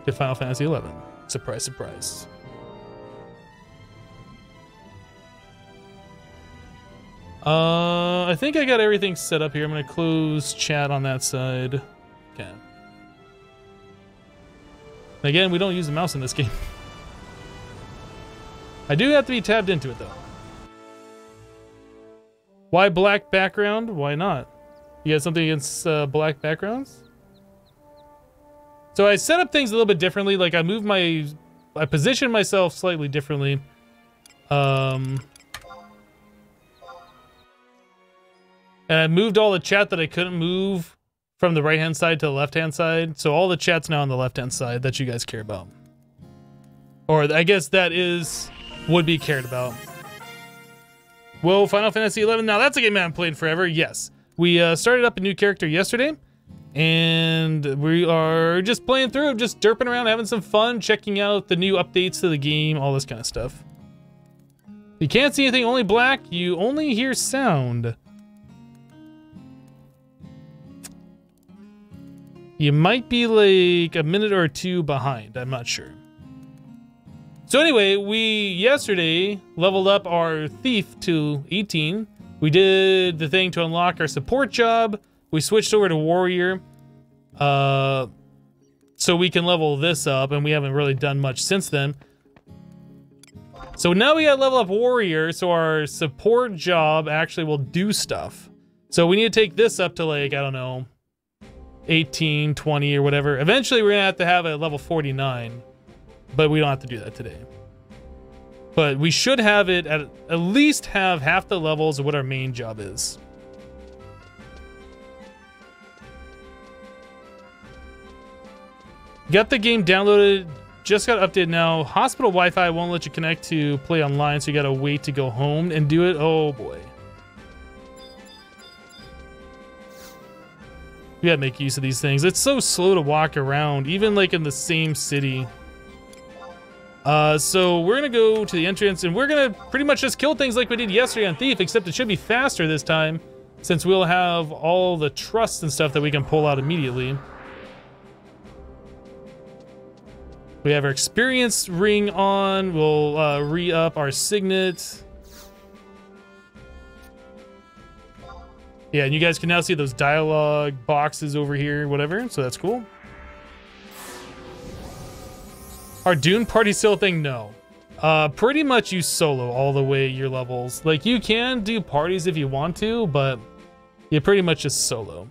to Final Fantasy XI. Surprise, surprise. I think I got everything set up here. I'm gonna close chat on that side. Okay. Again, we don't use the mouse in this game. I do have to be tabbed into it though. Why black background? Why not? You got something against black backgrounds? So I set up things a little bit differently. Like I positioned myself slightly differently. And I moved all the chat that I couldn't move from the right-hand side to the left-hand side. So all the chat's now on the left-hand side that you guys care about. Or I guess that would be cared about. Whoa, Final Fantasy XI. Now that's a game I haven't played forever. Yes. We started up a new character yesterday. And we are just playing through, just derping around, having some fun, checking out the new updates to the game, all this kind of stuff. You can't see anything, only black. You only hear sound. You might be like a minute or two behind. I'm not sure. So anyway, we yesterday leveled up our thief to 18. We did the thing to unlock our support job. We switched over to warrior. So we can level this up, and we haven't really done much since then. So now we gotta level up warrior, so our support job actually will do stuff. So we need to take this up to like, I don't know, 18, 20 or whatever. Eventually we're gonna have a level 49, but we don't have to do that today. But we should have it at least have half the levels of what our main job is. Got the game downloaded, just got updated now. Hospital Wi-Fi won't let you connect to play online, so you gotta wait to go home and do it. Oh boy. We gotta make use of these things. It's so slow to walk around, even like in the same city. So we're gonna go to the entrance and we're gonna pretty much just kill things like we did yesterday on Thief, except it should be faster this time, since we'll have all the trusts and stuff that we can pull out immediately. We have our experience ring on. We'll re-up our signet. Yeah, and you guys can now see those dialogue boxes over here, whatever, so that's cool. Our Dune party still a thing? No. Pretty much you solo all the way your levels. Like, you can do parties if you want to, but you pretty much just solo.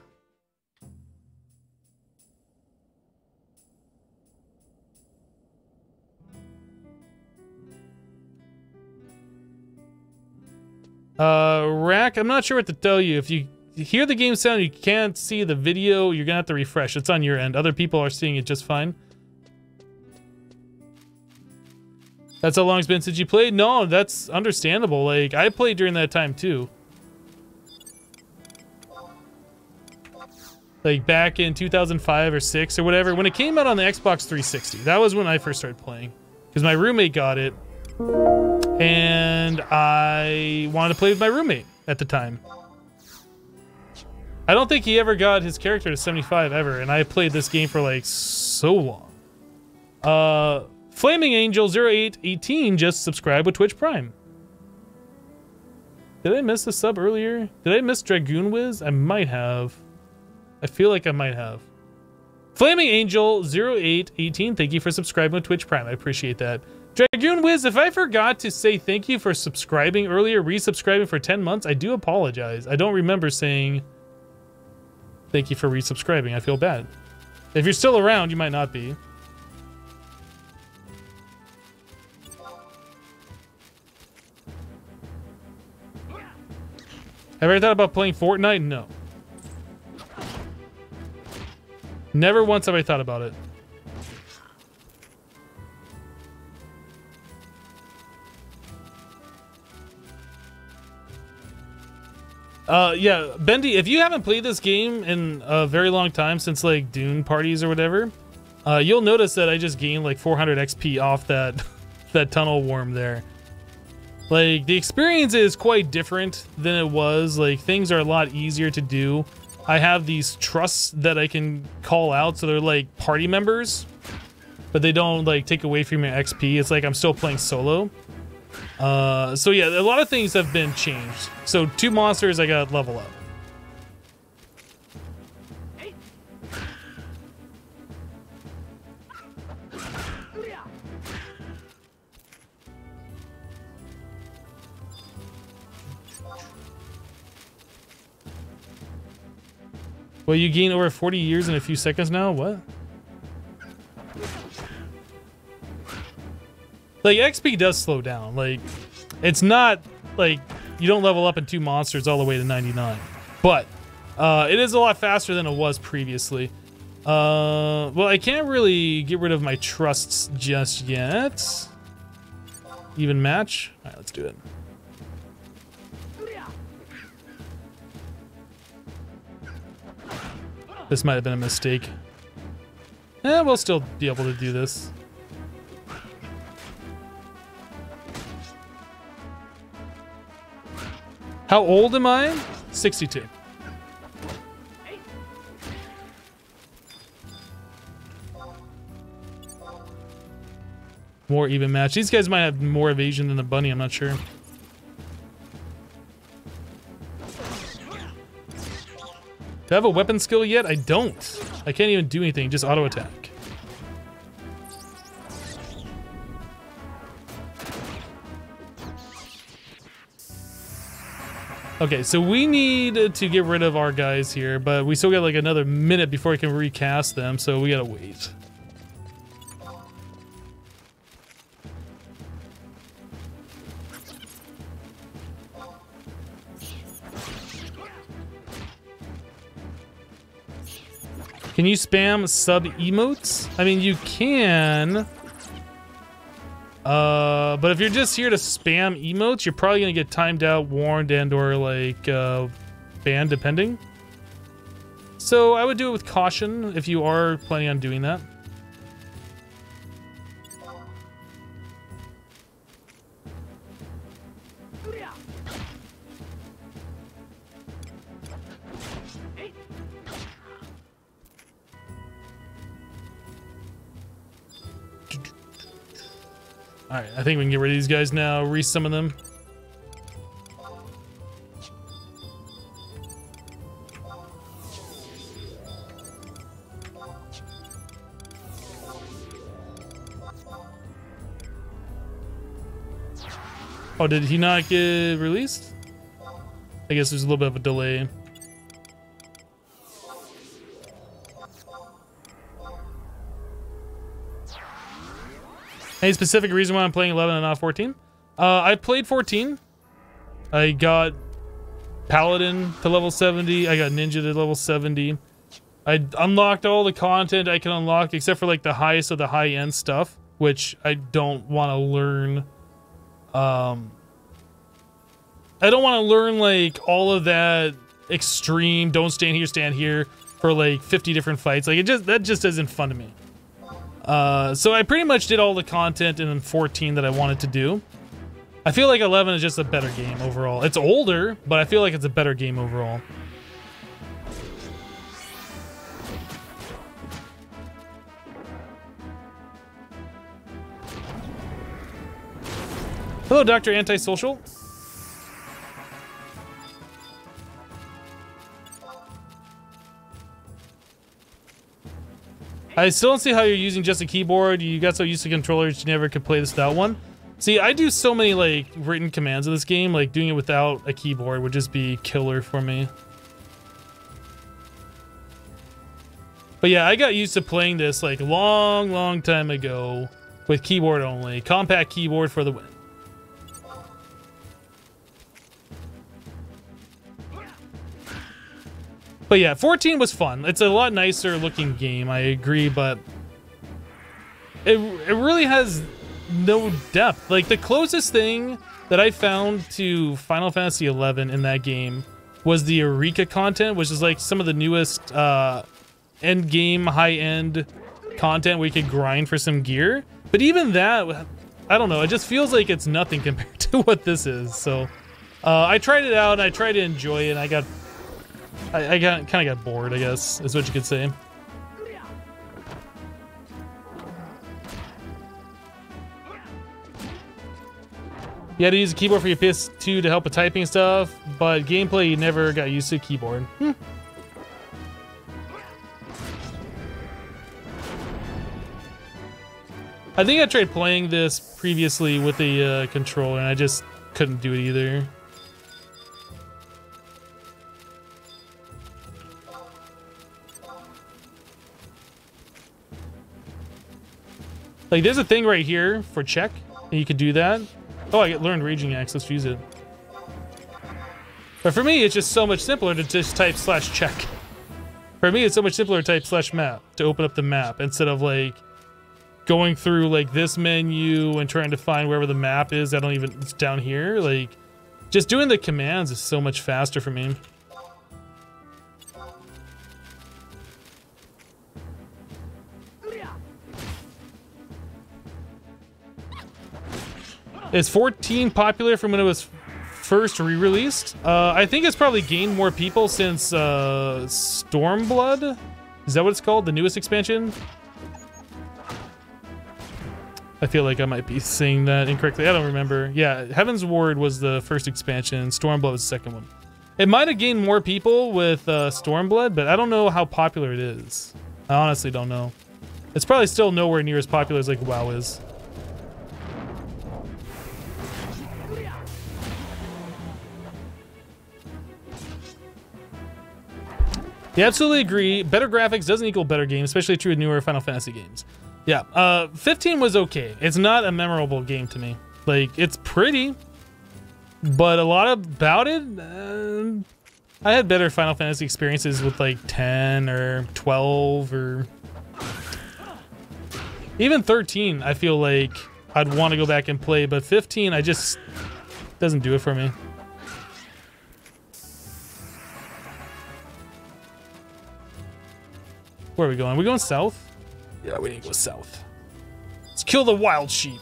Rack, I'm not sure what to tell you. If you hear the game sound, you can't see the video, you're gonna have to refresh. It's on your end. Other people are seeing it just fine. That's how long it's been since you played? No, that's understandable. Like, I played during that time too. Like back in 2005 or 6 or whatever, when it came out on the Xbox 360. That was when I first started playing. Because my roommate got it. And I wanted to play with my roommate at the time. I don't think he ever got his character to 75 ever, and I played this game for like so long. Flaming Angel 0818 just subscribed with Twitch Prime. Did I miss the sub earlier? Did I miss Dragoon Wiz? I might have. I feel like I might have. Flaming Angel 0818, thank you for subscribing with Twitch Prime. I appreciate that. Dragoon Wiz, if I forgot to say thank you for subscribing earlier, resubscribing for 10 months, I do apologize. I don't remember saying thank you for resubscribing. I feel bad. If you're still around, you might not be. Have you ever thought about playing Fortnite? No. Never once have I thought about it. Yeah, Bendy, if you haven't played this game in a very long time, since like Dune parties or whatever, you'll notice that I just gained like 400 XP off that that tunnel worm there. Like, the experience is quite different than it was. Like, things are a lot easier to do. I have these trusts that I can call out, so they're like party members. but they don't like take away from your XP. It's like I'm still playing solo. So yeah, a lot of things have been changed. So 2 monsters I got level up. Well, you gain over 40 years in a few seconds now? What? Like, XP does slow down. Like, it's not, like, you don't level up in 2 monsters all the way to 99. But, it is a lot faster than it was previously. Well, I can't really get rid of my trusts just yet. Even match? Alright, let's do it. This might have been a mistake. We'll still be able to do this. How old am I? 62. More even match. These guys might have more evasion than the bunny, I'm not sure. Do I have a weapon skill yet? I don't. I can't even do anything, just auto attack. Okay, so we need to get rid of our guys here, but we still got like another minute before we can recast them, so we gotta wait. Can you spam sub emotes? I mean, you can. But if you're just here to spam emotes, you're probably gonna get timed out, warned, and or like banned, depending. So I would do it with caution if you are planning on doing that. Alright, I think we can get rid of these guys now, resummon them. Oh, did he not get released? I guess there's a little bit of a delay. Any specific reason why I'm playing 11 and not 14? I played 14. I got Paladin to level 70. I got Ninja to level 70. I unlocked all the content I can unlock except for like the highest of the high-end stuff, which I don't want to learn. I don't want to learn like all of that extreme, don't stand here for like 50 different fights. Like that just isn't fun to me. So I pretty much did all the content in 14 that I wanted to do. I feel like 11 is just a better game overall. It's older, but I feel like it's a better game overall. Hello, Dr. Antisocial. I still don't see how you're using just a keyboard. You got so used to controllers, you never could play this without one. See, I do so many like written commands in this game, like doing it without a keyboard would just be killer for me. But yeah, I got used to playing this like long time ago with keyboard only. Compact keyboard for the win. But yeah, 14 was fun. It's a lot nicer looking game, I agree, but it really has no depth. Like the closest thing that I found to Final Fantasy XI in that game was the Eureka content, which is like some of the newest end game high-end content where you could grind for some gear. But even that, I don't know, it just feels like it's nothing compared to what this is. So I tried it out and I tried to enjoy it, and I kind of got bored, I guess, is what you could say. You had to use a keyboard for your PS2 to help with typing stuff, but gameplay, you never got used to keyboard. I think I tried playing this previously with a controller, and I just couldn't do it either. Like, there's a thing right here for check, and you can do that. Oh, I get learned Raging Axe. Let's use it. But for me, it's just so much simpler to just type /check. For me, it's so much simpler to type /map to open up the map instead of like going through like this menu and trying to find wherever the map is. I don't even, it's down here. Like, just doing the commands is so much faster for me. Is 14 popular from when it was first re-released? I think it's probably gained more people since Stormblood? Is that what it's called? The newest expansion? I feel like I might be saying that incorrectly. I don't remember. Yeah, Heaven's Ward was the first expansion. Stormblood was the second one. It might have gained more people with Stormblood, but I don't know how popular it is. I honestly don't know. It's probably still nowhere near as popular as like WoW is. Yeah, absolutely agree. Better graphics doesn't equal better games, especially true with newer Final Fantasy games. Yeah, 15 was okay. It's not a memorable game to me. Like, it's pretty, but a lot about it, I had better Final Fantasy experiences with like 10 or 12 or even 13. I feel like I'd want to go back and play, but 15, I just doesn't do it for me. Where are we going? Are we going south? Yeah, we need to go south. Let's kill the wild sheep.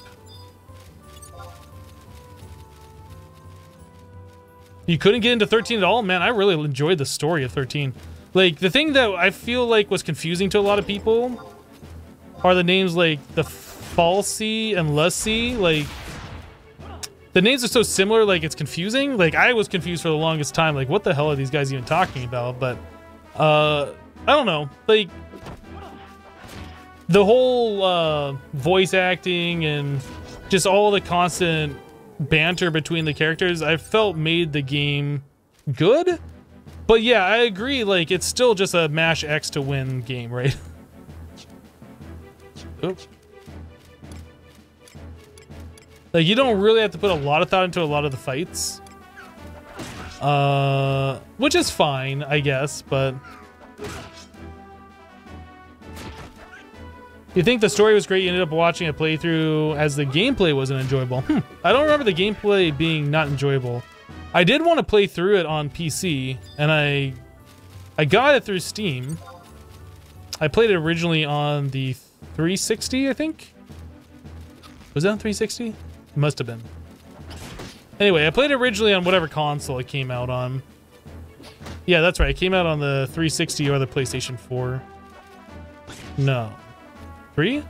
You couldn't get into 13 at all? Man, I really enjoyed the story of 13. Like, the thing that I feel like was confusing to a lot of people are the names like the Falsey and Lussie. Like, the names are so similar, like, it's confusing. Like, I was confused for the longest time. Like, what the hell are these guys even talking about? But, I don't know. Like, the whole voice acting and just all the constant banter between the characters, I felt made the game good. But yeah, I agree, like, it's still just a mash X to win game, right? Oops. Like, you don't really have to put a lot of thought into a lot of the fights. Which is fine, I guess, but... You think the story was great, you ended up watching a playthrough as the gameplay wasn't enjoyable. I don't remember the gameplay being not enjoyable. I did want to play through it on PC, and I got it through Steam. I played it originally on the 360, I think? Was that on 360? It must have been. Anyway, I played it originally on whatever console it came out on. Yeah, that's right. It came out on the 360 or the PlayStation 4. No. 3?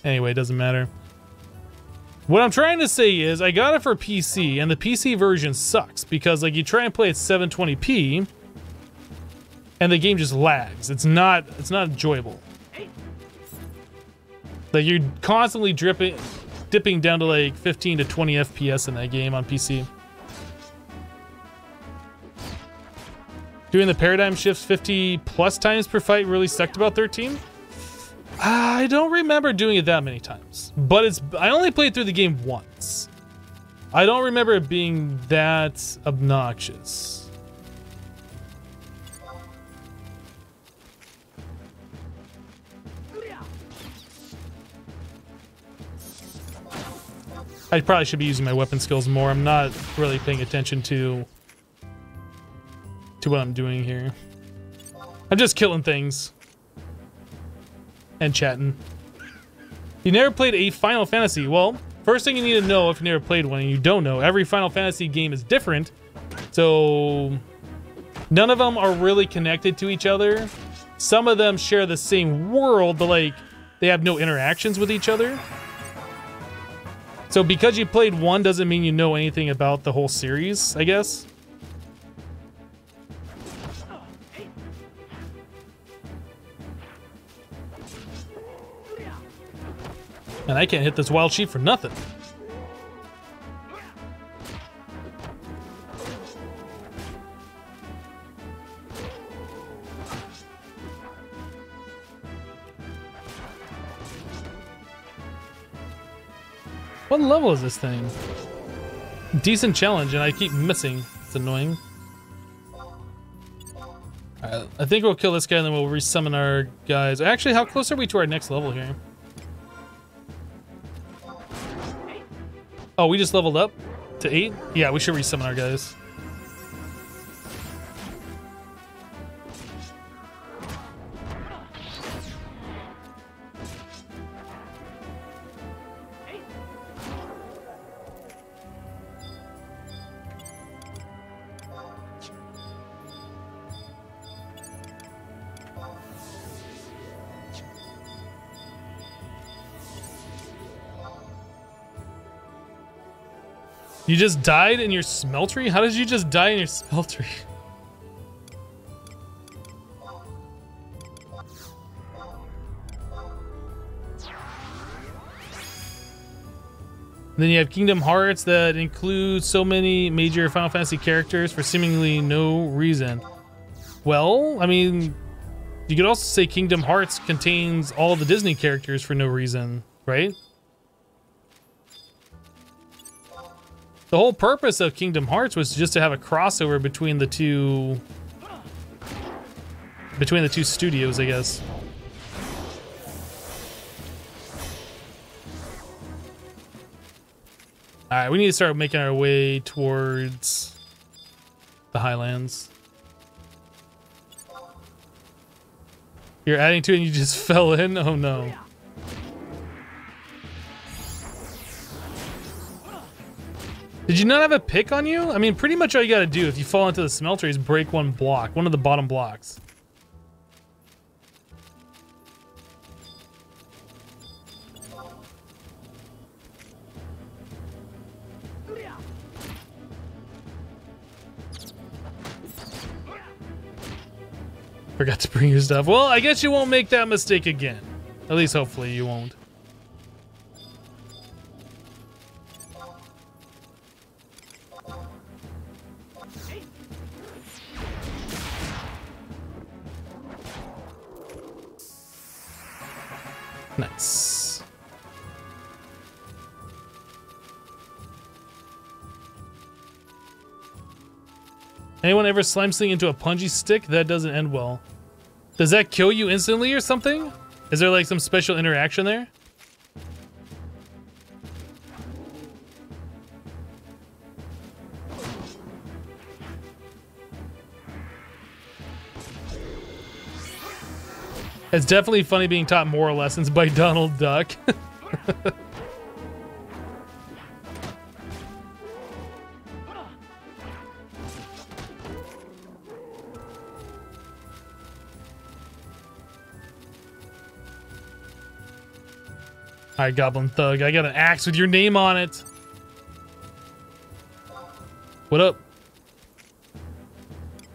Anyway, it doesn't matter. What I'm trying to say is I got it for PC, and the PC version sucks because, like, you try and play at 720p and the game just lags. It's not enjoyable. Like, you're constantly dipping down to like 15 to 20 FPS in that game on PC. Doing the paradigm shifts 50 plus times per fight really sucked about 13? I don't remember doing it that many times, but I only played through the game once. I don't remember it being that obnoxious. I probably should be using my weapon skills more. I'm not really paying attention to what I'm doing here. I'm just killing things and chatting. You never played a Final Fantasy? Well, first thing you need to know if you never played one and you don't know, every Final Fantasy game is different, so none of them are really connected to each other. Some of them share the same world, but like they have no interactions with each other. So because you played one doesn't mean you know anything about the whole series, I guess. And I can't hit this wild sheep for nothing. What level is this thing? Decent challenge, and I keep missing. It's annoying. Alright, I think we'll kill this guy and then we'll resummon our guys. Actually, how close are we to our next level here? Oh, we just leveled up to 8? Yeah, we should resummon our guys. You just died in your smeltery? How did you just die in your smeltery? Then you have Kingdom Hearts that includes so many major Final Fantasy characters for seemingly no reason. Well, I mean, you could also say Kingdom Hearts contains all the Disney characters for no reason, right? The whole purpose of Kingdom Hearts was just to have a crossover between the two studios, I guess. All right, we need to start making our way towards the Highlands. You're adding to it and you just fell in? Oh no. Did you not have a pick on you? I mean, pretty much all you gotta do if you fall into the smelter is break one block, one of the bottom blocks. Forgot to bring your stuff. Well, I guess you won't make that mistake again. At least hopefully you won't. Nice. Anyone ever slime sling into a punji stick? That doesn't end well. Does that kill you instantly or something? Is there like some special interaction there? It's definitely funny being taught moral lessons by Donald Duck. Alright, Goblin Thug, I got an axe with your name on it. What up?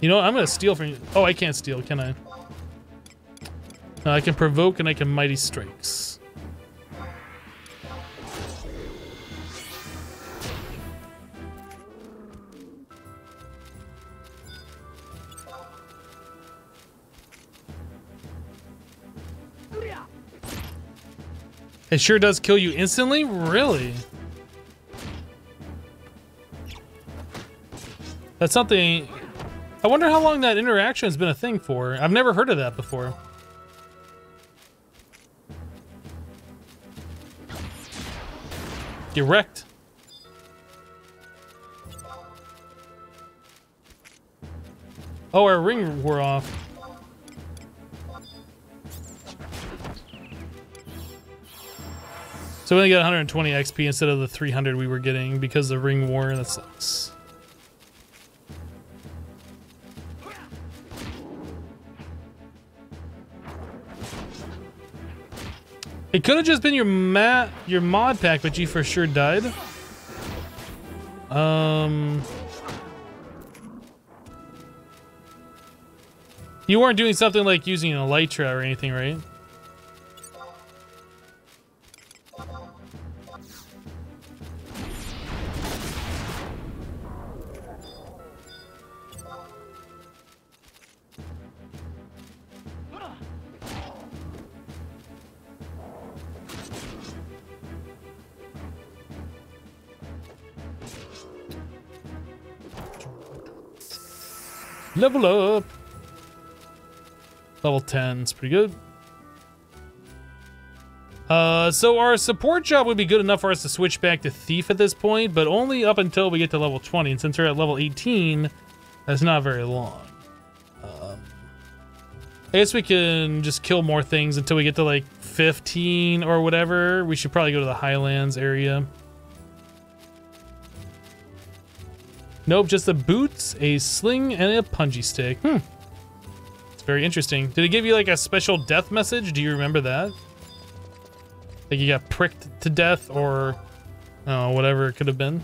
You know what? I'm gonna steal from you. Oh, I can't steal, can I? No, I can provoke and I can mighty strikes. It sure does kill you instantly? Really? That's something... I wonder how long that interaction has been a thing for. I've never heard of that before. Get wrecked. Oh, our ring wore off. So we only got 120 XP instead of the 300 we were getting because the ring wore. That sucks. It could have just been your mod pack, but you for sure died. You weren't doing something like using an elytra or anything, right? Level up. Level 10 is pretty good. So our support job would be good enough for us to switch back to Thief at this point, but only up until we get to level 20. And since we're at level 18, that's not very long. I guess we can just kill more things until we get to like 15 or whatever. We should probably go to the Highlands area. Nope, just the boots, a sling, and a punji stick. It's very interesting. Did it give you like a special death message? Do you remember that? Like you got pricked to death or whatever it could have been.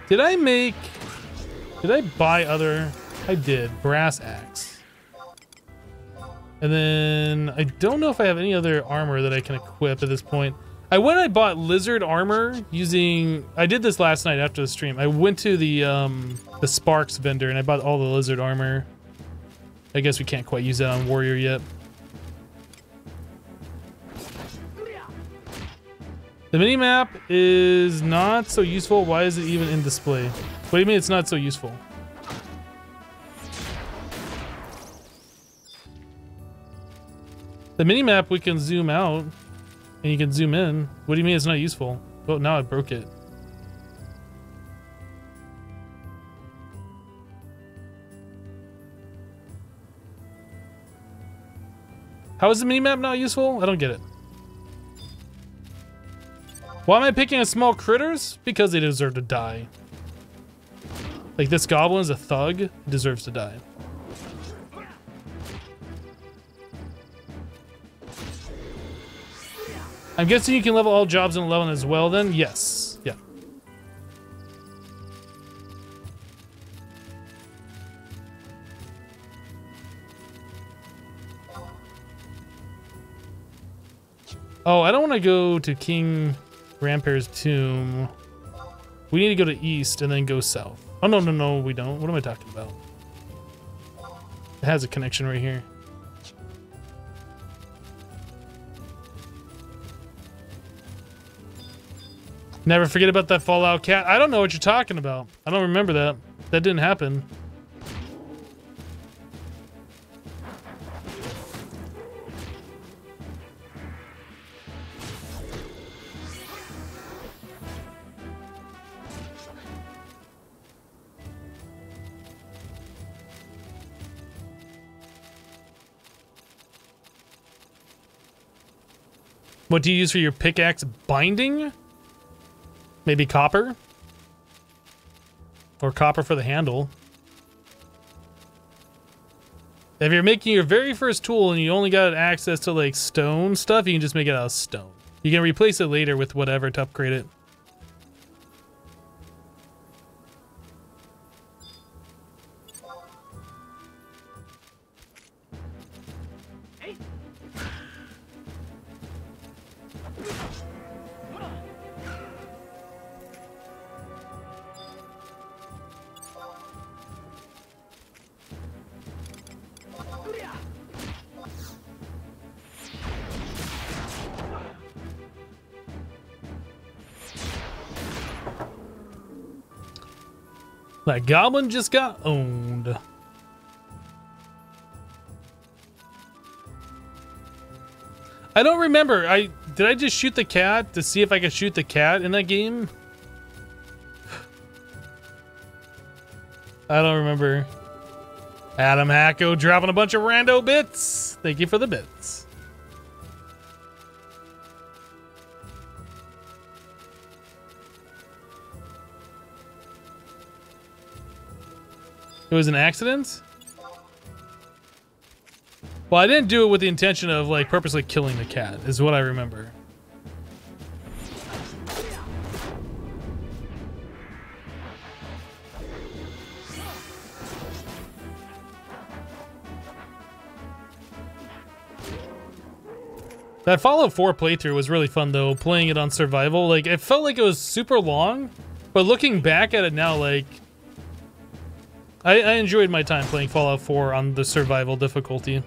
Did I buy other? I did. Brass axe. And then I don't know if I have any other armor that I can equip at this point. I bought lizard armor using, I did this last night after the stream. I went to the Sparks vendor and I bought all the lizard armor. I guess we can't quite use that on warrior yet. The minimap is not so useful. Why is it even in display? What do you mean it's not so useful? The minimap, we can zoom out and you can zoom in. What do you mean it's not useful? Oh, now I broke it. How is the minimap not useful? I don't get it. Why am I picking a small critters? Because they deserve to die. Like this goblin is a thug, he deserves to die. I'm guessing you can level all jobs in 11 as well then? Yes. Yeah. Oh, I don't want to go to King Rampart's tomb. We need to go to east and then go south. Oh, no, no, no, we don't. What am I talking about? It has a connection right here. Never forget about that Fallout cat. I don't know what you're talking about. I don't remember that. That didn't happen. What do you use for your pickaxe binding? Maybe copper? Or copper for the handle. If you're making your very first tool and you only got access to like stone stuff, you can just make it out of stone. You can replace it later with whatever to upgrade it. That goblin just got owned. I don't remember. Did I just shoot the cat to see if I could shoot the cat in that game? I don't remember. Adam Hacko dropping a bunch of rando bits. Thank you for the bits. It was an accident? Well, I didn't do it with the intention of, like, purposely killing the cat, is what I remember. That Fallout 4 playthrough was really fun, though, playing it on survival. Like, it felt like it was super long, but looking back at it now, like, I enjoyed my time playing Fallout 4 on the survival difficulty.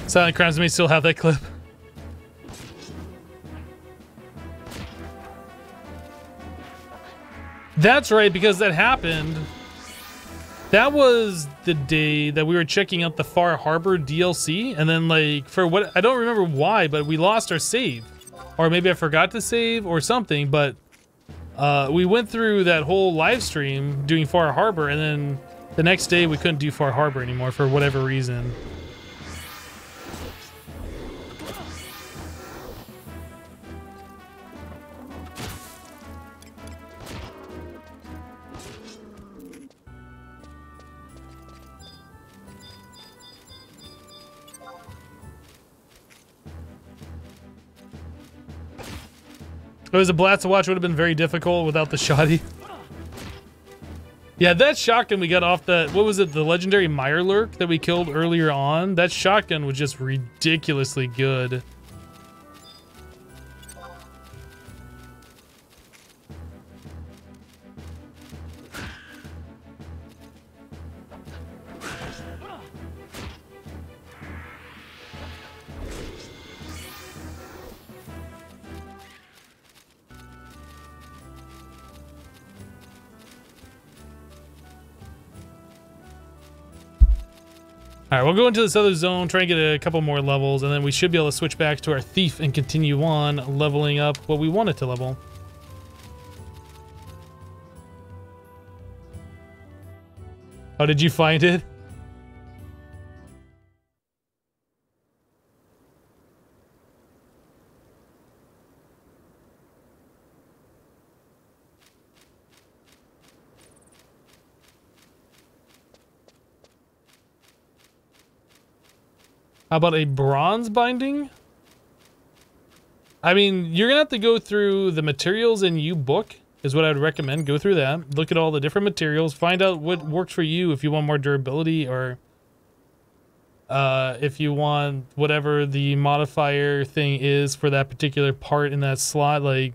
Silent Crimes may still have that clip. That's right, because that happened. That was the day that we were checking out the Far Harbor DLC, and then, like, for what, I don't remember why, but we lost our save. Or maybe I forgot to save or something, but we went through that whole live stream doing Far Harbor, and then the next day we couldn't do Far Harbor anymore for whatever reason. It was a blast to watch. Would have been very difficult without the shoddy. Yeah, that shotgun we got off the, what was it, the legendary Mirelurk that we killed earlier on? That shotgun was just ridiculously good. Alright, we'll go into this other zone, try and get a couple more levels, and then we should be able to switch back to our thief and continue on leveling up what we wanted to level. Oh, did you find it? How about a bronze binding? I mean, you're gonna have to go through the materials in you book, is what I would recommend. Go through that, look at all the different materials, find out what works for you if you want more durability, or if you want whatever the modifier thing is for that particular part in that slot. Like,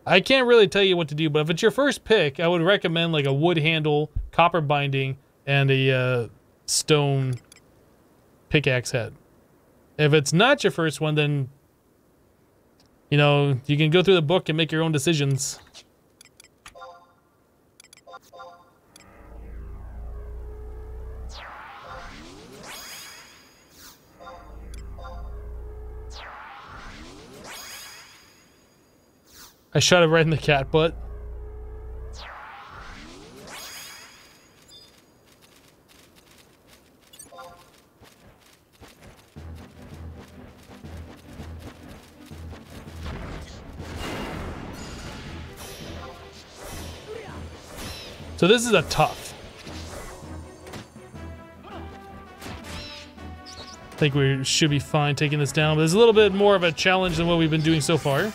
I can't really tell you what to do, but if it's your first pick, I would recommend like a wood handle, copper binding, and a stone pickaxe head. If it's not your first one, then, you know, you can go through the book and make your own decisions. I shot it right in the cat butt. So this is a tough. I think we should be fine taking this down, but it's a little bit more of a challenge than what we've been doing so far.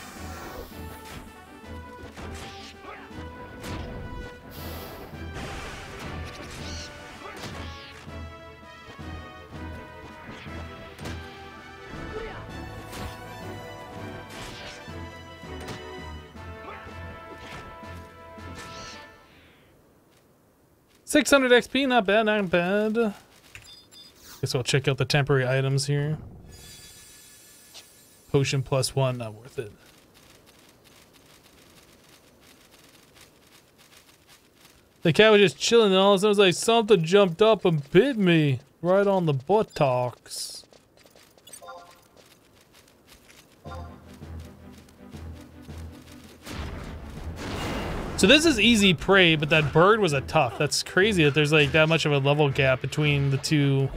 $600 XP, not bad, not bad. Guess I'll check out the temporary items here. Potion +1, not worth it. The cat was just chilling and all of a sudden it was like something jumped up and bit me right on the buttocks. So this is easy prey, but that bird was a tough. That's crazy that there's like that much of a level gap between the two.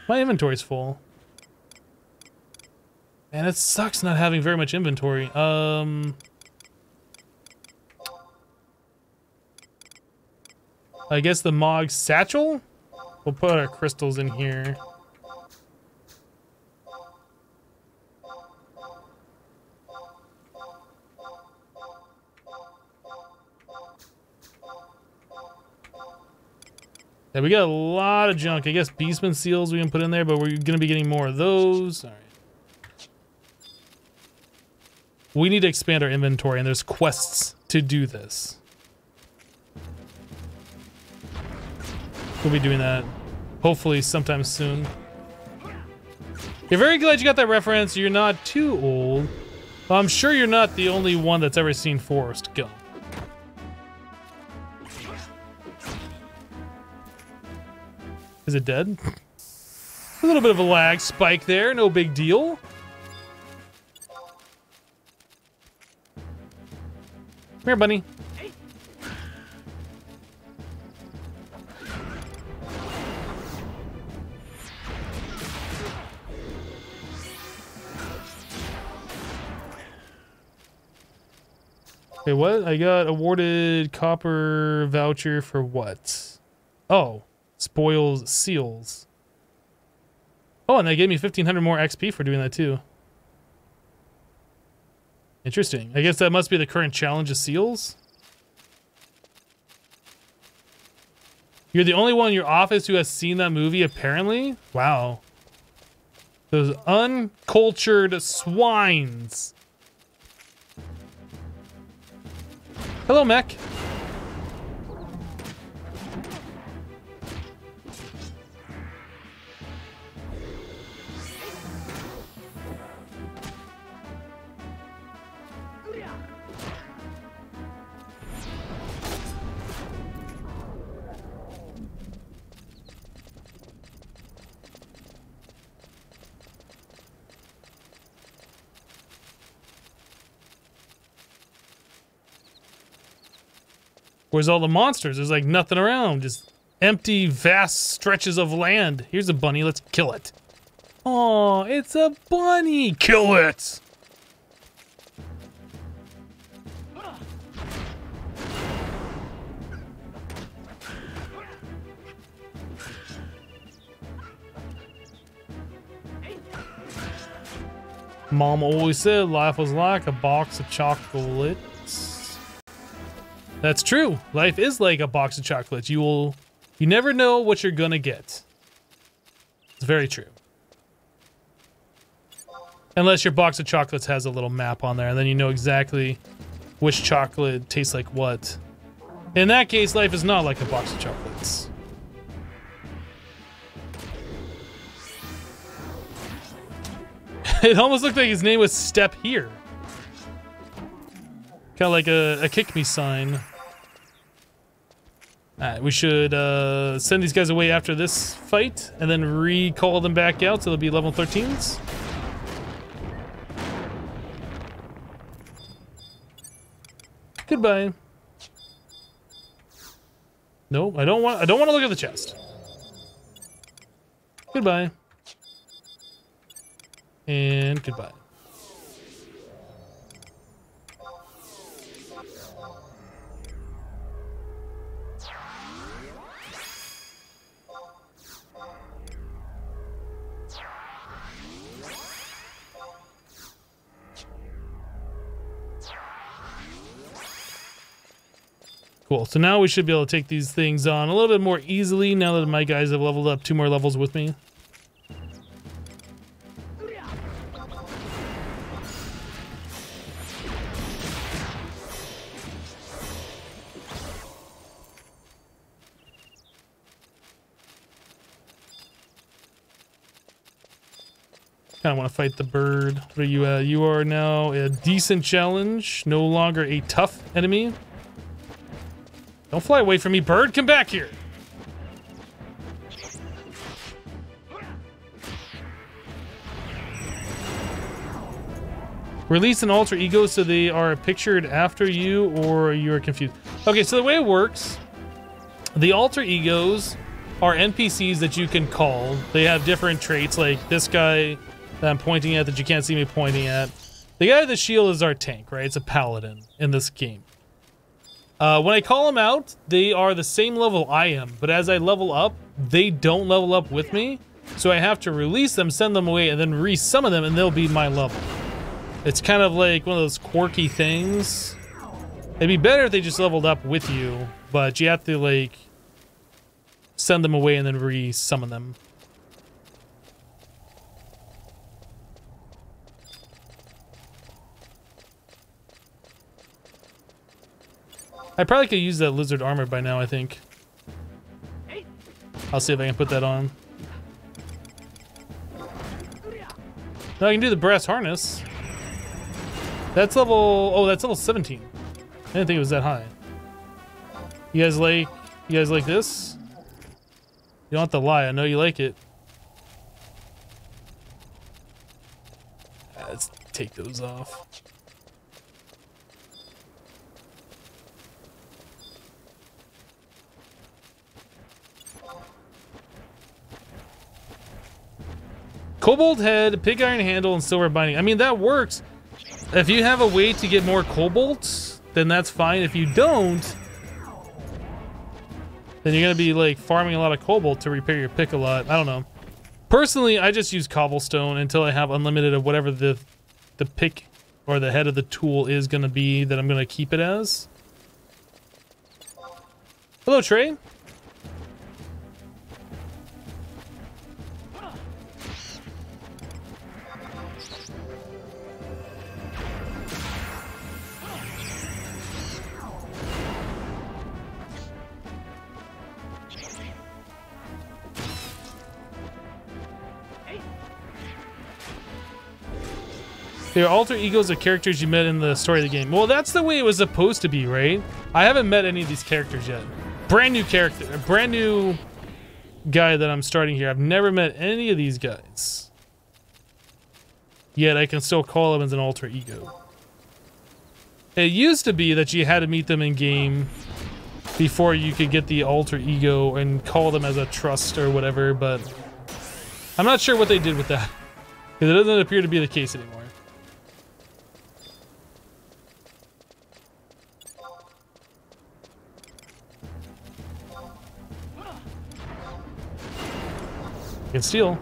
My inventory's full. Man, it sucks not having very much inventory. I guess the Mog satchel? We'll put our crystals in here. Yeah, we got a lot of junk. I guess beastman seals we can put in there, but we're gonna be getting more of those. All right. We need to expand our inventory, and there's quests to do this. We'll be doing that hopefully sometime soon. You're very glad you got that reference. You're not too old. Well, I'm sure you're not the only one that's ever seen Forrest Gump. Is it dead? A little bit of a lag spike there, no big deal. Come here, bunny. Okay, what? I got awarded copper voucher for what? Oh, spoils seals. Oh, and they gave me 1,500 more XP for doing that too. Interesting. I guess that must be the current challenge of seals. You're the only one in your office who has seen that movie, apparently? Wow. Those uncultured swines. Hello, mech. Where's all the monsters? There's like nothing around. Just empty, vast stretches of land. Here's a bunny. Let's kill it. Oh, it's a bunny. Kill it. Mom always said life was like a box of chocolates. That's true. Life is like a box of chocolates. You never know what you're gonna get. It's very true. Unless your box of chocolates has a little map on there, and then you know exactly which chocolate tastes like what. In that case, life is not like a box of chocolates. It almost looked like his name was Step Here. Kind of like a kick me sign. Alright, we should send these guys away after this fight and then recall them back out so they'll be level 13s. Goodbye. No, I don't want to look at the chest. Goodbye. And goodbye. Cool, so now we should be able to take these things on a little bit more easily now that my guys have leveled up 2 more levels with me. Kind of want to fight the bird. What are you at? You are now a decent challenge, no longer a tough enemy. Don't fly away from me, bird. Come back here. Release an alter ego so they are pictured after you or you're confused. Okay, so the way it works, the alter egos are NPCs that you can call. They have different traits, like this guy that I'm pointing at that you can't see me pointing at. The guy with the shield is our tank, right? It's a paladin in this game. When I call them out, they are the same level I am, but as I level up, they don't level up with me. So I have to release them, send them away, and then re-summon them, and they'll be my level. It's kind of like one of those quirky things. It'd be better if they just leveled up with you, but you have to, like, send them away and then re-summon them. I probably could use that lizard armor by now, I think. I'll see if I can put that on. No, I can do the brass harness. That's level... Oh, that's level 17. I didn't think it was that high. You guys like this? You don't have to lie. I know you like it. Let's take those off. Cobalt head, pig iron handle, and silver binding. I mean, that works. If you have a way to get more cobalt, then that's fine. If you don't, then you're gonna be like farming a lot of cobalt to repair your pick a lot. I don't know. Personally, I just use cobblestone until I have unlimited of whatever the pick or the head of the tool is gonna be that I'm gonna keep it as. Hello, Trey. Their alter egos are characters you met in the story of the game. Well, that's the way it was supposed to be, right? I haven't met any of these characters yet. Brand new character, a brand new guy that I'm starting here. I've never met any of these guys. Yet I can still call them as an alter ego. It used to be that you had to meet them in game before you could get the alter ego and call them as a trust or whatever, but I'm not sure what they did with that. Because it doesn't appear to be the case anymore. Can steal.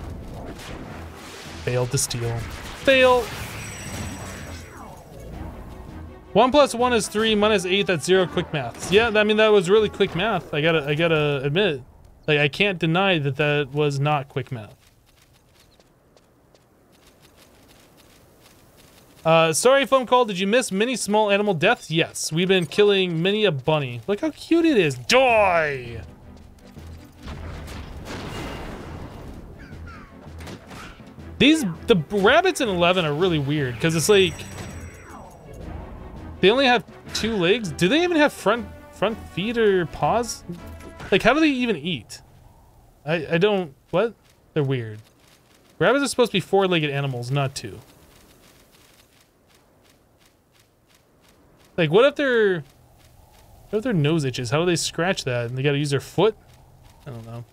Failed to steal. Fail. 1 + 1 is 3, minus 8, that's 0 quick math. Yeah, I mean that was really quick math. I gotta admit. Like I can't deny that that was not quick math. Sorry phone call, did you miss many small animal deaths? Yes, we've been killing many a bunny. Look how cute it is. Die! The rabbits in 11 are really weird, because it's like... They only have 2 legs? Do they even have front feet or paws? Like, how do they even eat? I don't... What? They're weird. Rabbits are supposed to be 4-legged animals, not 2. Like, what if their nose itches? How do they scratch that? And they gotta use their foot? I don't know.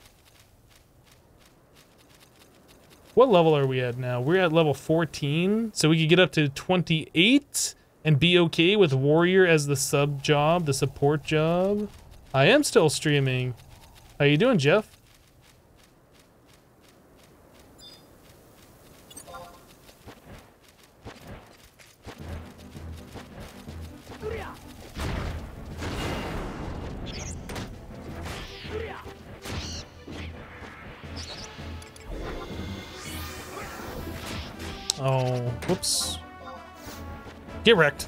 What level are we at now? We're at level 14, so we could get up to 28 and be okay with warrior as the sub job, the support job. I am still streaming. How you doing, Jeff? Oh, whoops. Get wrecked.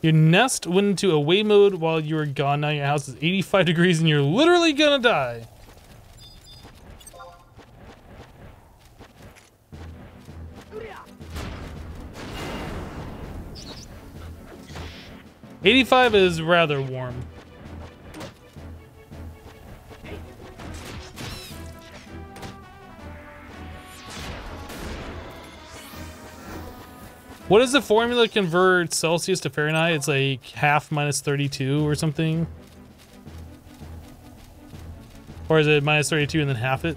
Your nest went into away mode while you were gone. Now your house is 85 degrees and you're literally gonna die. $85 is rather warm. What is the formula to convert Celsius to Fahrenheit? It's like half minus 32 or something. Or is it minus 32 and then half it?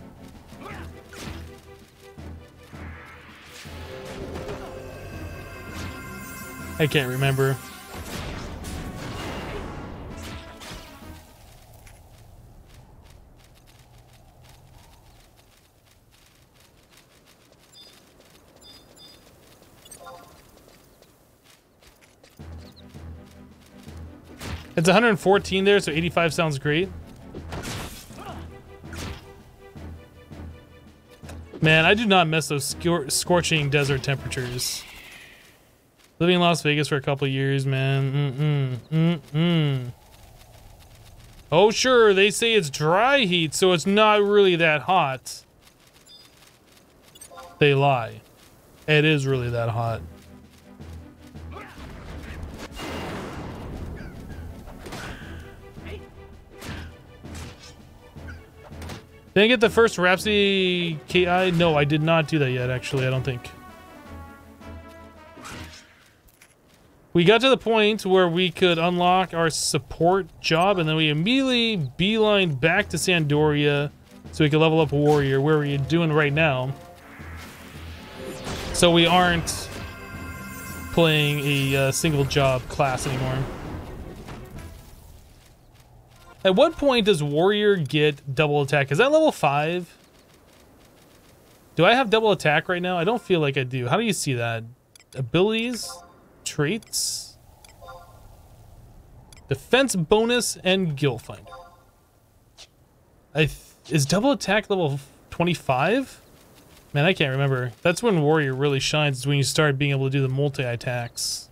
I can't remember. It's 114 there, so 85 sounds great. Man, I do not miss those scorching desert temperatures. Living in Las Vegas for a couple years, man. Oh, sure, they say it's dry heat, so it's not really that hot. They lie. It is really that hot. Did I get the first Rhapsody KI? No, I did not do that yet, actually, I don't think. We got to the point where we could unlock our support job, and then we immediately beelined back to Sandoria so we could level up Warrior, where we're doing right now. So we aren't playing a single job class anymore. At what point does Warrior get double attack? Is that level 5? Do I have double attack right now? I don't feel like I do. How do you see that? Abilities? Traits? Defense bonus and Gil Finder. Is double attack level 25? Man, I can't remember. That's when Warrior really shines, is when you start being able to do the multi-attacks.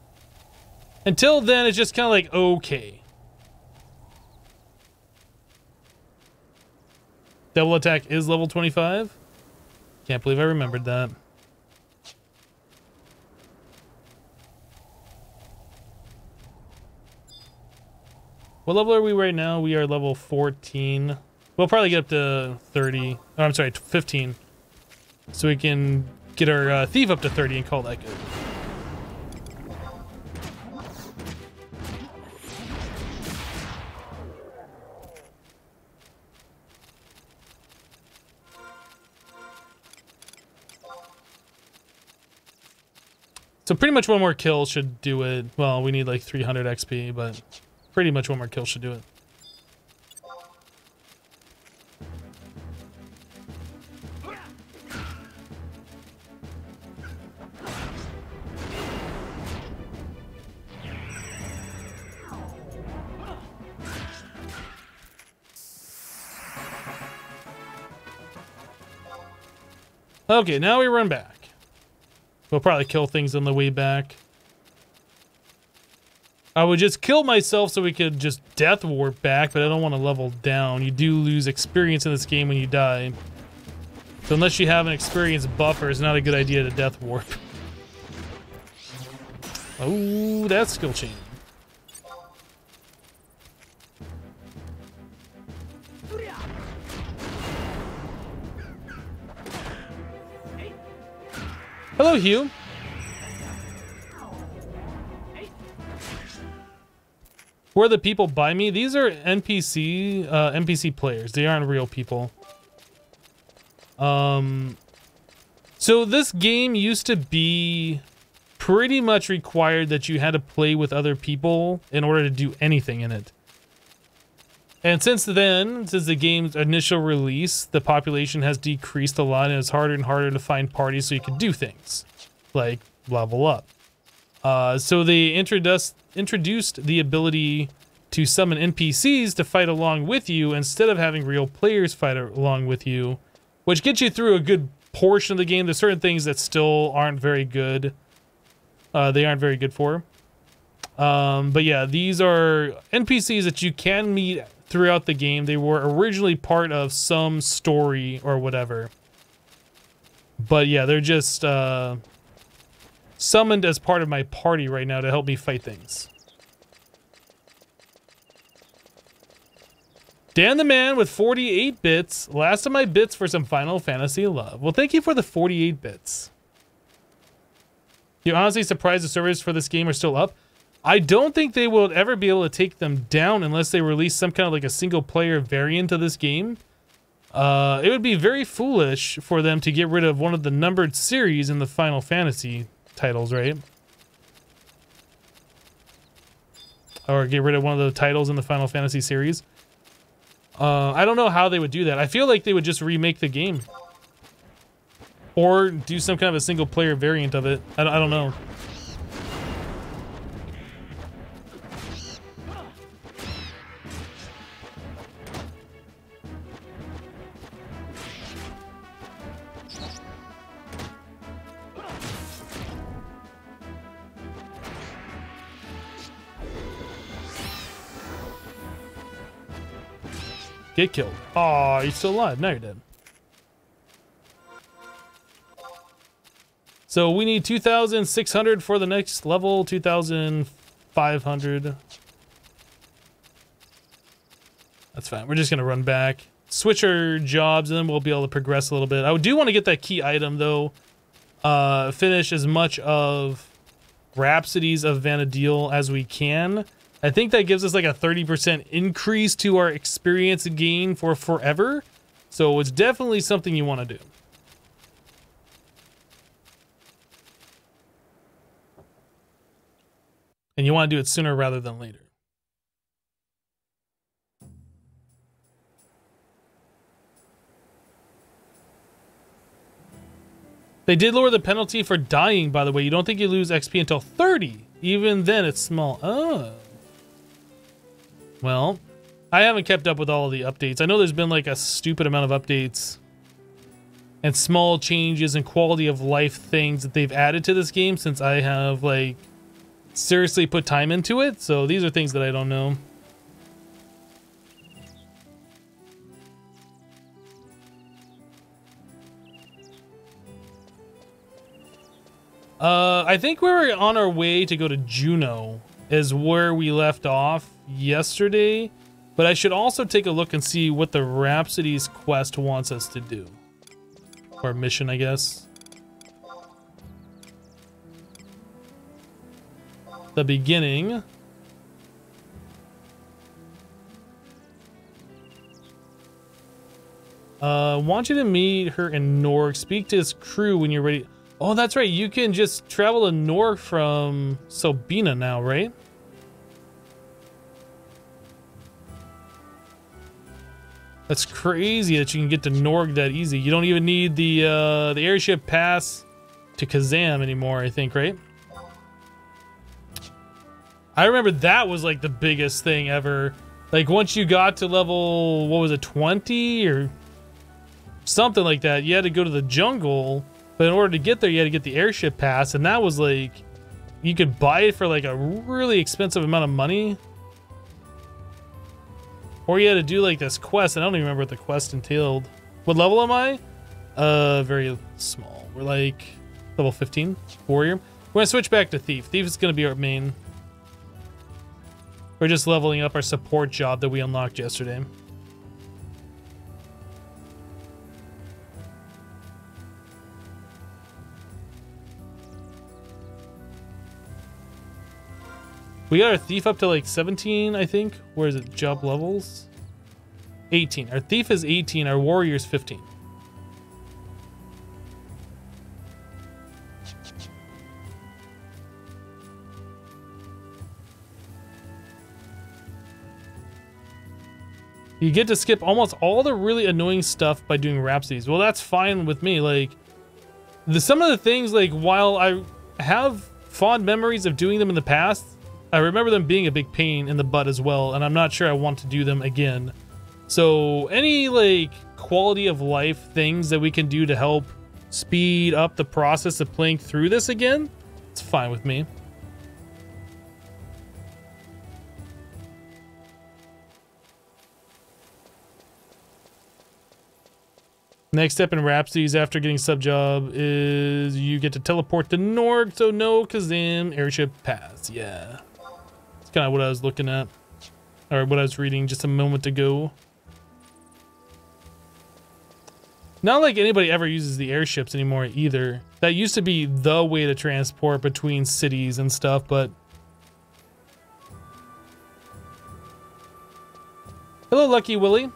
Until then, it's just kind of like, okay. Double attack is level 25? Can't believe I remembered that. What level are we right now? We are level 14. We'll probably get up to 30. Oh, I'm sorry, 15. So we can get our thief up to 30 and call that good. So pretty much one more kill should do it. Well, we need like 300 XP, but pretty much one more kill should do it. Okay, now we run back. We'll probably kill things on the way back. I would just kill myself so we could just death warp back, but I don't want to level down. You do lose experience in this game when you die. So unless you have an experience buffer, it's not a good idea to death warp. Oh, that's skill chain. Hello, Hugh. Who are the people by me? These are NPC players. They aren't real people. So this game used to be pretty much required that you had to play with other people in order to do anything in it. And since then, since the game's initial release, the population has decreased a lot and it's harder and harder to find parties so you can do things like level up. So they introduced the ability to summon NPCs to fight along with you instead of having real players fight along with you, which gets you through a good portion of the game. There's certain things that still aren't very good. They aren't very good for. But yeah, these are NPCs that you can meet throughout the game. They were originally part of some story or whatever. But yeah, they're just summoned as part of my party right now to help me fight things. Dan the Man with 48 bits. Last of my bits for some Final Fantasy love. Well, thank you for the 48 bits. You're honestly surprised the servers for this game are still up? I don't think they will ever be able to take them down unless they release some kind of like a single player variant of this game. It would be very foolish for them to get rid of one of the numbered series in the Final Fantasy titles, right? Or get rid of one of the titles in the Final Fantasy series. I don't know how they would do that. I feel like they would just remake the game. Or do some kind of a single player variant of it. I don't know. Get killed. Aw, you're still alive. Now you're dead. So we need 2,600 for the next level. 2,500. That's fine. We're just going to run back. Switch our jobs and then we'll be able to progress a little bit. I do want to get that key item though. Finish as much of Rhapsodies of Vana'diel as we can. I think that gives us like a 30% increase to our experience gain for forever. So it's definitely something you want to do. And you want to do it sooner rather than later. They did lower the penalty for dying, by the way. You don't think you lose XP until 30. Even then, it's small. Oh. Well, I haven't kept up with all of the updates. I know there's been like a stupid amount of updates and small changes and quality of life things that they've added to this game since I have like seriously put time into it. So these are things that I don't know. I think we were on our way to go to Jeuno is where we left off yesterday, but I should also take a look and see what the Rhapsodies quest wants us to do. Or mission, I guess. The beginning. Want you to meet her in Norg. Speak to his crew when you're ready. Oh, that's right. You can just travel to Norg from Sobina now, right? That's crazy that you can get to Norg that easy. You don't even need the airship pass to Kazam anymore, I think, right? I remember that was like the biggest thing ever. Like once you got to level, what was it, 20 or something like that, you had to go to the jungle. But in order to get there, you had to get the airship pass, and that was like, you could buy it for like a really expensive amount of money. Or you had to do like this quest. I don't even remember what the quest entailed. What level am I? Very small. We're like level 15, warrior. We're gonna switch back to thief. Thief is gonna be our main. We're just leveling up our support job that we unlocked yesterday. We got our thief up to like 17, I think. Where is it? Job levels? 18. Our thief is 18. Our warrior is 15. You get to skip almost all the really annoying stuff by doing Rhapsodies. Well, that's fine with me. Like, some of the things, like, while I have fond memories of doing them in the past, I remember them being a big pain in the butt as well, and I'm not sure I want to do them again. So any like quality of life things that we can do to help speed up the process of playing through this again, it's fine with me. Next step in Rhapsodies after getting sub job is you get to teleport to Norg, so no Kazam airship pass. Yeah. Kind of what I was looking at, or what I was reading just a moment ago. Not like anybody ever uses the airships anymore either. That used to be the way to transport between cities and stuff, but... Hello, Lucky Willy.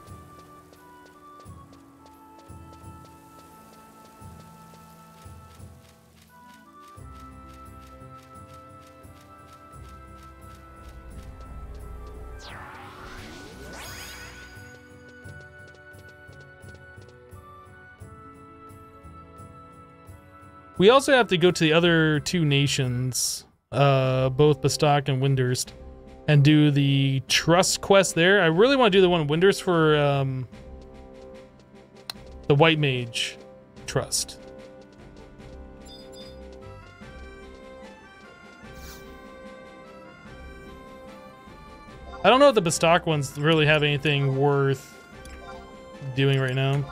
We also have to go to the other two nations, both Bastak and Windurst, and do the trust quest there. I really want to do the one in Windurst for the White Mage trust. I don't know if the Bastak ones really have anything worth doing right now.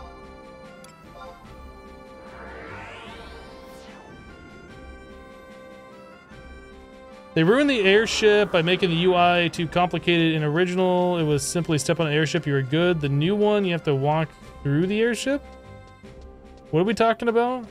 They ruined the airship by making the UI too complicated. In original, it was simply step on an airship, you were good. The new one, you have to walk through the airship? What are we talking about?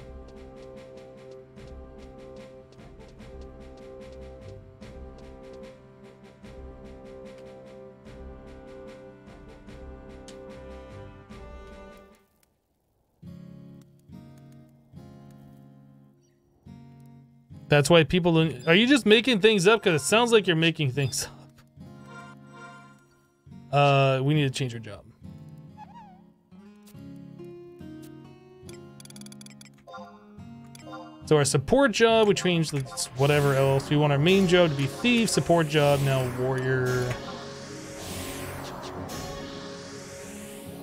That's why people don't... Are you just making things up? Because it sounds like you're making things up. We need to change our job. So our support job, we changed the whatever else. We want our main job to be thief, support job, now warrior.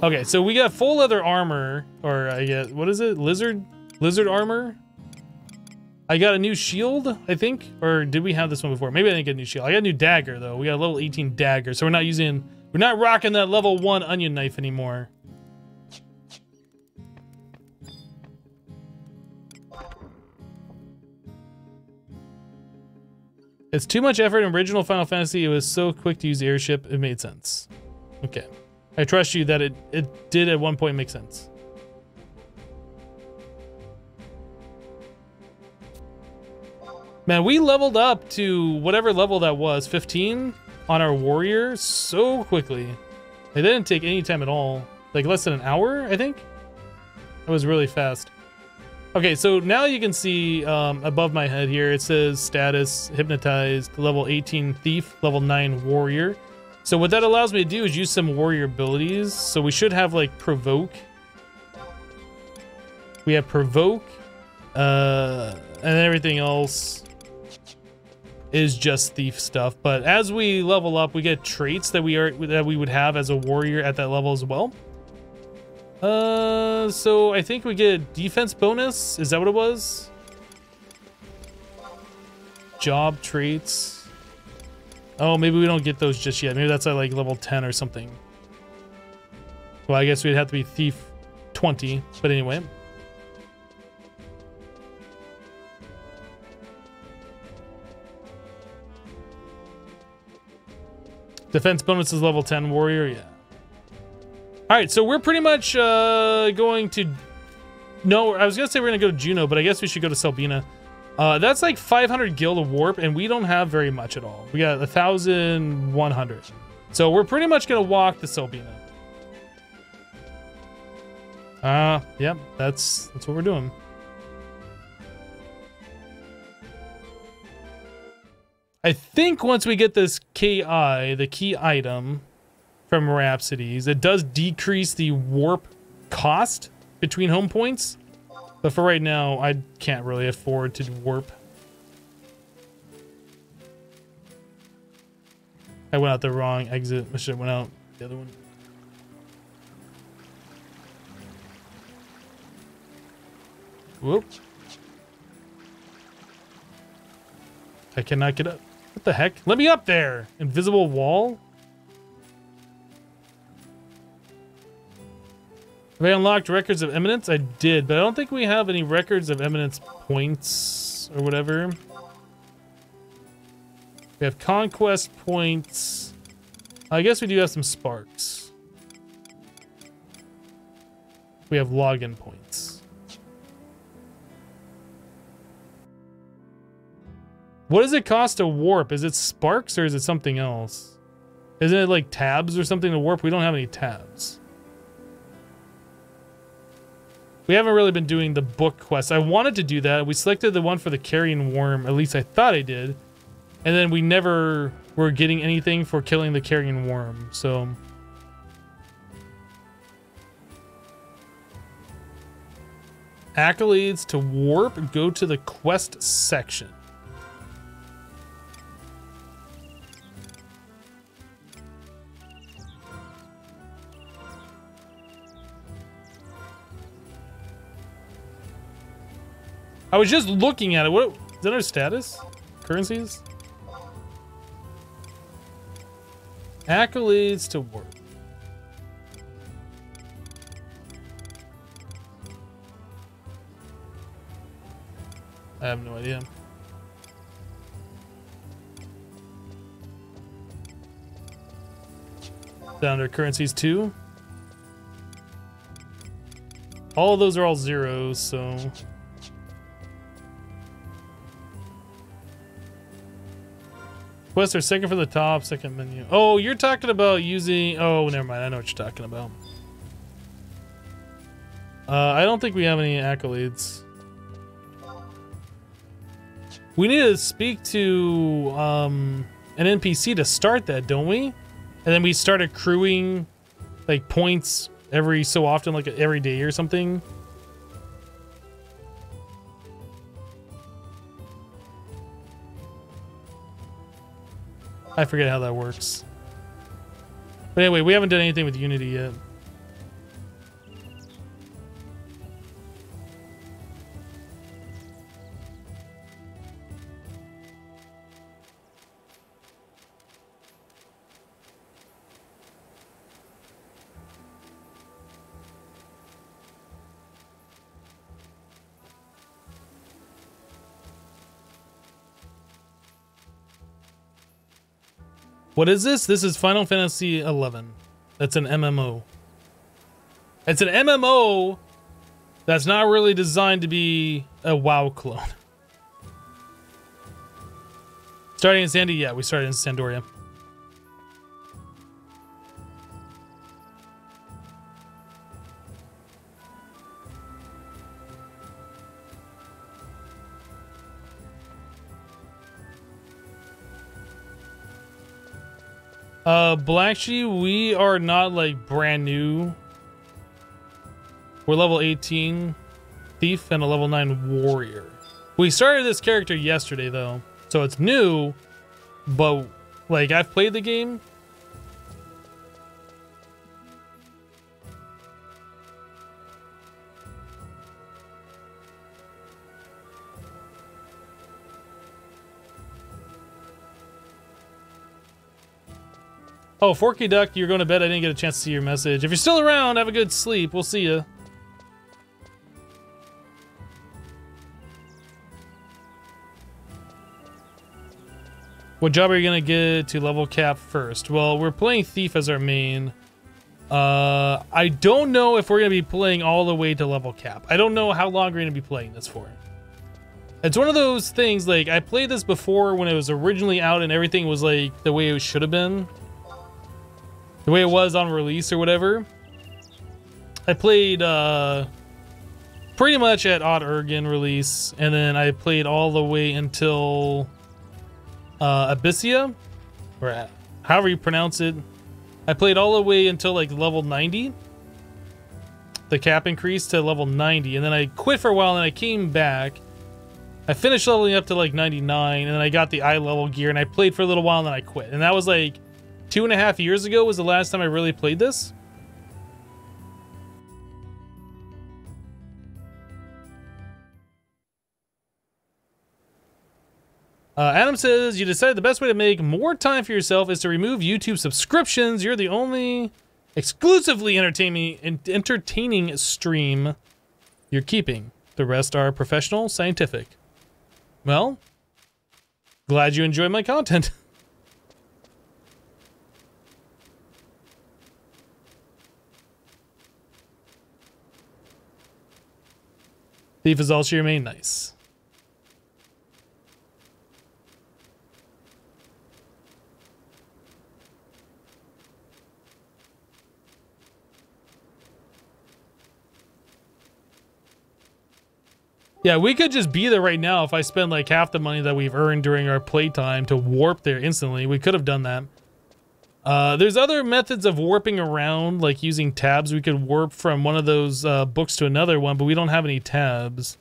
Okay, so we got full leather armor, or I guess, what is it? Lizard armor? I got a new shield, I think, or did we have this one before? Maybe I didn't get a new shield. I got a new dagger though. We got a level 18 dagger, so we're not rocking that level 1 onion knife anymore. It's too much effort in original Final Fantasy. It was so quick to use the airship, it made sense. Okay. I trust you that it did at one point make sense. Man, we leveled up to whatever level that was, 15, on our warrior so quickly. It didn't take any time at all. Like less than an hour, I think? It was really fast. Okay, so now you can see above my head here, it says status, hypnotized, level 18 thief, level 9 warrior. So what that allows me to do is use some warrior abilities. So we should have like provoke. We have provoke, and everything else is just thief stuff. But as we level up, we get traits that we would have as a warrior at that level as well. So I think we get a defense bonus. Is that what it was? Job traits. Oh, maybe we don't get those just yet. Maybe that's at like level 10 or something. Well, I guess we'd have to be thief 20, but anyway. Defense bonus is level 10 warrior, yeah. All right, so we're pretty much going to... No, I was gonna say we're gonna go to Jeuno, but I guess we should go to Selbina. That's like 500 gil to warp, and we don't have very much at all. We got 1,100. So we're pretty much gonna walk to Selbina. Yep, that's what we're doing. I think once we get this KI, the key item from Rhapsodies, it does decrease the warp cost between home points. But for right now, I can't really afford to warp. I went out the wrong exit. I should have went out the other one. Whoop. I cannot get up. What the heck? Let me up there! Invisible wall? Have I unlocked records of eminence? I did, but I don't think we have any records of eminence points or whatever. We have conquest points. I guess we do have some sparks. we have login points. What does it cost to warp? Is it sparks or is it something else? Isn't it like tabs or something to warp? We don't have any tabs. We haven't really been doing the book quest. I wanted to do that. We selected the one for the carrion worm. At least I thought I did. And then we never were getting anything for killing the carrion worm. So... accolades to warp. Go to the quest section. I was just looking at it. What is that? Our status? Currencies? Accolades to work. I have no idea. Down to currencies too. All of those are all zeros, so... quests are second from the top, second menu. Oh, you're talking about using... oh, never mind. I know what you're talking about. I don't think we have any accolades. We need to speak to an NPC to start that, don't we? And then we start accruing like points every so often, like every day or something. I forget how that works. But anyway, we haven't done anything with Unity yet. What is this? This is Final Fantasy XI. That's an MMO. It's an MMO that's not really designed to be a WoW clone. Starting in Sandy? Yeah, we started in Sandoria. Black Sheep, we are not like brand new. We're level 18 Thief and a level 9 Warrior. We started this character yesterday though, so it's new, but like I've played the game. Oh, Forky Duck, you're going to bed. I didn't get a chance to see your message. If you're still around, have a good sleep. We'll see you. What job are you going to get to level cap first? Well, we're playing Thief as our main. I don't know if we're going to be playing all the way to level cap. I don't know how long we're going to be playing this for. It's one of those things, like, I played this before when it was originally out and everything was, like, the way it should have been. The way it was on release or whatever. I played pretty much at Odd Ergen release, and then I played all the way until Abyssia, or however you pronounce it. I played all the way until like level 90. The cap increased to level 90, and then I quit for a while, and I came back. I finished leveling up to like 99, and then I got the eye level gear, and I played for a little while, and then I quit. And that was like 2.5 years ago was the last time I really played this. Adam says, you decided the best way to make more time for yourself is to remove YouTube subscriptions. You're the only exclusively entertaining stream you're keeping. The rest are professional, scientific. Well, glad you enjoy my content. Thief is also your main. Nice. Yeah, we could just be there right now if I spend like half the money that we've earned during our playtime to warp there instantly. We could have done that. There's other methods of warping around, like using tabs. We could warp from one of those books to another one, but we don't have any tabs.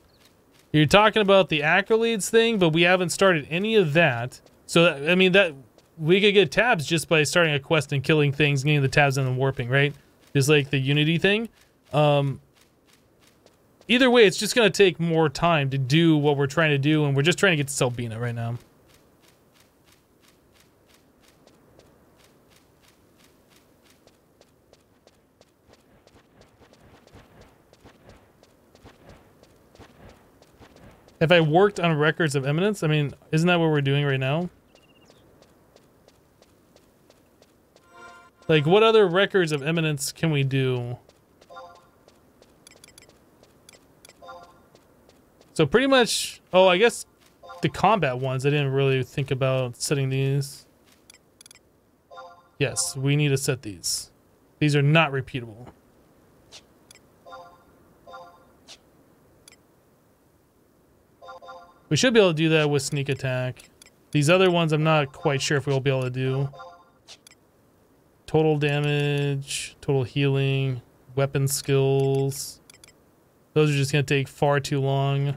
You're talking about the accolades thing, but we haven't started any of that. So, I mean, that we could get tabs just by starting a quest and killing things, getting the tabs and then warping, right? Just like the Unity thing. Either way, it's just going to take more time to do what we're trying to do, and we're just trying to get to Selbina right now. Have I worked on records of eminence? I mean, isn't that what we're doing right now? Like, what other records of eminence can we do? So pretty much, oh, I guess the combat ones, I didn't really think about setting these. Yes, we need to set these. These are not repeatable. We should be able to do that with sneak attack. These other ones, I'm not quite sure if we'll be able to do. Total damage, total healing, weapon skills. Those are just going to take far too long.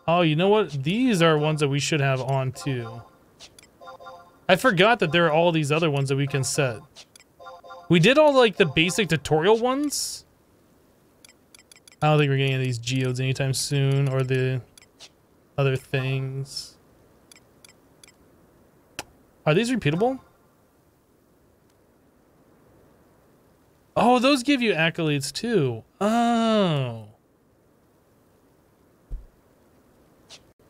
Oh, you know what? These are ones that we should have on too. I forgot that there are all these other ones that we can set. We did all like the basic tutorial ones. I don't think we're getting any of these geodes anytime soon, or the other things. Are these repeatable? Oh, those give you accolades too. Oh.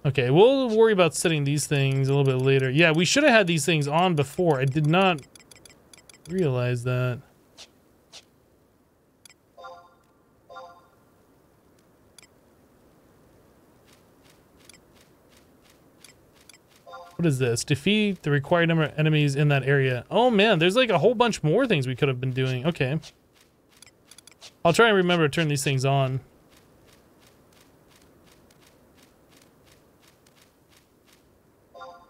Okay, we'll worry about setting these things a little bit later. Yeah, we should have had these things on before. I did not realize that. What is this? Defeat the required number of enemies in that area. Oh man, there's like a whole bunch more things we could have been doing. Okay. I'll try and remember to turn these things on.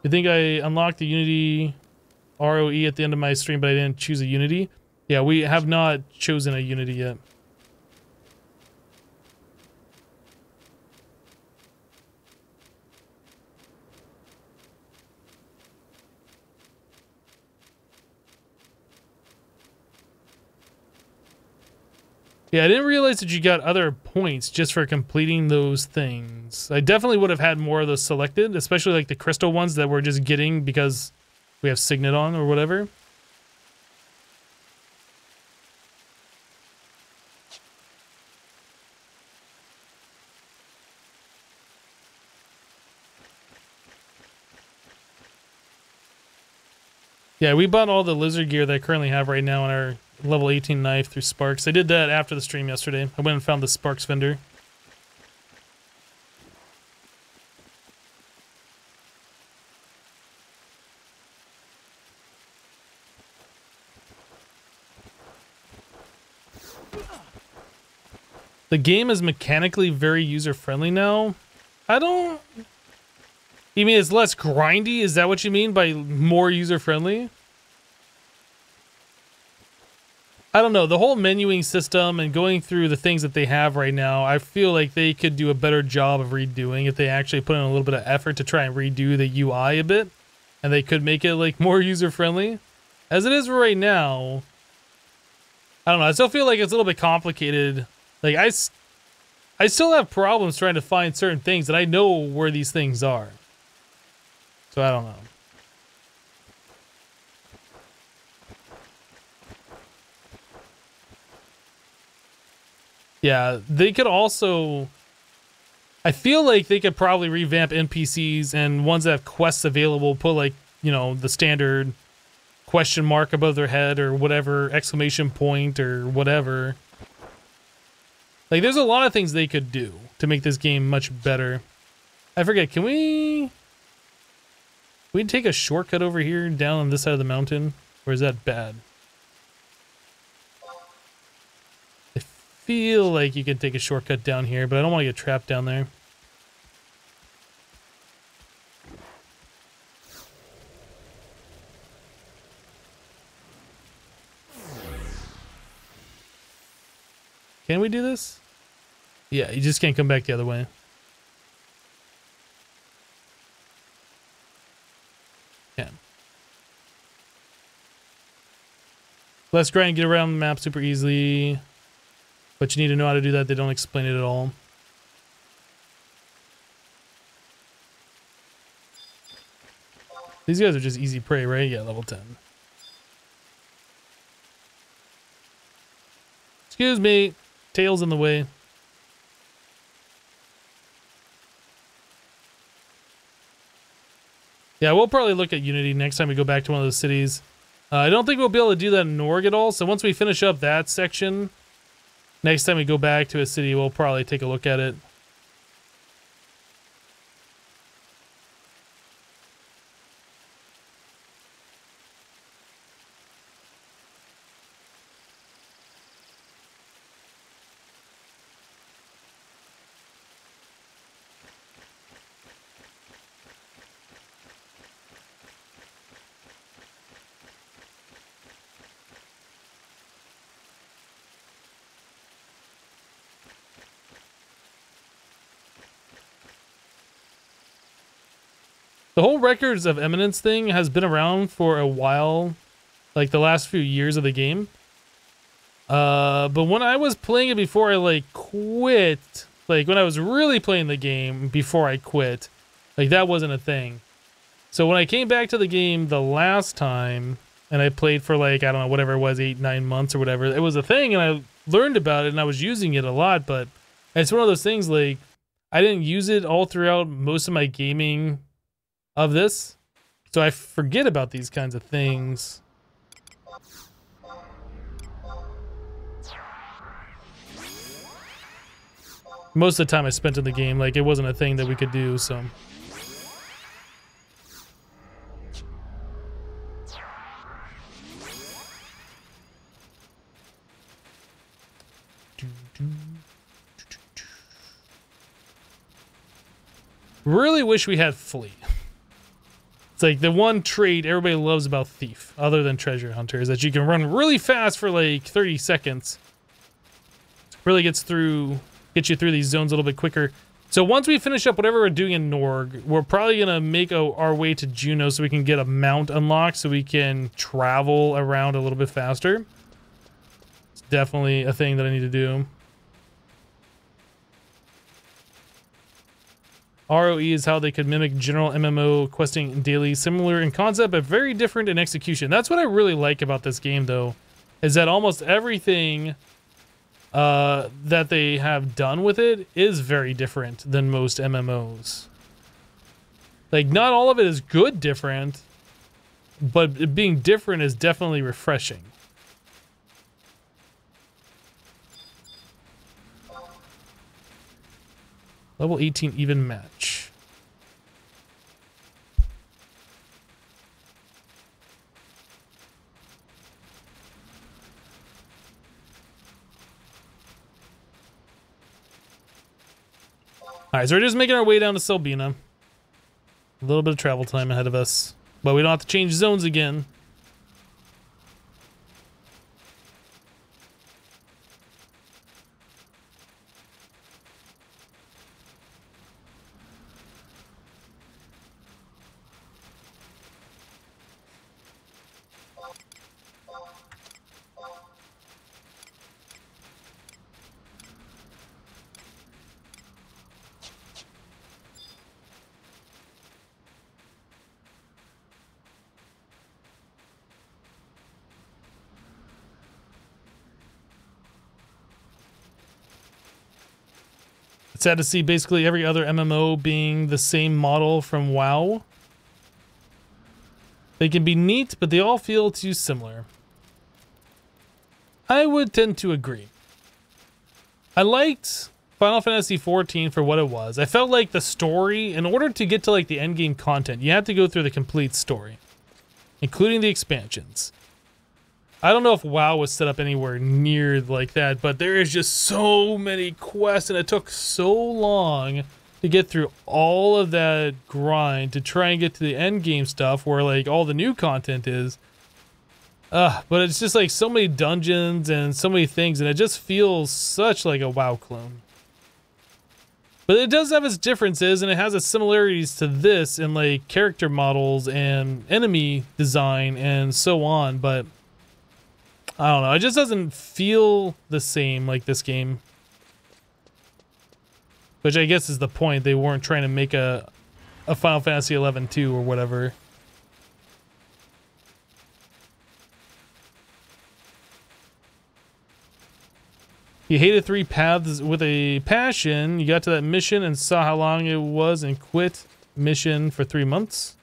You think I unlocked the Unity ROE at the end of my stream, but I didn't choose a Unity? Yeah, we have not chosen a Unity yet. Yeah, I didn't realize that you got other points just for completing those things. I definitely would have had more of those selected, especially like the crystal ones that we're just getting because we have Signet on or whatever. Yeah, we bought all the lizard gear that I currently have right now on our level 18 knife through Sparks. I did that after the stream yesterday. I went and found the Sparks vendor. The game is mechanically very user-friendly now. I don't... You mean it's less grindy? Is that what you mean by more user-friendly? I don't know. The whole menuing system and going through the things that they have right now, I feel like they could do a better job of redoing if they actually put in a little bit of effort to try and redo the UI a bit. And they could make it like more user-friendly. As it is right now, I don't know. I still feel like it's a little bit complicated. Like, I still have problems trying to find certain things, and I know where these things are. So I don't know. Yeah, they could also... I feel like they could probably revamp NPCs and ones that have quests available, put like, you know, the standard question mark above their head or whatever, exclamation point or whatever. Like, there's a lot of things they could do to make this game much better. I forget, can we take a shortcut over here down on this side of the mountain? Or is that bad? I feel like you can take a shortcut down here, but I don't want to get trapped down there. Can we do this? Yeah, you just can't come back the other way. Can. Let's try and get around the map super easily. But you need to know how to do that. They don't explain it at all. These guys are just easy prey, right? Yeah, level 10. Excuse me. Tail's in the way. Yeah, we'll probably look at Unity next time we go back to one of those cities. I don't think we'll be able to do that in Norg at all, so once we finish up that section, next time we go back to a city, we'll probably take a look at it. The whole Records of Eminence thing has been around for a while, like the last few years of the game. But when I was playing it before I like quit, like when I was really playing the game before I quit, like that wasn't a thing. So when I came back to the game the last time and I played for like, I don't know, whatever it was, 8-9 months or whatever, it was a thing and I learned about it and I was using it a lot, but it's one of those things like I didn't use it all throughout most of my gaming of this, so I forget about these kinds of things. Most of the time I spent in the game, like it wasn't a thing that we could do, so. Really wish we had flee. It's like the one trait everybody loves about Thief, other than Treasure Hunter, is that you can run really fast for like 30 seconds. Really gets you through these zones a little bit quicker. So once we finish up whatever we're doing in Norg, we're probably going to make our way to Jeuno so we can get a mount unlocked so we can travel around a little bit faster. It's definitely a thing that I need to do. ROE is how they could mimic general MMO questing daily, similar in concept, but very different in execution. That's what I really like about this game, though, is that almost everything that they have done with it is very different than most MMOs. Like, not all of it is good different, but it being different is definitely refreshing. Level 18 even match. Alright, so we're just making our way down to Selbina. A little bit of travel time ahead of us. But we don't have to change zones again. It's sad to see basically every other MMO being the same model from WoW. They can be neat, but they all feel too similar. I would tend to agree. I liked Final Fantasy XIV for what it was. I felt like the story, in order to get to like the end game content, you have to go through the complete story, including the expansions. I don't know if WoW was set up anywhere near like that, but there is just so many quests, and it took so long to get through all of that grind to try and get to the end game stuff where like all the new content is. But it's just like so many dungeons and so many things, and it just feels such like a WoW clone. But it does have its differences, and it has its similarities to this in like character models and enemy design and so on, but I don't know, it just doesn't feel the same like this game. Which I guess is the point. They weren't trying to make a Final Fantasy XI 2 or whatever. You hated 3 paths with a passion. You got to that mission and saw how long it was and quit mission for 3 months.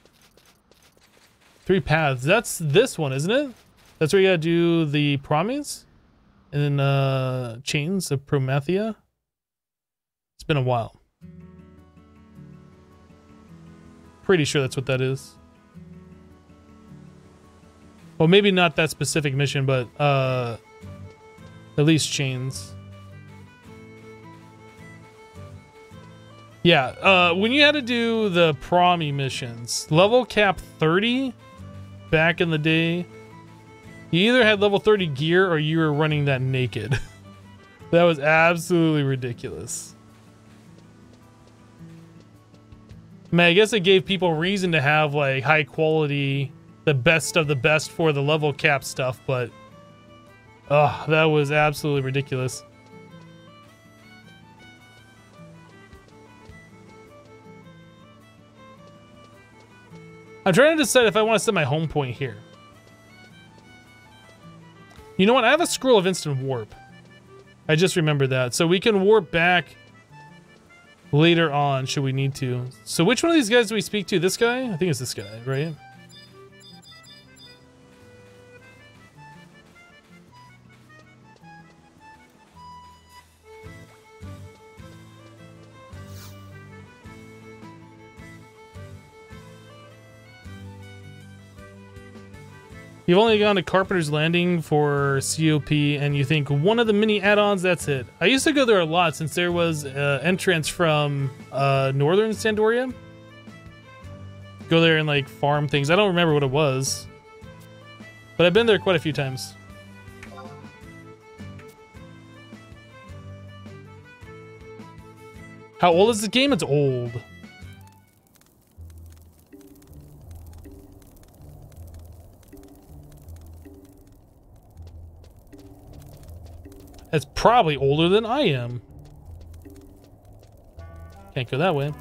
3 paths. That's this one, isn't it? That's where you gotta do the promise. And then Chains of Promethea. It's been a while. Pretty sure that's what that is. Well, maybe not that specific mission, but at least Chains. Yeah, when you had to do the Promi missions, level cap 30 back in the day, you either had level 30 gear or you were running that naked. That was absolutely ridiculous. Man, I guess it gave people reason to have like high quality, the best of the best for the level cap stuff, but that was absolutely ridiculous. I'm trying to decide if I want to set my home point here. You know what? I have a scroll of instant warp. I just remembered that. So we can warp back later on should we need to. So which one of these guys do we speak to? This guy? I think it's this guy, right? You've only gone to Carpenter's Landing for COP, and you think one of the mini add-ons, that's it. I used to go there a lot since there was entrance from Northern Sandoria. Go there and like farm things. I don't remember what it was, but I've been there quite a few times. How old is the game? It's old. It's probably older than I am. Can't go that way.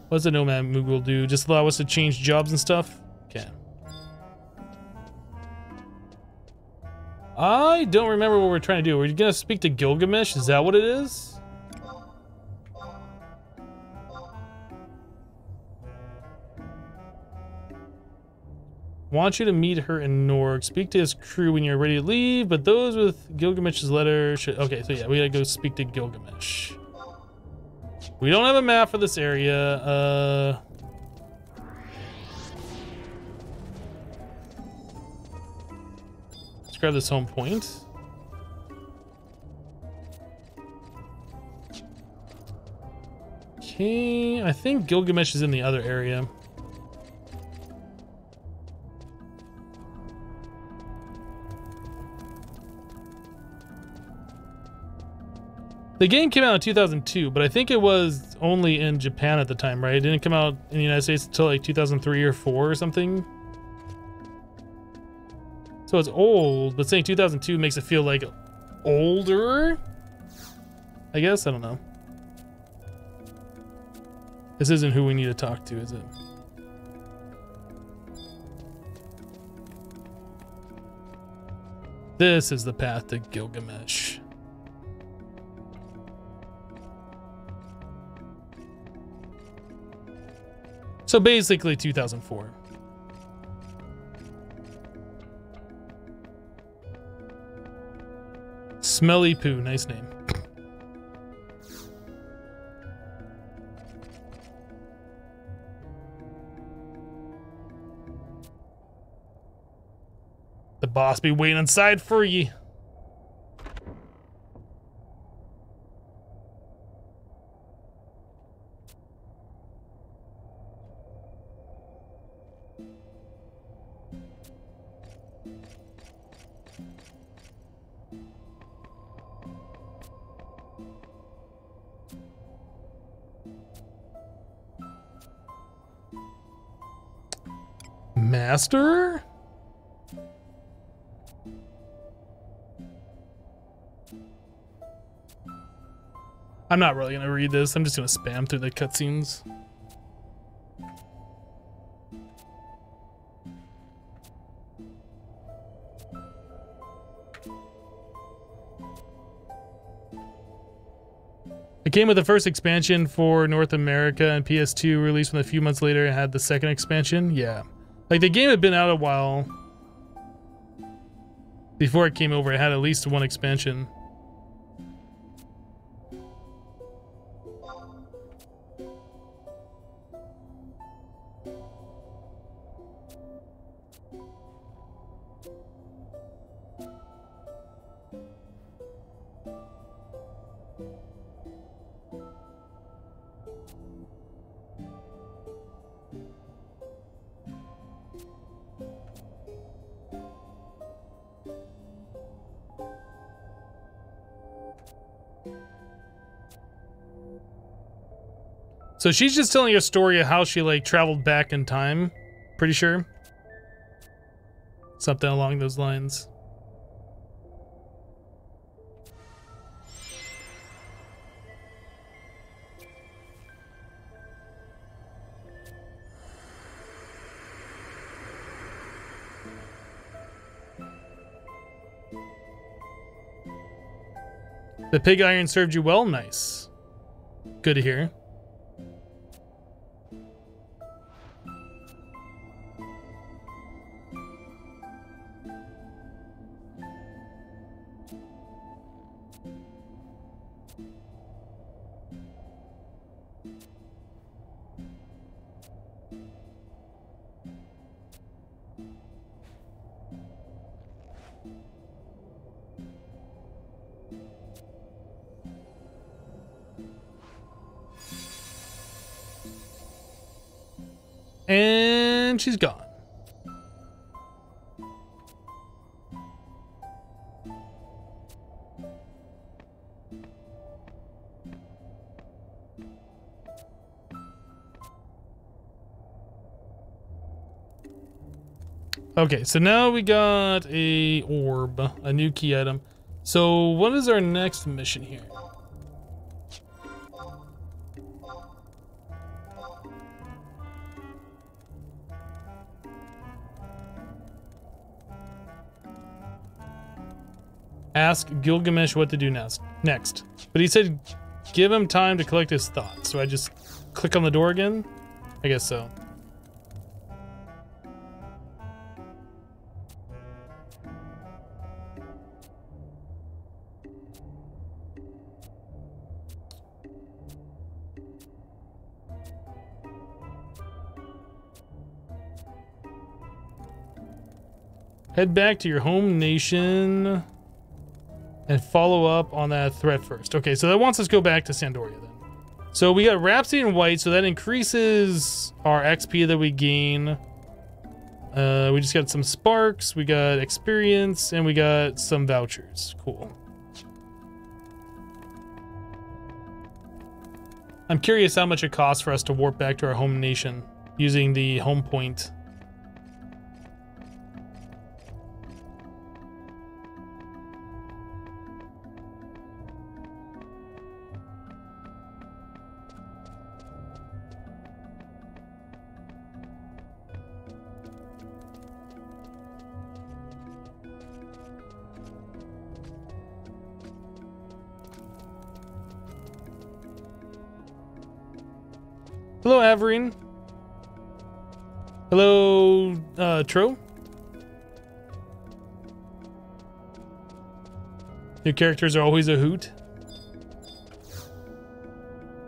What's the Nomad Moogle do? Just allow us to change jobs and stuff? Okay. I don't remember what we're trying to do. We're gonna speak to Gilgamesh? Is that what it is? Want you to meet her in Norg. Speak to his crew when you're ready to leave, but those with Gilgamesh's letter should... Okay, so yeah, we gotta go speak to Gilgamesh. We don't have a map for this area. Let's grab this home point. Okay, I think Gilgamesh is in the other area. The game came out in 2002, but I think it was only in Japan at the time, right? It didn't come out in the United States until like 2003 or 4 or something. So it's old, but saying 2002 makes it feel like older? I guess, I don't know. This isn't who we need to talk to, is it? This is the path to Gilgamesh. So basically 2004. Smelly Poo, nice name. The boss be waiting inside for ye. Master? I'm not really gonna read this. I'm just gonna spam through the cutscenes. It came with the first expansion for North America, and PS2 released a few months later and had the second expansion. Yeah. Like, the game had been out a while. Before it came over, it had at least one expansion. So she's just telling you a story of how she, like, traveled back in time. Pretty sure. Something along those lines. The pig iron served you well? Nice. Good to hear. And she's gone. Okay, so now we got a orb, a new key item. So what is our next mission here? Ask Gilgamesh what to do next. But he said give him time to collect his thoughts. So I just click on the door again? I guess so. Head back to your home nation and follow up on that threat first. Okay, so that wants us to go back to Sandoria then. So we got Rhapsody in white, so that increases our XP that we gain. We just got some sparks, we got experience, and we got some vouchers. Cool. I'm curious how much it costs for us to warp back to our home nation using the home point. Hello, Averine. Hello, Tro. New characters are always a hoot.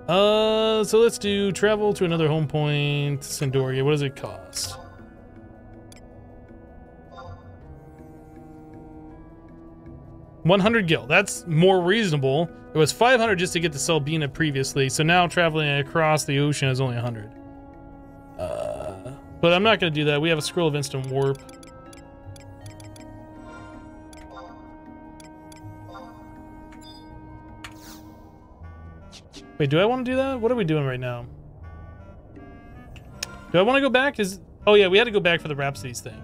So let's do travel to another home point, Sindoria. What does it cost? $100 gil. That's more reasonable. It was 500 just to get to Selbina previously, so now traveling across the ocean is only 100. But I'm not going to do that. We have a scroll of instant warp. Wait, do I want to do that? What are we doing right now? Do I want to go back? Oh yeah, we had to go back for the Rhapsodies thing.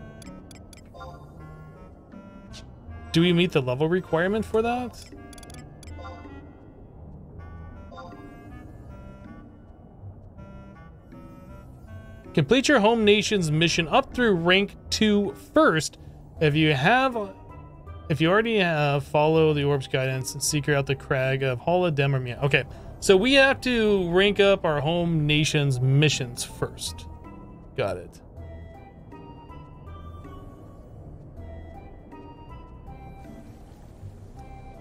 Do we meet the level requirement for that? Complete your home nation's mission up through rank 2 first. If you already have, follow the orb's guidance and seek out the crag of Hala Demermia. Okay, so we have to rank up our home nation's missions first. Got it.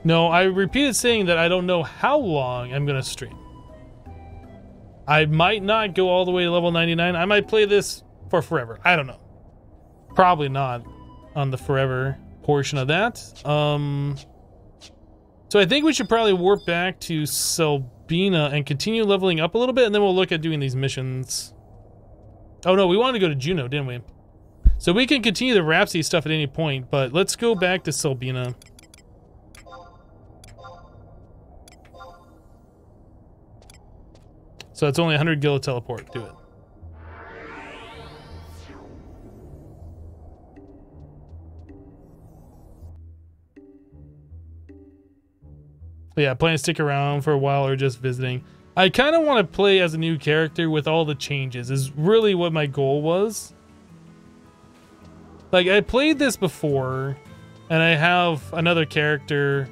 No, I repeated saying that I don't know how long I'm gonna stream. I might not go all the way to level 99. I might play this for forever. I don't know. Probably not on the forever portion of that. So I think we should probably warp back to Selbina and continue leveling up a little bit, and then we'll look at doing these missions. Oh no, we wanted to go to Jeuno, didn't we? So we can continue the Rhapsody stuff at any point, but let's go back to Selbina. So it's only 100 gil teleport. Do it. But yeah, plan to stick around for a while or just visiting. I kind of want to play as a new character with all the changes is really what my goal was. Like, I played this before, and I have another character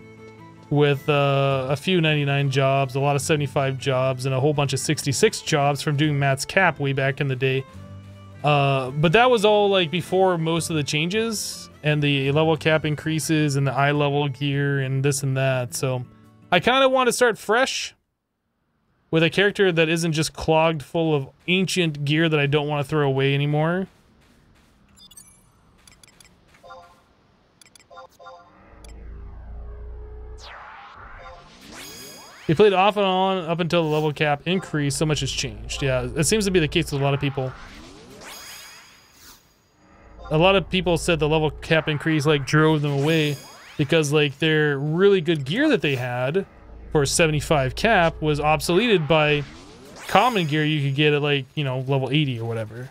with a few 99 jobs, a lot of 75 jobs, and a whole bunch of 66 jobs from doing Matt's Cap way back in the day. But that was all like before most of the changes and the level cap increases and the eye level gear and this and that. So I kind of want to start fresh with a character that isn't just clogged full of ancient gear that I don't want to throw away anymore. We played off and on up until the level cap increased. So much has changed. Yeah, it seems to be the case with a lot of people. A lot of people said the level cap increase like drove them away because like their really good gear that they had for 75 cap was obsoleted by common gear you could get at like, you know, level 80 or whatever.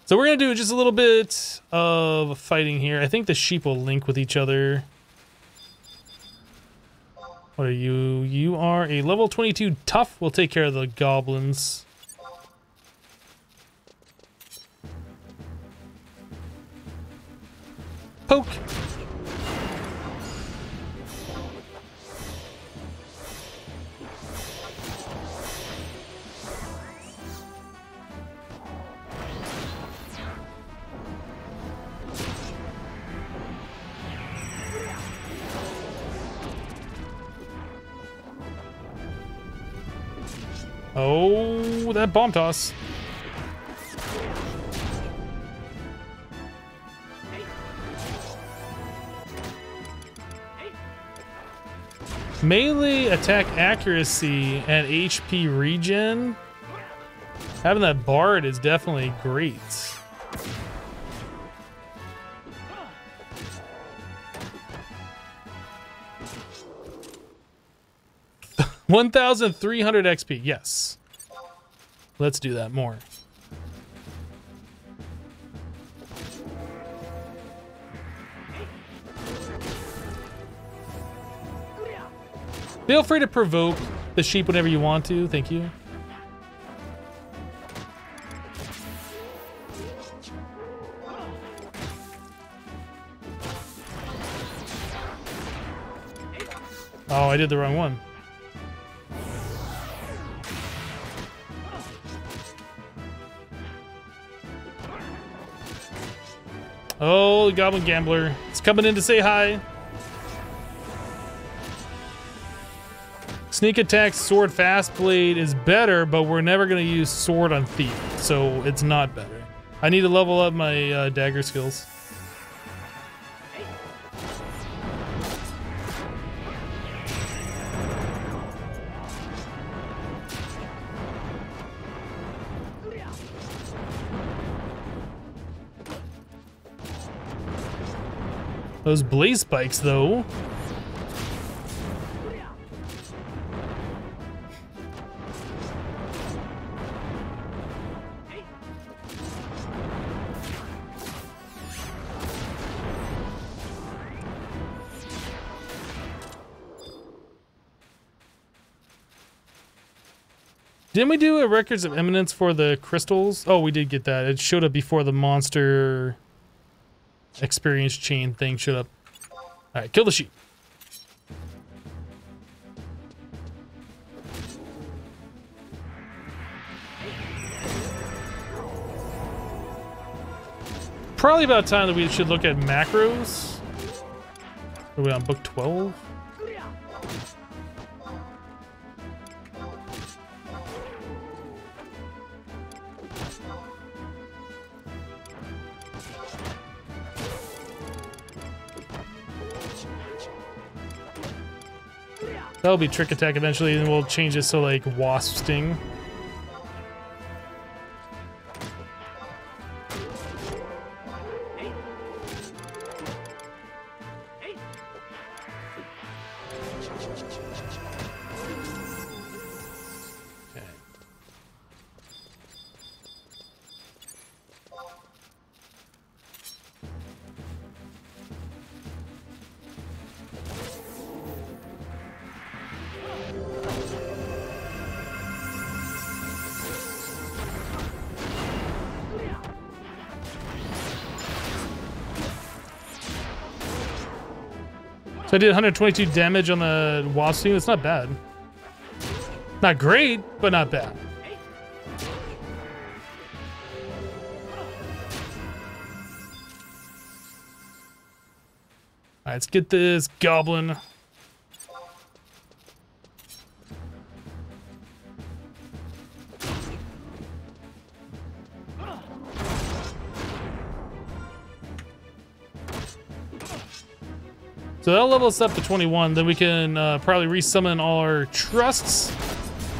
So we're going to do just a little bit of fighting here. I think the sheep will link with each other. What are you? You are a level 22 tough. We'll take care of the goblins. Poke. Oh, that bomb toss. Melee attack accuracy and HP regen. Having that bard is definitely great. $1,300 XP. Yes. Let's do that more. Feel free to provoke the sheep whenever you want to. Thank you. Oh, I did the wrong one. Oh, Goblin Gambler. It's coming in to say hi. Sneak attack, sword, fast blade is better, but we're never going to use sword on thief, so it's not better. I need to level up my dagger skills. Those blaze spikes, though. Didn't we do a Records of Eminence for the crystals? Oh, we did get that. It showed up before the monster experience chain thing showed up. Alright, kill the sheep. Probably about time that we should look at macros. Are we on book 12? That'll be trick attack eventually, and we'll change this to like wasp sting. So I did 122 damage on the wasp team. It's not bad. Not great, but not bad. Alright, let's get this goblin. So that'll level us up to 21. Then we can probably resummon all our trusts,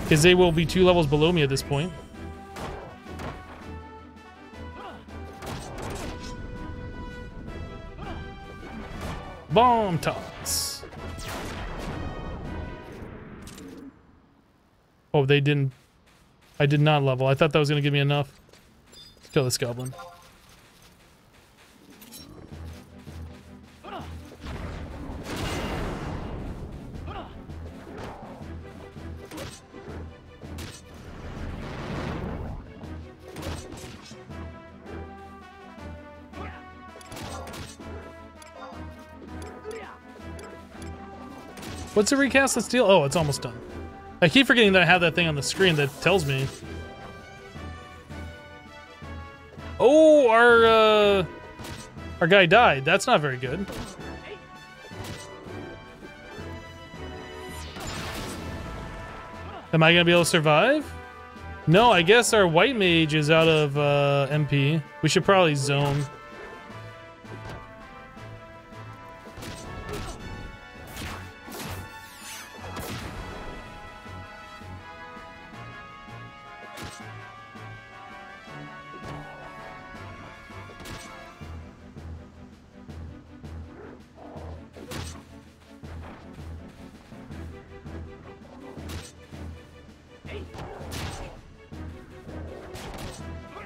because they will be 2 levels below me at this point. Bomb toss. Oh, they didn't. I did not level. I thought that was going to give me enough. Let's kill this goblin. What's the recast of Steel? Oh, it's almost done. I keep forgetting that I have that thing on the screen that tells me. Oh, our guy died. That's not very good. Am I gonna be able to survive? No, I guess our white mage is out of MP. We should probably zone.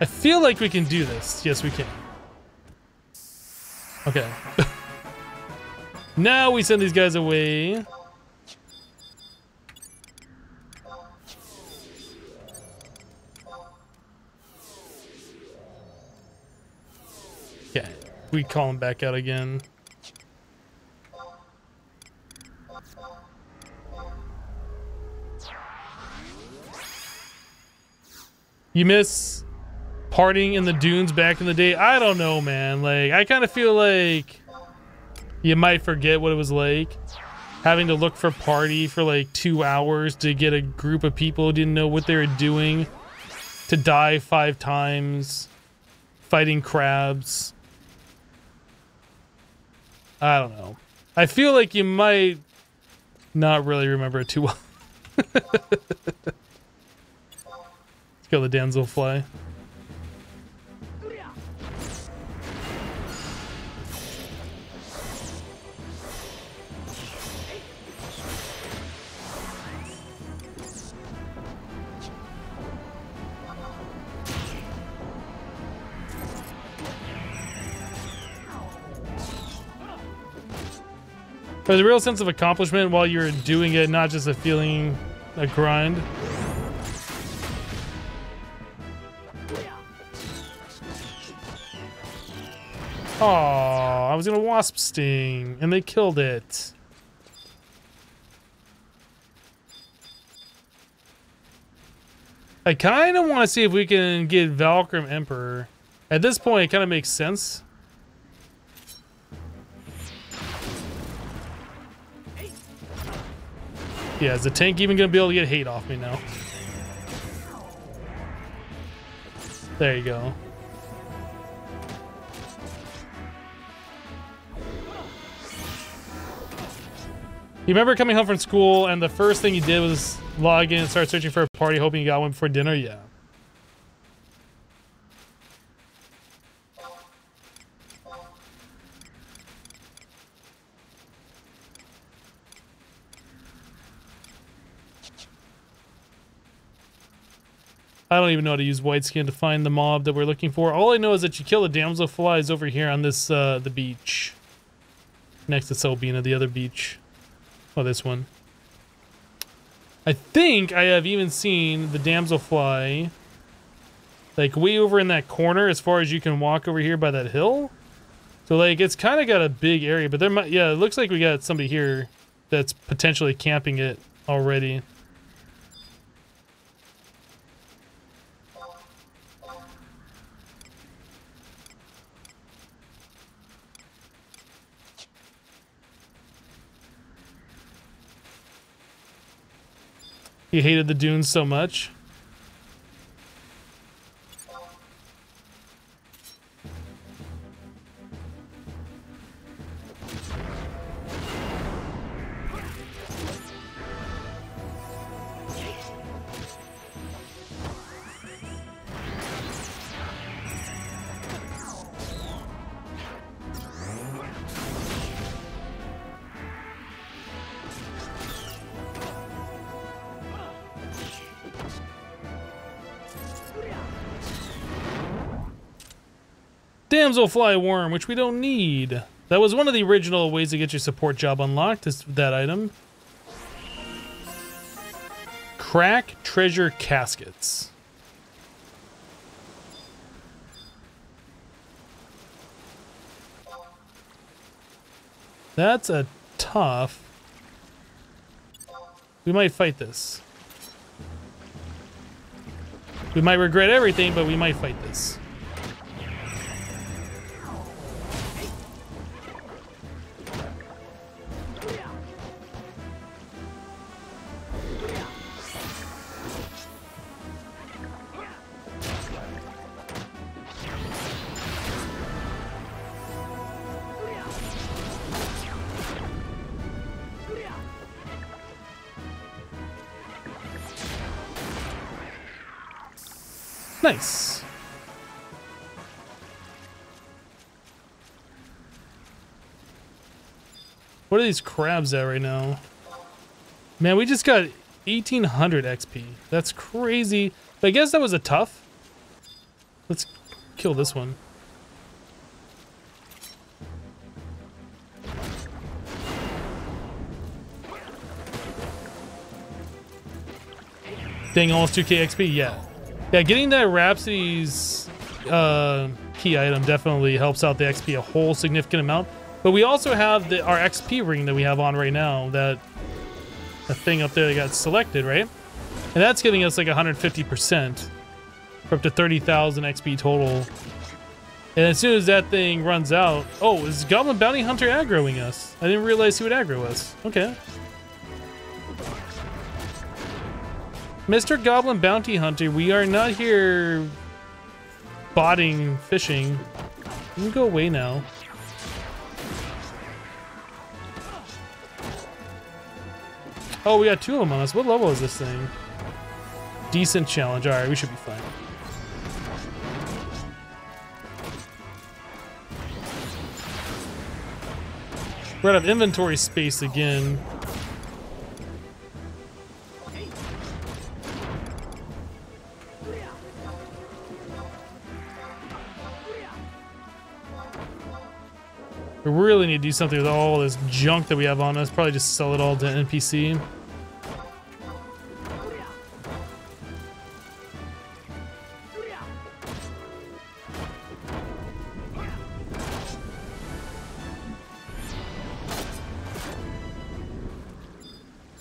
I feel like we can do this. Yes, we can. Okay. Now we send these guys away. Okay. We call them back out again. You miss. partying in the dunes back in the day. I don't know, man. Like, I kind of feel like you might forget what it was like. Having to look for party for like 2 hours to get a group of people who didn't know what they were doing. To die 5 times. Fighting crabs. I don't know. I feel like you might not really remember it too well. Let's go the damselfly. There's a real sense of accomplishment while you're doing it, not just a feeling, a grind. Oh, I was gonna wasp sting, and they killed it. I kind of want to see if we can get Valkyrim Emperor. At this point, it kind of makes sense. Yeah, is the tank even gonna be able to get hate off me now? There you go. You remember coming home from school and the first thing you did was log in and start searching for a party, hoping you got one before dinner? Yeah. I don't even know how to use white skin to find the mob that we're looking for. All I know is that you kill the damselflies over here on this the beach. Next to Selbina, the other beach. Oh, this one. I think I have even seen the damselfly like way over in that corner as far as you can walk over here by that hill. So like it's kind of got a big area, but there might, yeah, it looks like we got somebody here that's potentially camping it already. He hated the dunes so much. Damselfly worm, which we don't need. That was one of the original ways to get your support job unlocked, is that item. Crack treasure caskets. That's a tough. We might fight this. We might regret everything, but we might fight this. Nice. What are these crabs at right now? Man, we just got 1800 XP. That's crazy. But I guess that was a tough. Let's kill this one. Dang, almost 2k XP, yeah. Yeah, getting that Rhapsodies key item definitely helps out the XP a whole significant amount. But we also have our XP ring that we have on right now, that thing up there that got selected, right? And that's giving us like 150%. For up to 30,000 XP total. And as soon as that thing runs out... Oh, is Goblin Bounty Hunter aggroing us? I didn't realize he would aggro us. Okay. Mr. Goblin Bounty Hunter, we are not here botting fishing. You can go away now. Oh, we got 2 of them on us. What level is this thing? Decent challenge. Alright, we should be fine. We're out of inventory space again. We really need to do something with all this junk that we have on us. Probably just sell it all to NPC.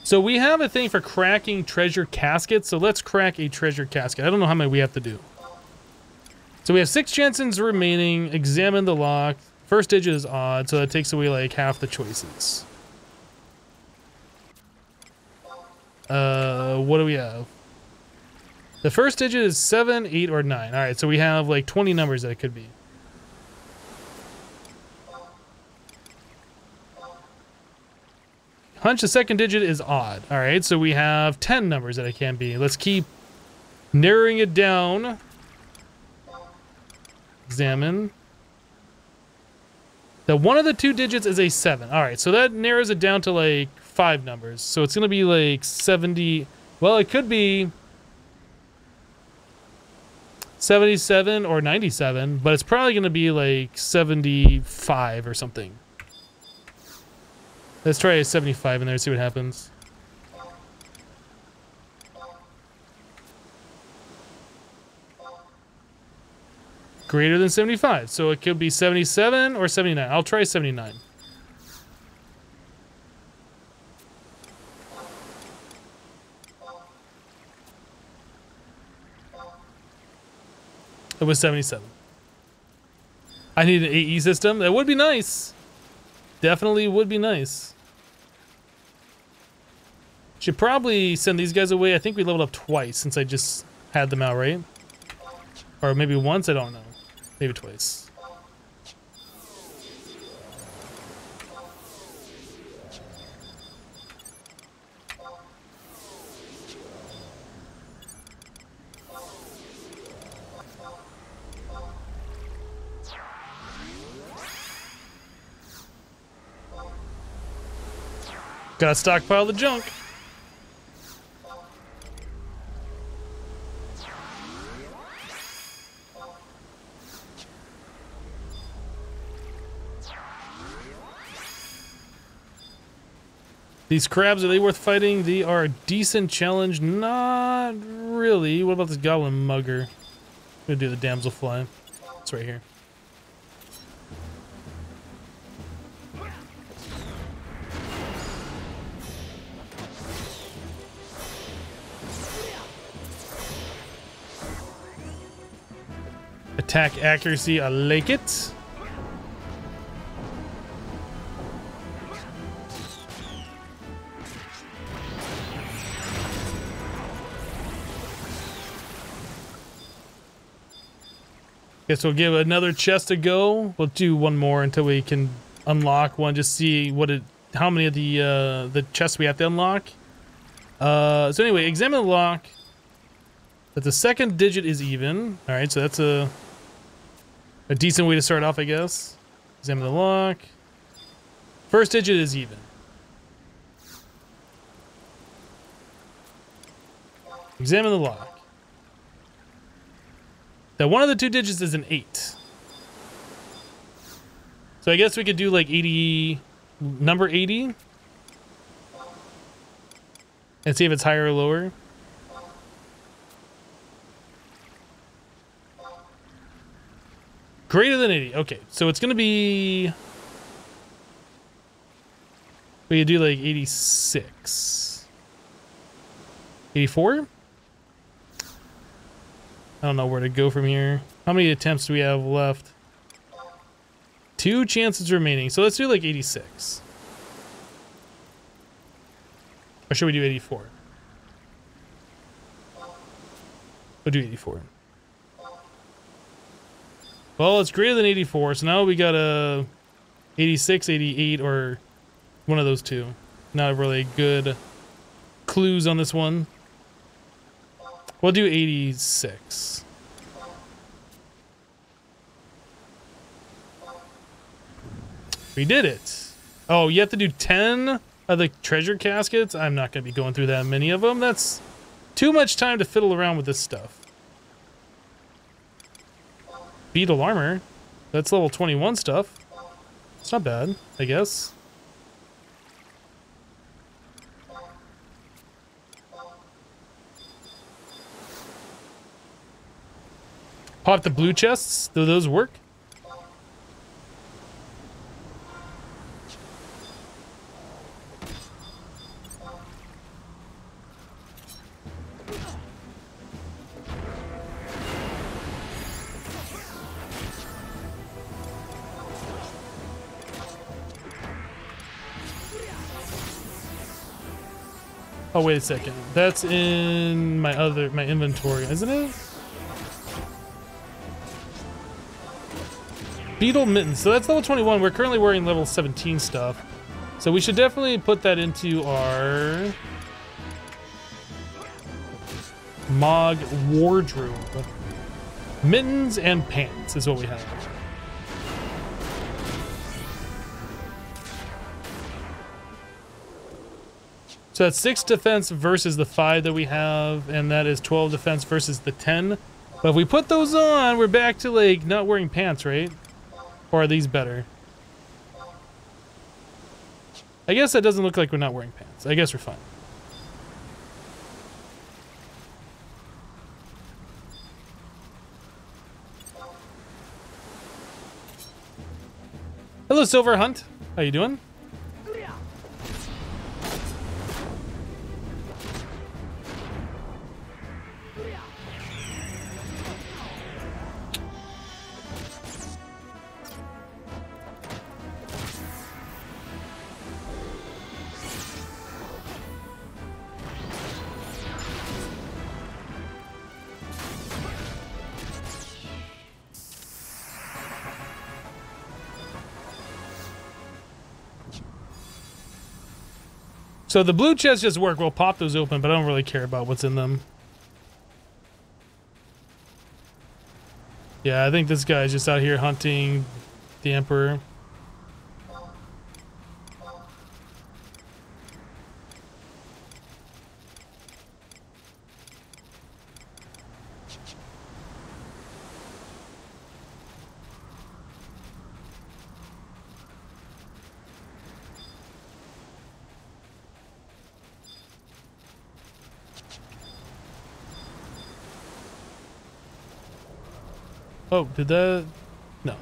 So we have a thing for cracking treasure caskets, so let's crack a treasure casket. I don't know how many we have to do. So we have 6 chances remaining. Examine the lock. First digit is odd, so that takes away like half the choices. What do we have? The first digit is 7, 8, or 9. Alright, so we have like 20 numbers that it could be. Hunch, the second digit is odd. Alright, so we have 10 numbers that it can be. Let's keep narrowing it down. Examine. That one of the 2 digits is a 7. Alright, so that narrows it down to like 5 numbers. So it's going to be like 70. Well, it could be 77 or 97, but it's probably going to be like 75 or something. Let's try a 75 in there, see what happens. Greater than 75, so it could be 77 or 79. I'll try 79. It was 77. I need an AE system. That would be nice. Definitely would be nice. Should probably send these guys away. I think we leveled up twice since I just had them out, right? Or maybe once, I don't know. Maybe twice. Gotta stockpile the junk. These crabs, are they worth fighting? They are a decent challenge. Not really. What about this goblin mugger? I'm gonna do the damselfly. It's right here. Attack accuracy, I like it. Guess we'll give another chest a go. We'll do one more until we can unlock one. Just see what it, how many of the chests we have to unlock. So anyway, examine the lock. That the second digit is even. All right, so that's a decent way to start off, I guess. Examine the lock. First digit is even. Examine the lock. That one of the 2 digits is an 8. So I guess we could do like 80, number 80. And see if it's higher or lower. Greater than 80. Okay, so it's going to be... We could do like 86. 84? I don't know where to go from here. How many attempts do we have left? 2 chances remaining. So let's do like 86. Or should we do 84? We'll do 84. Well, it's greater than 84, so now we got a 86, 88, or one of those two. Not really good clues on this one. We'll do 86. We did it. Oh, you have to do 10 of the treasure caskets? I'm not going to be going through that many of them. That's too much time to fiddle around with this stuff. Beetle armor. That's level 21 stuff. It's not bad, I guess. Pop the blue chests. Do those work? Oh, wait a second. That's in my inventory, isn't it? Beetle mittens. So that's level 21. We're currently wearing level 17 stuff. So we should definitely put that into our Mog wardrobe. Mittens and pants is what we have. So that's 6 defense versus the 5 that we have, and that is 12 defense versus the 10. But if we put those on, we're back to like not wearing pants, right? Or are these better? I guess that doesn't look like we're not wearing pants. I guess we're fine. Hello, Silver Hunt. How you doing? So the blue chests just work. We'll pop those open, but I don't really care about what's in them. Yeah, I think this guy's just out here hunting the Emperor. Oh, did that? No.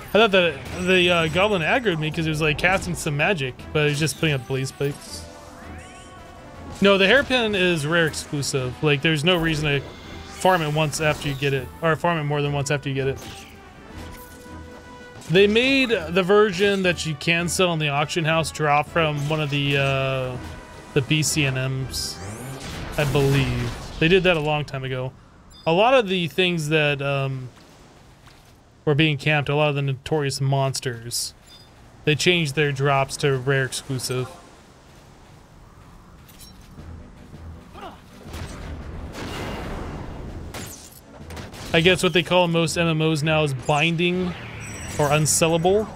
I thought that the goblin aggroed me because it was like casting some magic, but it was just putting up blaze spikes. No, the hairpin is rare exclusive. Like, there's no reason to farm it once after you get it, or farm it more than once after you get it. They made the version that you can sell in the auction house drop from one of the BCNMs, I believe. They did that a long time ago. A lot of the things that were being camped, a lot of the notorious monsters, they changed their drops to rare exclusive. I guess what they call in most MMOs now is binding. Or unsellable.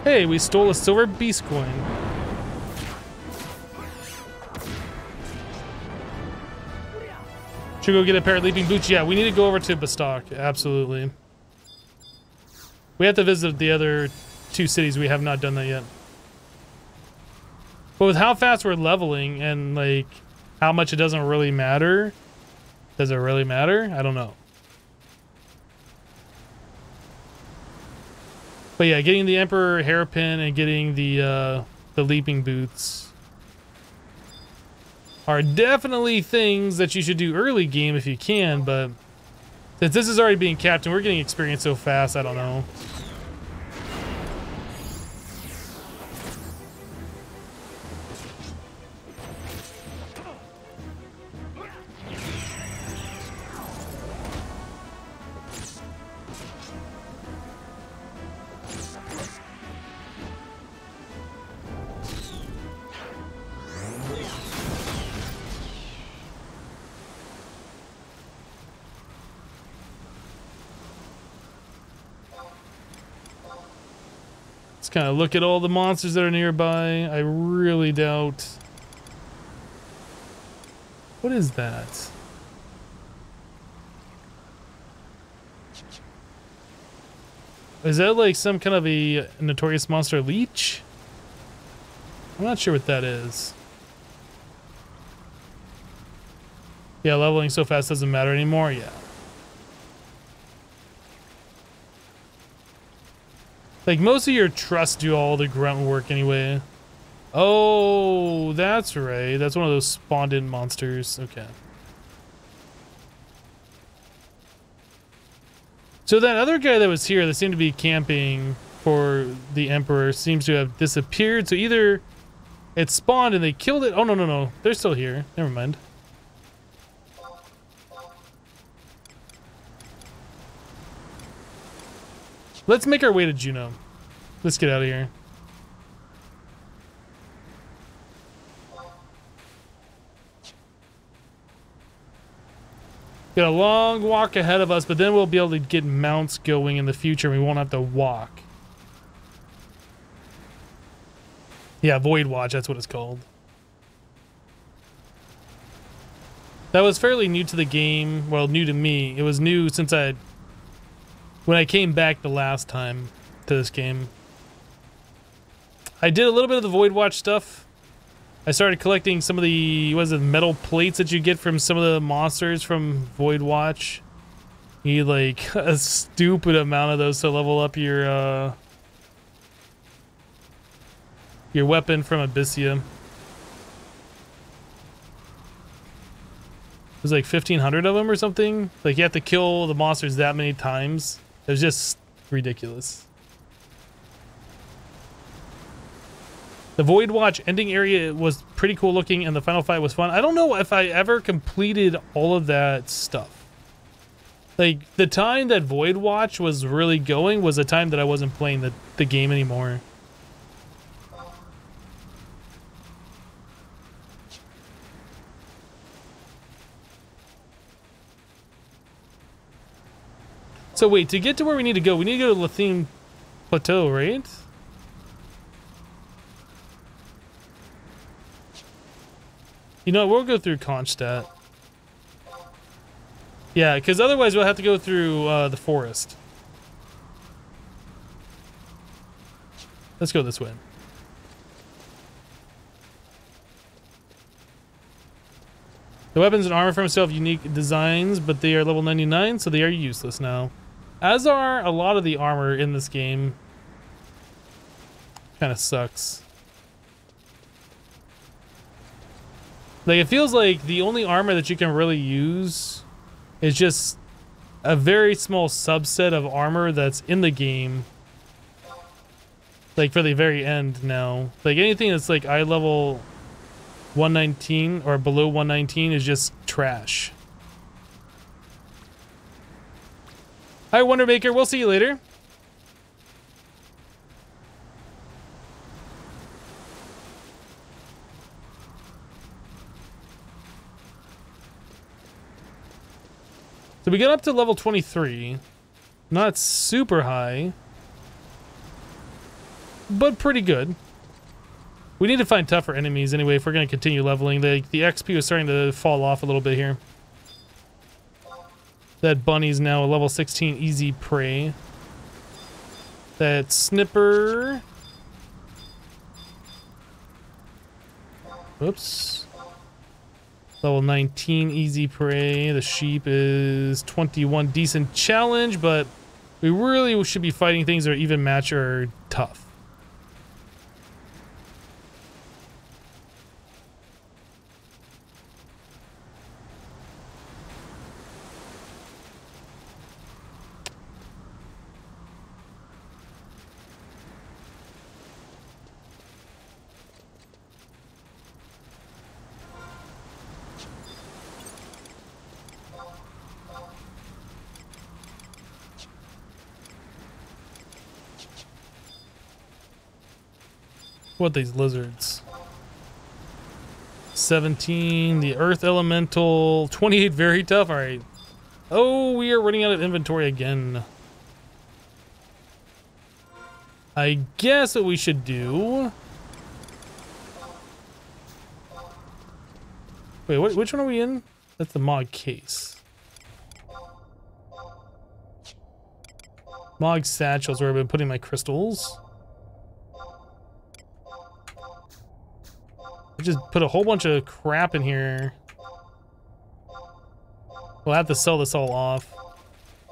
Hey, we stole a silver beast coin. Should we go get a pair of leaping boots? Yeah, we need to go over to Bastok. Absolutely. We have to visit the other 2 cities. We have not done that yet. But with how fast we're leveling and like how much it doesn't really matter. Does it really matter? I don't know. But yeah, getting the Emperor hairpin and getting the leaping boots are definitely things that you should do early game if you can, but since this is already being capped and we're getting experience so fast, I don't know. Kind of look at all the monsters that are nearby. I really doubt. What is that? Is that like some kind of a notorious monster leech? I'm not sure what that is. Yeah, leveling so fast doesn't matter anymore. Yeah. Like, most of your trusts do all the grunt work anyway. Oh, that's right. That's one of those spawned-in monsters. Okay. So that other guy that was here that seemed to be camping for the Emperor seems to have disappeared. So either it spawned and they killed it. Oh, no, no, no. They're still here. Never mind. Let's make our way to Jeuno. Let's get out of here. Got a long walk ahead of us, but then we'll be able to get mounts going in the future. We won't have to walk. Yeah, Void Watch, that's what it's called. That was fairly new to the game. Well, new to me. It was new since when I came back the last time to this game. I did a little bit of the Void Watch stuff. I started collecting some of the, what is it, metal plates that you get from some of the monsters from Void Watch. You need like a stupid amount of those to level up your weapon from Abyssia. There's like 1,500 of them or something. Like you have to kill the monsters that many times. It was just ridiculous. The Void Watch ending area was pretty cool looking and the final fight was fun. I don't know if I ever completed all of that stuff. Like the time that Void Watch was really going was a time that I wasn't playing the game anymore. So wait, to get to where we need to go to Lithene Plateau, right? You know, we'll go through Kronstadt. Yeah, because otherwise we'll have to go through the forest. Let's go this way. The weapons and armor for himself unique designs, but they are level 99, so they are useless now. As are a lot of the armor in this game. Kind of sucks. Like, it feels like the only armor that you can really use is just a very small subset of armor that's in the game. Like, for the very end now. Like, anything that's like eye level 119 or below 119 is just trash. Hi, Wondermaker. We'll see you later. So we get up to level 23. Not super high. but pretty good. We need to find tougher enemies anyway if we're going to continue leveling. The XP was starting to fall off a little bit here. That bunny's now a level 16 easy prey. That snipper... Oops. Level 19 easy prey. The sheep is 21 decent challenge, but we really should be fighting things that are even match or tough. What these lizards? 17, the earth elemental, 28 very tough. All right. Oh, we are running out of inventory again. I guess what we should do. Wait, which one are we in? That's the mod case. Mod satchels where I've been putting my crystals. I just put a whole bunch of crap in here. We'll have to sell this all off.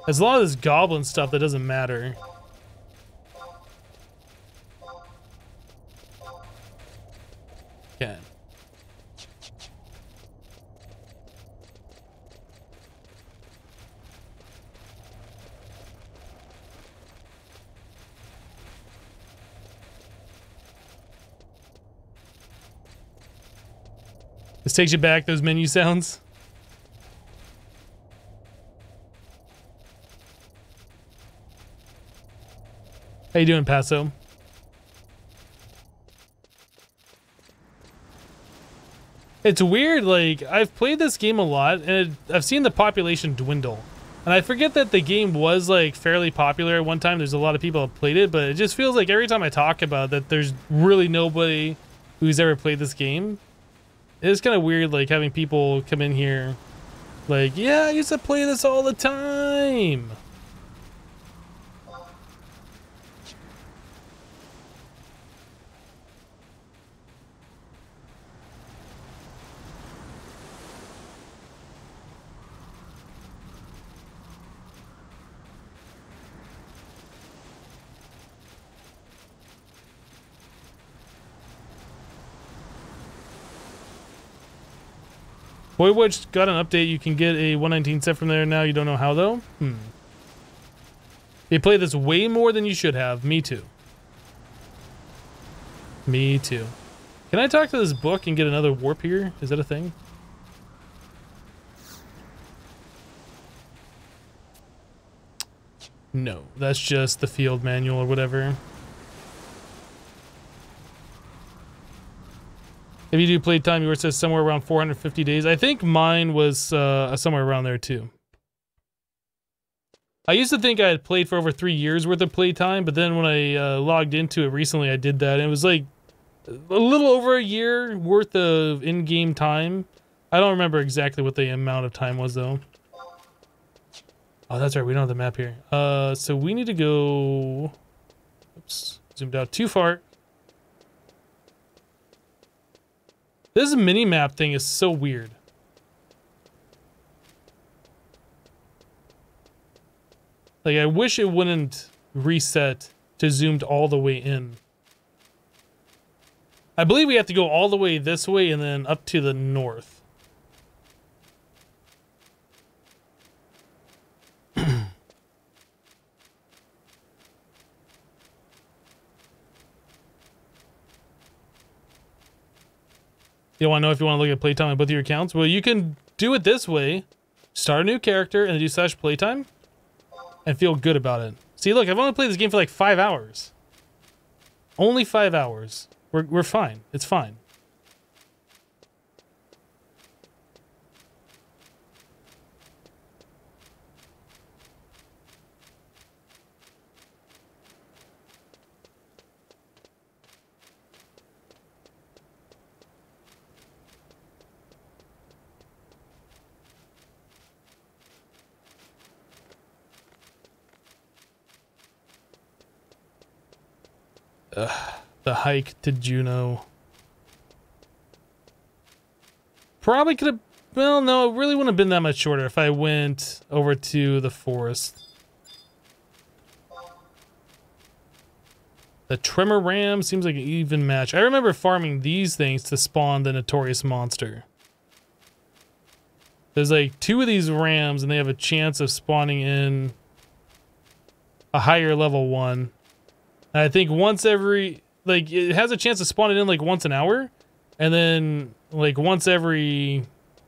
There's a lot of this goblin stuff that doesn't matter. Okay. This takes you back, those menu sounds. How you doing, Paso? It's weird, like, I've played this game a lot, and I've seen the population dwindle. And I forget that the game was, like, fairly popular at one time. There's a lot of people that played it, but it just feels like every time I talk about it, that there's really nobody who's ever played this game. It's kind of weird, like, having people come in here, like, yeah, I used to play this all the time. Boy Witch got an update. You can get a 119 set from there now. You don't know how, though? You play this way more than you should have. Me too. Me too. Can I talk to this book and get another warp here? Is that a thing? No, that's just the field manual or whatever. If you do playtime, yours says somewhere around 450 days. I think mine was somewhere around there too. I used to think I had played for over 3 years worth of playtime, but then when I logged into it recently, I did that. And it was like a little over a year worth of in-game time. I don't remember exactly what the amount of time was though. Oh, that's right. We don't have the map here. So we need to go... Oops. Zoomed out too far. This mini-map thing is so weird. Like, I wish it wouldn't reset to zoomed all the way in. I believe we have to go all the way this way and then up to the north. You want to know if you want to look at playtime on both of your accounts? Well, you can do it this way. Start a new character and then do /playtime and feel good about it. See, look, I've only played this game for like 5 hours. Only 5 hours. We're fine. It's fine. The hike to Jeuno. Probably could have... Well, no, it really wouldn't have been that much shorter if I went over to the forest. The Tremor Ram seems like an even match. I remember farming these things to spawn the notorious monster. There's like 2 of these rams and they have a chance of spawning in a higher level one. And I think once every... Like, it has a chance of spawning in like once an hour. And then like once every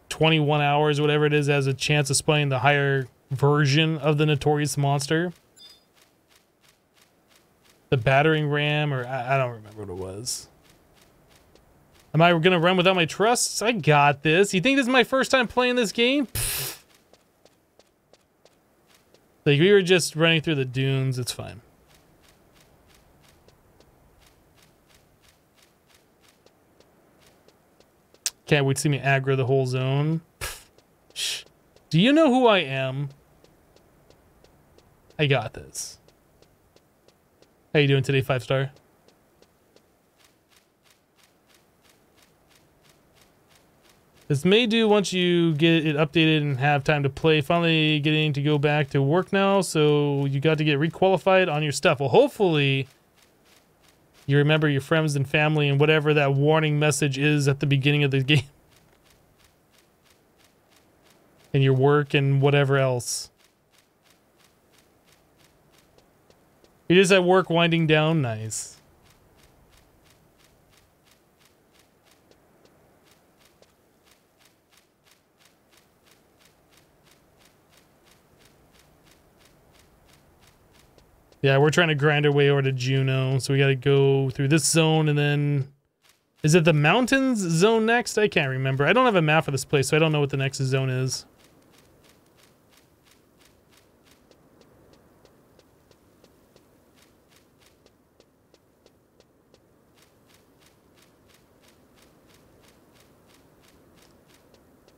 21 hours, whatever it is, has a chance of spawning the higher version of the notorious monster. The battering ram, or I don't remember what it was. Am I gonna run without my trusts? I got this. You think this is my first time playing this game? Pfft. Like, we were just running through the dunes. It's fine. Can't wait to see me aggro the whole zone. Pfft. Do you know who I am? I got this. How you doing today, 5-star? This may do once you get it updated and have time to play. Finally getting to go back to work now, so you got to get requalified on your stuff. Well, hopefully you remember your friends and family and whatever that warning message is at the beginning of the game. And your work and whatever else. It is at work winding down. Nice. Yeah, we're trying to grind our way over to Jeuno, so we got to go through this zone and then... Is it the mountains zone next? I can't remember. I don't have a map for this place, so I don't know what the next zone is.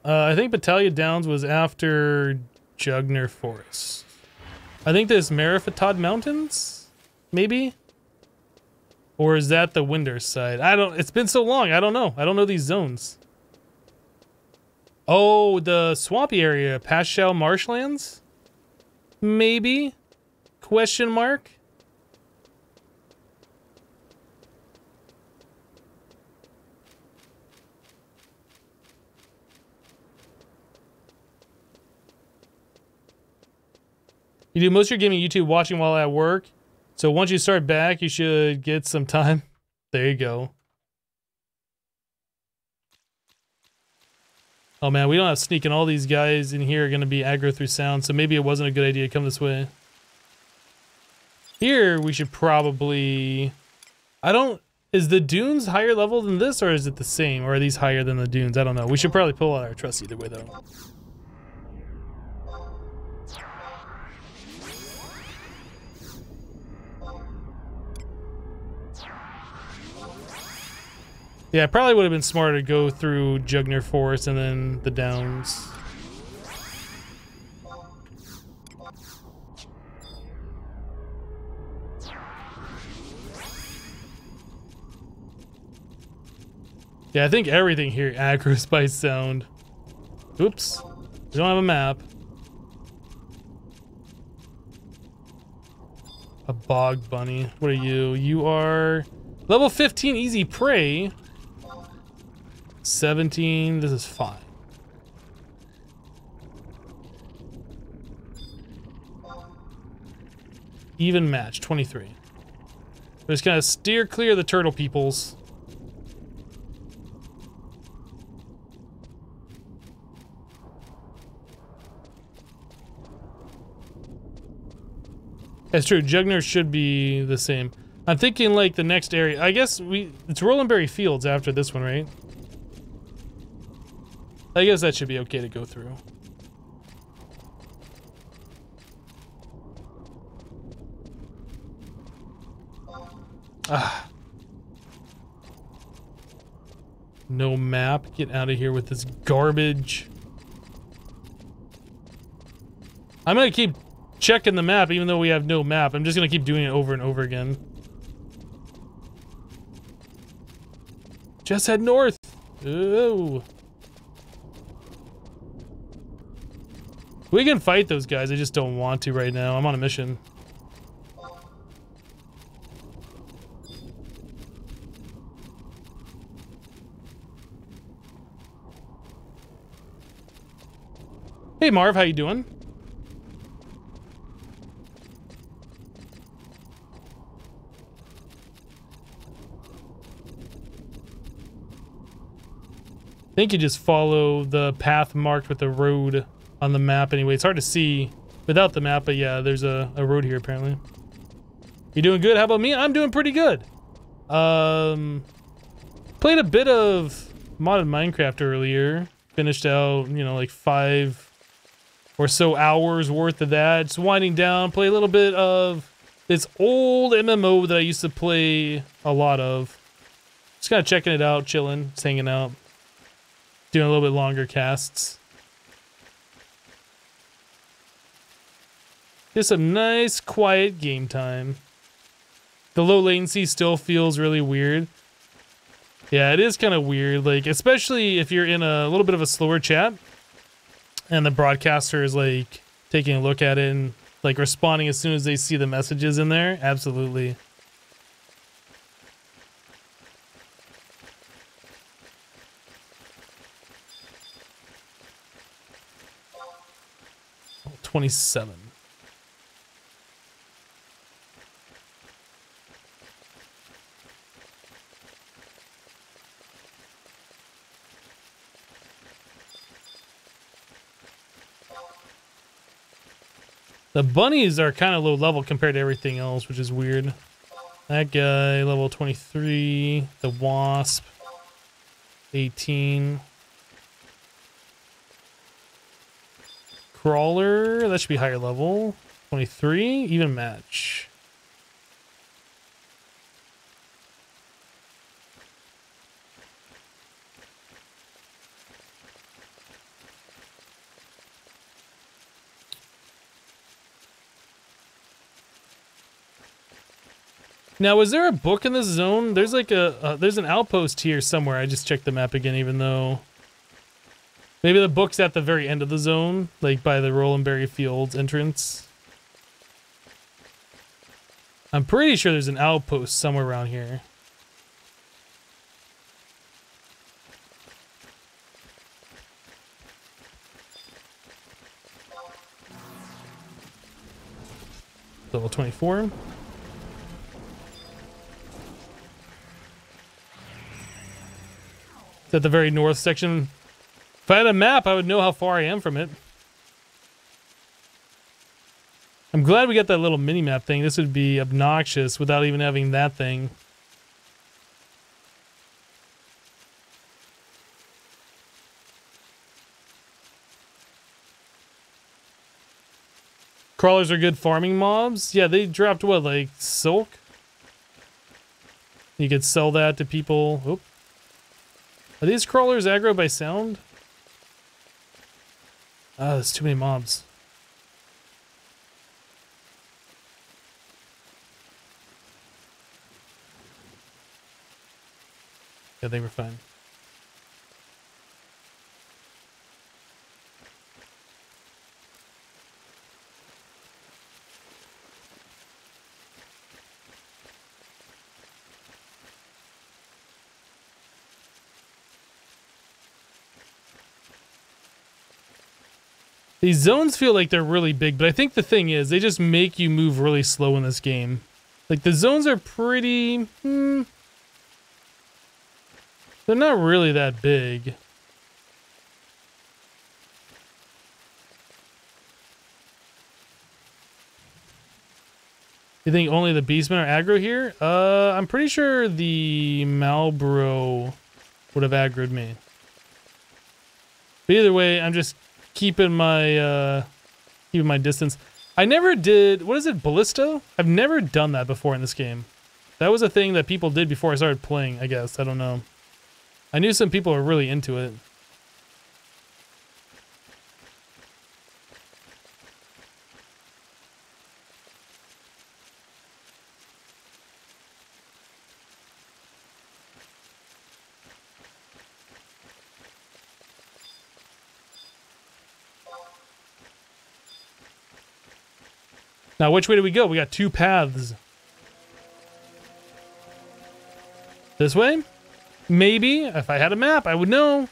I think Battalion Downs was after Jugner Forest. I think there's Marifatad Mountains? Maybe? Or is that the Winder side? I don't... It's been so long. I don't know. I don't know these zones. Oh, the swampy area. Paschal Marshlands? Maybe? Question mark? You do most of your gaming YouTube watching while at work. So once you start back, you should get some time. There you go. Oh man, we don't have sneak, and all these guys in here are going to be aggro through sound, so maybe it wasn't a good idea to come this way. Here, we should probably... Is the dunes higher level than this, or is it the same? Or are these higher than the dunes? I don't know. We should probably pull out our trust either way, though. Yeah, it probably would have been smarter to go through Jugner Forest and then the Downs. Yeah, I think everything here aggro's by sound. Oops. We don't have a map. A bog bunny. What are you? You are level 15 easy prey. 17, this is fine. Even match, 23. We're just gonna steer clear of the turtle peoples. That's true, Jugner should be the same. I'm thinking like the next area, I guess it's Rolandberry Fields after this one, right? I guess that should be okay to go through. Ah. No map. Get out of here with this garbage. I'm gonna keep checking the map even though we have no map. I'm just gonna keep doing it over and over again. Just head north. Oh. We can fight those guys. I just don't want to right now. I'm on a mission. Hey Marv, how you doing? I think you just follow the path marked with the road on the map anyway. It's hard to see without the map, but yeah, there's a road here apparently. You doing good? How about me? I'm doing pretty good. Played a bit of modded Minecraft earlier. Finished out, you know, like 5 or so hours worth of that. Just winding down, play a little bit of this old MMO that I used to play a lot of. Just kind of checking it out, chilling, just hanging out. Doing a little bit longer casts. Just some nice, quiet game time. The low latency still feels really weird. Yeah, it is kind of weird, like, especially if you're in a little bit of a slower chat and the broadcaster is, like, taking a look at it and, like, responding as soon as they see the messages in there. Absolutely. Oh, 27. The bunnies are kind of low level compared to everything else, which is weird. That guy, level 23. The wasp, 18. Crawler, that should be higher level. 23, even match. Now, was there a book in this zone? There's like there's an outpost here somewhere. I just checked the map again, even though maybe the book's at the very end of the zone, like by the Rolandberry Fields entrance. I'm pretty sure there's an outpost somewhere around here. Level 24. At the very north section. If I had a map, I would know how far I am from it. I'm glad we got that little mini-map thing. This would be obnoxious without even having that thing. Crawlers are good farming mobs. Yeah, they dropped what, like silk? You could sell that to people. Oop. Are these crawlers aggro by sound? Ah, there's too many mobs. Yeah, they were fine. These zones feel like they're really big, but I think the thing is, they just make you move really slow in this game. Like, the zones are pretty... they're not really that big. You think only the beastmen are aggro here? I'm pretty sure the Malbro would have aggroed me. But either way, I'm just keeping my distance. I never did, what is it, Ballista? I've never done that before in this game. That was a thing that people did before I started playing, I guess. I don't know. I knew some people were really into it. Now, which way do we go? We got two paths. This way? Maybe. If I had a map, I would know.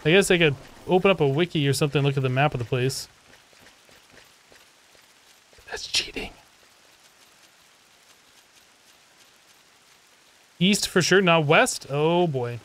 I guess I could open up a wiki or something and look at the map of the place. That's cheating. East for sure, not west? Oh boy.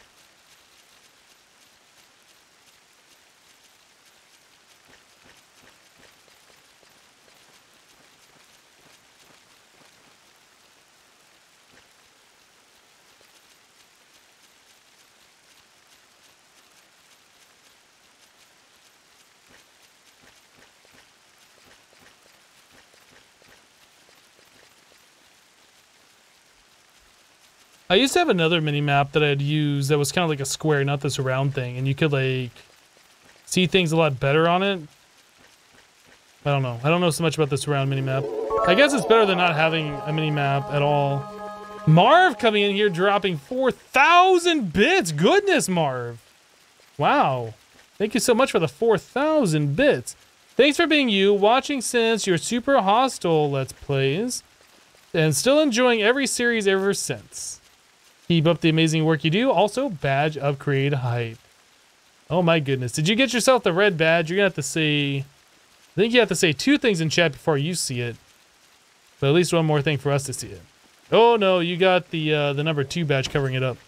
I used to have another mini map that I'd use that was kind of like a square, not this round thing, and you could like see things a lot better on it. I don't know. I don't know so much about this round mini map. I guess it's better than not having a mini map at all. Marv coming in here dropping 4,000 bits. Goodness, Marv. Wow. Thank you so much for the 4,000 bits. Thanks for being you, watching since your super hostile Let's Plays, and still enjoying every series ever since. Keep up the amazing work you do. Also, badge upgrade hype. Oh my goodness. Did you get yourself the red badge? You're gonna have to say... I think you have to say 2 things in chat before you see it. But at least one more thing for us to see it. Oh no, you got the number 2 badge covering it up.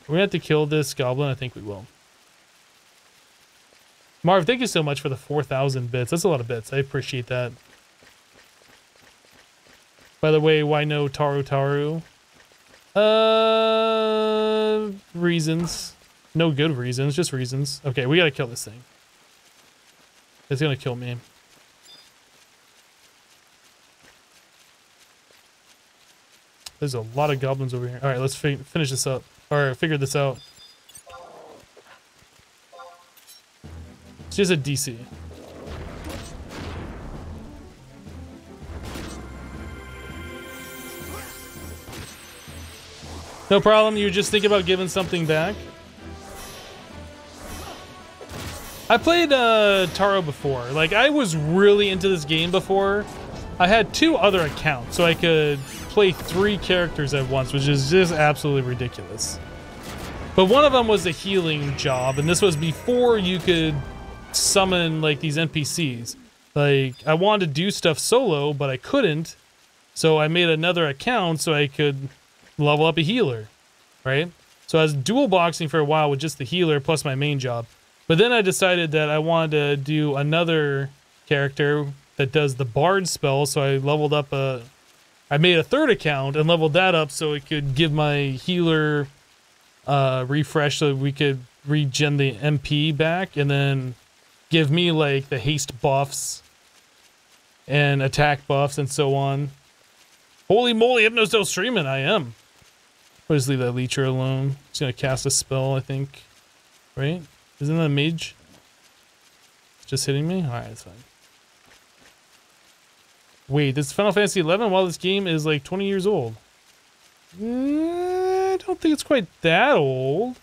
We're gonna have to kill this goblin. I think we will. Marv, thank you so much for the 4,000 bits. That's a lot of bits. I appreciate that. By the way, why no Taru Taru? Reasons. No good reasons, just reasons. Okay, we gotta kill this thing. It's gonna kill me. There's a lot of goblins over here. Alright, let's finish this up. Or figure this out. It's just a DC. No problem, you just think about giving something back. I played Taro before. Like, I was really into this game before. I had 2 other accounts, so I could play 3 characters at once, which is just absolutely ridiculous. But one of them was a healing job, and this was before you could summon, like, these NPCs. Like, I wanted to do stuff solo, but I couldn't, so I made another account so I could level up a healer, right? So I was dual boxing for a while with just the healer plus my main job. But then I decided that I wanted to do another character that does the bard spell, so I leveled up I made a 3rd account and leveled that up so it could give my healer refresh so we could regen the MP back and then give me like the haste buffs and attack buffs and so on. Holy moly, Hypno's still streaming. I am. I'll just leave that leecher alone. He's gonna cast a spell, I think. Right? Isn't that a mage? It's just hitting me? Alright, that's fine. Wait, this is Final Fantasy XI while this game is like 20 years old. I don't think it's quite that old.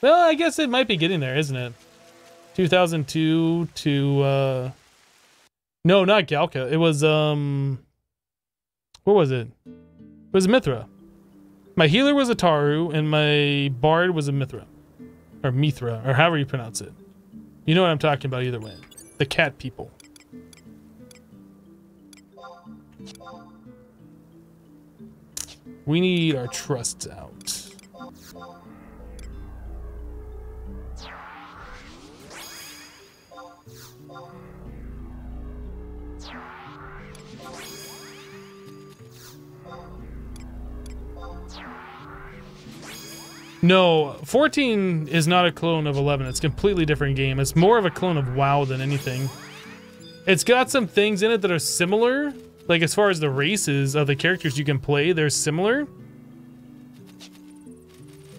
Well, I guess it might be getting there, isn't it? 2002 to, no, not Galka. It was, what was it? It was Mithra. My healer was a Taru, and my bard was a Mithra. Or Mithra, or however you pronounce it. You know what I'm talking about either way. The cat people. We need our trusts out. No, 14 is not a clone of 11. It's a completely different game. It's more of a clone of WoW than anything. It's got some things in it that are similar. Like, as far as the races of the characters you can play, they're similar.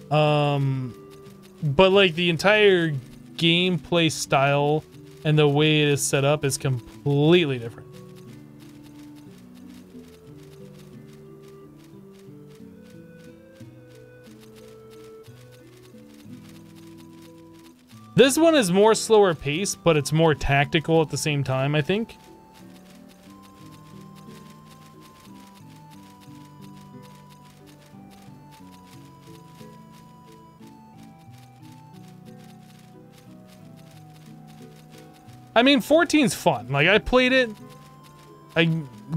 But, like, the entire gameplay style and the way it is set up is completely different. This one is more slower pace, but it's more tactical at the same time, I think. I mean, 14's fun. Like, I played it. I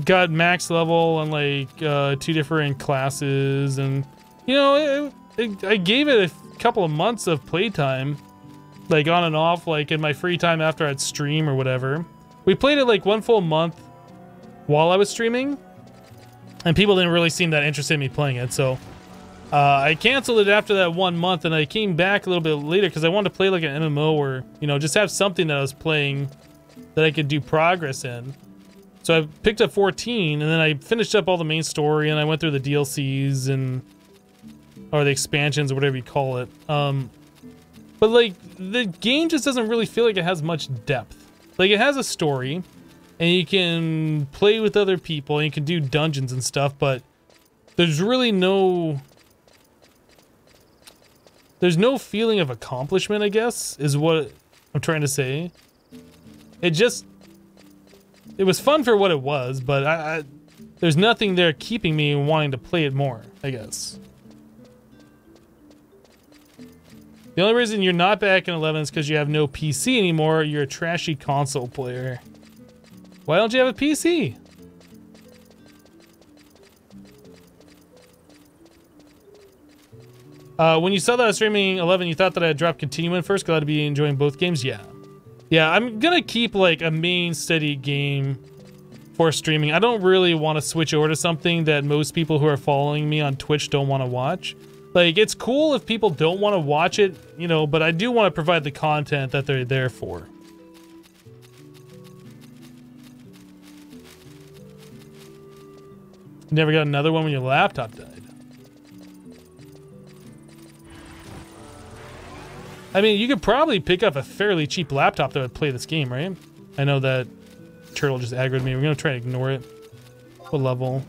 got max level on, like, 2 different classes. And, you know, I gave it a couple of months of playtime. Like, on and off, like, in my free time after I'd stream or whatever. We played it, like, 1 full month while I was streaming. And people didn't really seem that interested in me playing it, so... I canceled it after that 1 month, and I came back a little bit later because I wanted to play like an MMO or, you know, just have something that I was playing that I could do progress in. So I picked up 14, and then I finished up all the main story, and I went through the DLCs and or the expansions or whatever you call it. But like the game just doesn't really feel like it has much depth. Like it has a story, and you can play with other people, and you can do dungeons and stuff, but there's really no. There's no feeling of accomplishment, I guess, is what I'm trying to say. It was fun for what it was, but there's nothing there keeping me wanting to play it more, I guess. The only reason you're not back in 11 is because you have no PC anymore. You're a trashy console player. Why don't you have a PC? When you saw that I was streaming 11, you thought that I had dropped Continuum first. Glad to be enjoying both games. Yeah. Yeah, I'm gonna keep like a main steady game for streaming. I don't really want to switch over to something that most people who are following me on Twitch don't want to watch. Like, it's cool if people don't want to watch it, you know, but I do want to provide the content that they're there for. Never got another one when your laptop died. I mean, you could probably pick up a fairly cheap laptop that would play this game, right? I know that turtle just aggroed me. We're gonna try to ignore it. What level?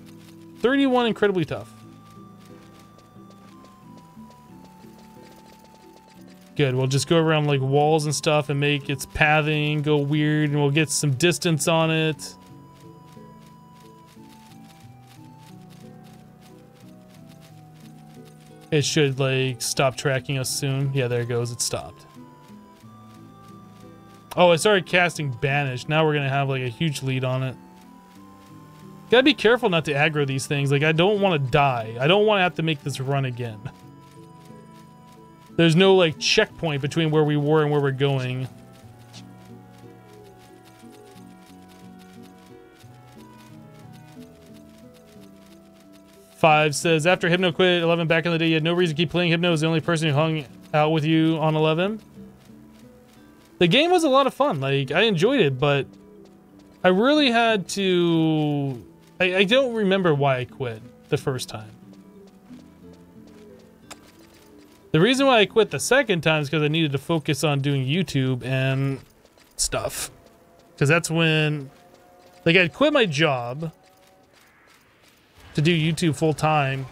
31, incredibly tough. Good, we'll just go around like walls and stuff and make its pathing go weird, and we'll get some distance on it. It should like stop tracking us soon. Yeah, there it goes, it stopped. Oh, I started casting Banish. Now we're gonna have like a huge lead on it. Gotta be careful not to aggro these things. Like, I don't want to die. I don't want to have to make this run again. There's no like checkpoint between where we were and where we're going. Five says, after Hypno quit 11 back in the day, you had no reason to keep playing. Hypno was the only person who hung out with you on 11. The game was a lot of fun. Like, I enjoyed it, but I really had to... I don't remember why I quit the first time. The reason why I quit the second time is because I needed to focus on doing YouTube and stuff. Because that's when... Like, I'd quit my job to do YouTube full time,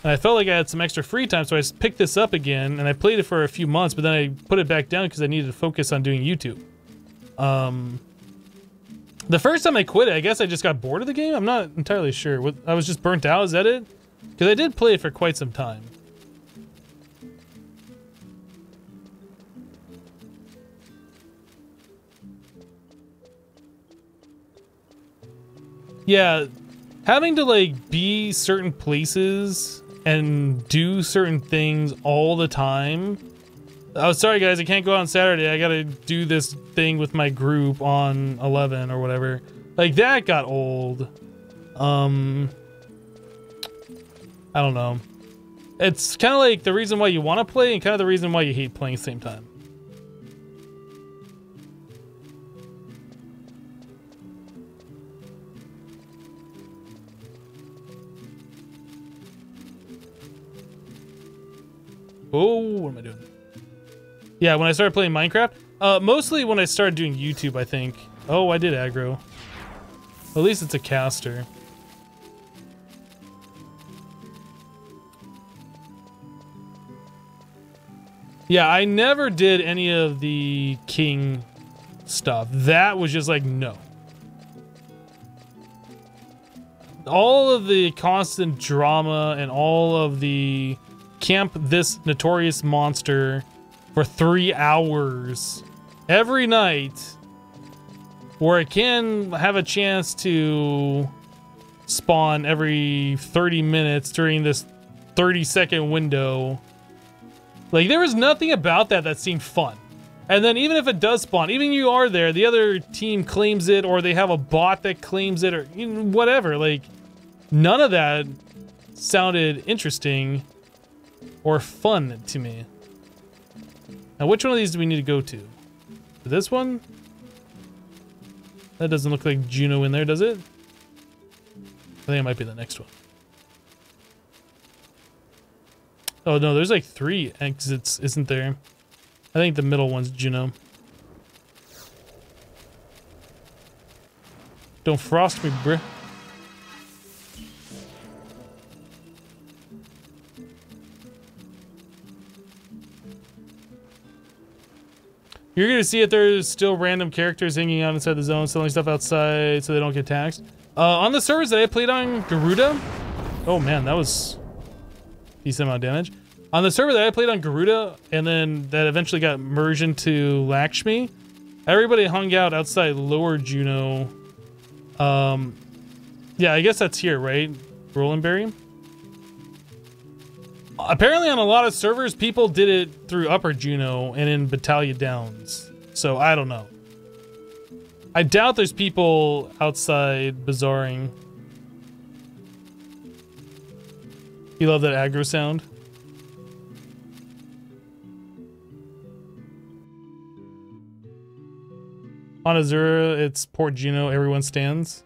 and I felt like I had some extra free time, so I picked this up again, and I played it for a few months, but then I put it back down because I needed to focus on doing YouTube. The first time I quit it, I guess I just got bored of the game? I'm not entirely sure. I was just burnt out, is that it? Because I did play it for quite some time. Yeah, having to like be certain places and do certain things all the time. Oh, sorry guys, I can't go out on Saturday. I gotta do this thing with my group on 11 or whatever. Like, that got old. I don't know. It's kind of like the reason why you want to play and kind of the reason why you hate playing at the same time. Oh, what am I doing? Yeah, when I started playing Minecraft, mostly when I started doing YouTube, I think. Oh, I did aggro. At least it's a caster. Yeah, I never did any of the king stuff. That was just like, no. All of the constant drama and all of the camp this notorious monster for 3 hours every night, where it can have a chance to spawn every 30 minutes during this 30-second window. Like, there was nothing about that seemed fun. And then even if it does spawn, even you are there, the other team claims it, or they have a bot that claims it, or whatever. Like, none of that sounded interesting or fun to me. Now, which one of these do we need to go to? This one? That doesn't look like Jeuno in there, does it? I think it might be the next one. Oh no, there's like 3 exits, isn't there? I think the middle one's Jeuno. Don't frost me, bruh. You're gonna see if there's still random characters hanging out inside the zone, selling stuff outside so they don't get taxed. On the servers that I played on Garuda, oh man, that was decent amount of damage. On the server that I played on Garuda, and then that eventually got merged into Lakshmi, everybody hung out outside Lower Jeuno. Yeah, I guess that's here, right? Rolandberry. Apparently on a lot of servers, people did it through Upper Jeuno and in Battalion Downs. So, I don't know. I doubt there's people outside bazaaring. You love that aggro sound? On Asura, it's Port Jeuno, everyone stands.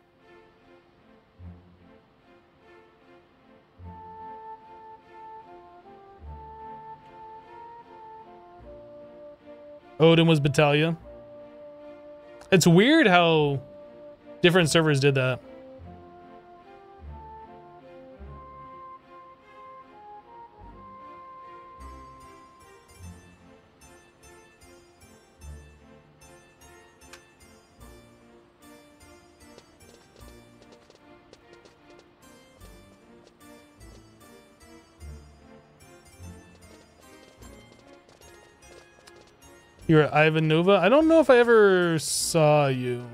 Odin was Battalion. It's weird how different servers did that. You're at Ivan Nova? I don't know if I ever saw you.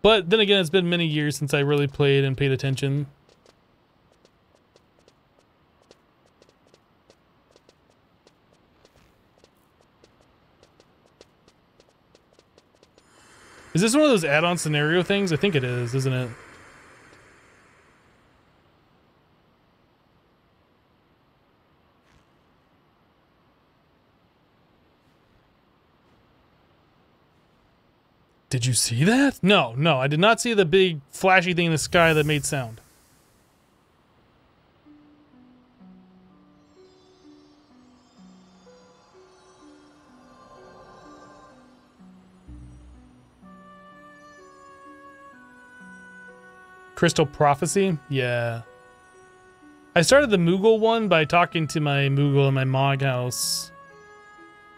But then again, it's been many years since I really played and paid attention. Is this one of those add-on scenario things? I think it is, isn't it? Did you see that? No, I did not see the big flashy thing in the sky that made sound. Crystal Prophecy? Yeah. I started the Moogle one by talking to my Moogle in my Mog house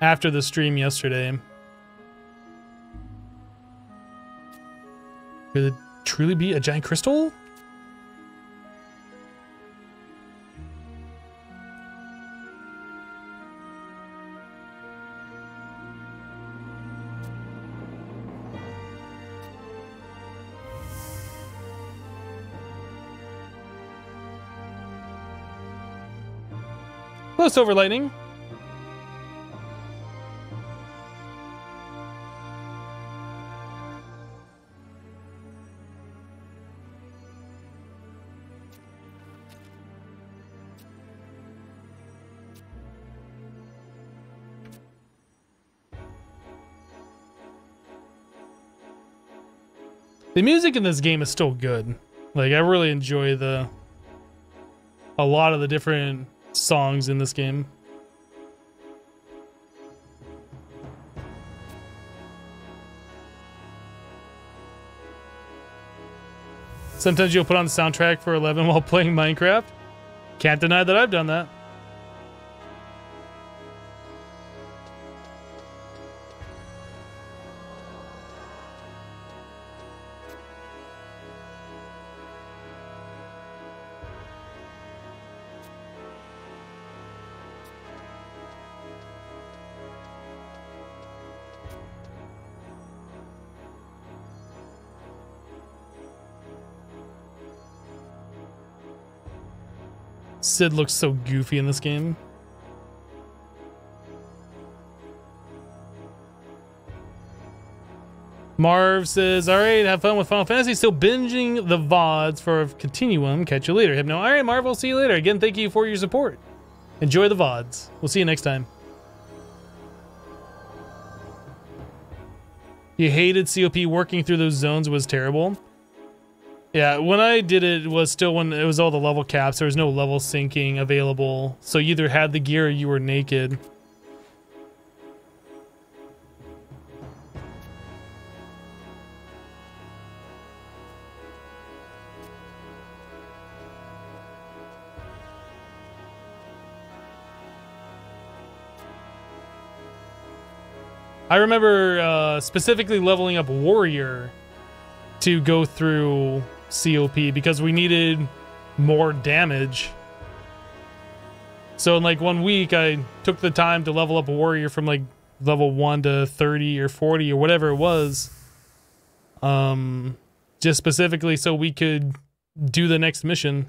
after the stream yesterday. Could it truly be a giant crystal? Hello, Silver Lightning. The music in this game is still good. Like, I really enjoy a lot of the different songs in this game. Sometimes you'll put on the soundtrack for 11 while playing Minecraft. Can't deny that I've done that. Sid looks so goofy in this game. Marv says, all right, have fun with Final Fantasy. Still binging the VODs for Continuum. Catch you later. Hypno. All right, Marv, we'll see you later. Again, thank you for your support. Enjoy the VODs. We'll see you next time. You hated COP. Working through those zones was terrible. Yeah, when I did it, it was still when it was all the level caps. There was no level syncing available. So you either had the gear or you were naked. I remember specifically leveling up Warrior to go through COP because we needed more damage. So in like 1 week, I took the time to level up a Warrior from like level 1 to 30 or 40 or whatever it was. Just specifically so we could do the next mission.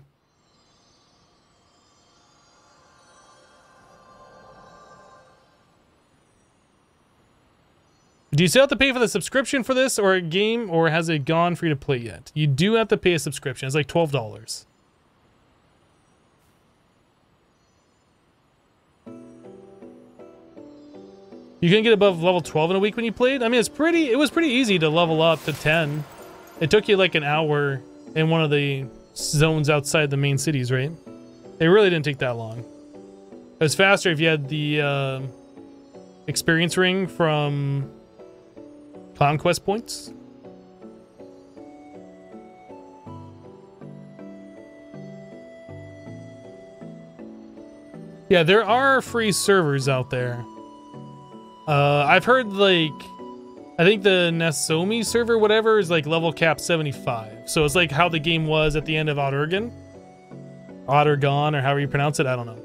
Do you still have to pay for the subscription for this or a game, or has it gone free to play yet? You do have to pay a subscription. It's like $12. You can get above level 12 in a week when you played? I mean, it was pretty easy to level up to 10. It took you like an hour in one of the zones outside the main cities, right? It really didn't take that long. It was faster if you had the experience ring from Conquest points. Yeah, there are free servers out there. I've heard like, I think the Nasomi server, whatever, is like level cap 75. So it's like how the game was at the end of Outergon. Outergon, or however you pronounce it, I don't know.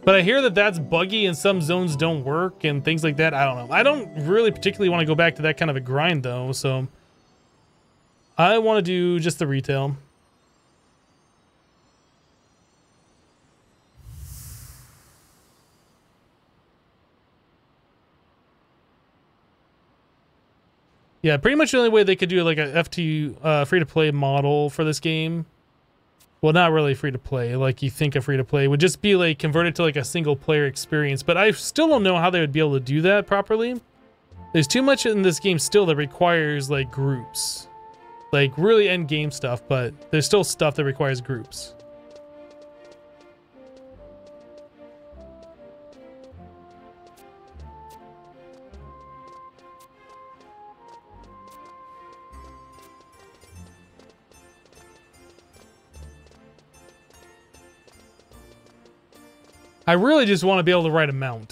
But I hear that that's buggy and some zones don't work and things like that. I don't know. I don't really particularly want to go back to that kind of a grind though, so I want to do just the retail. Yeah, pretty much the only way they could do like a FT free-to-play model for this game, well, not really free-to-play, like you think of free-to-play, would just be like converted to like a single-player experience, but I still don't know how they would be able to do that properly. There's too much in this game still that requires like groups. Like really end-game stuff, but there's still stuff that requires groups. I really just want to be able to ride a mount.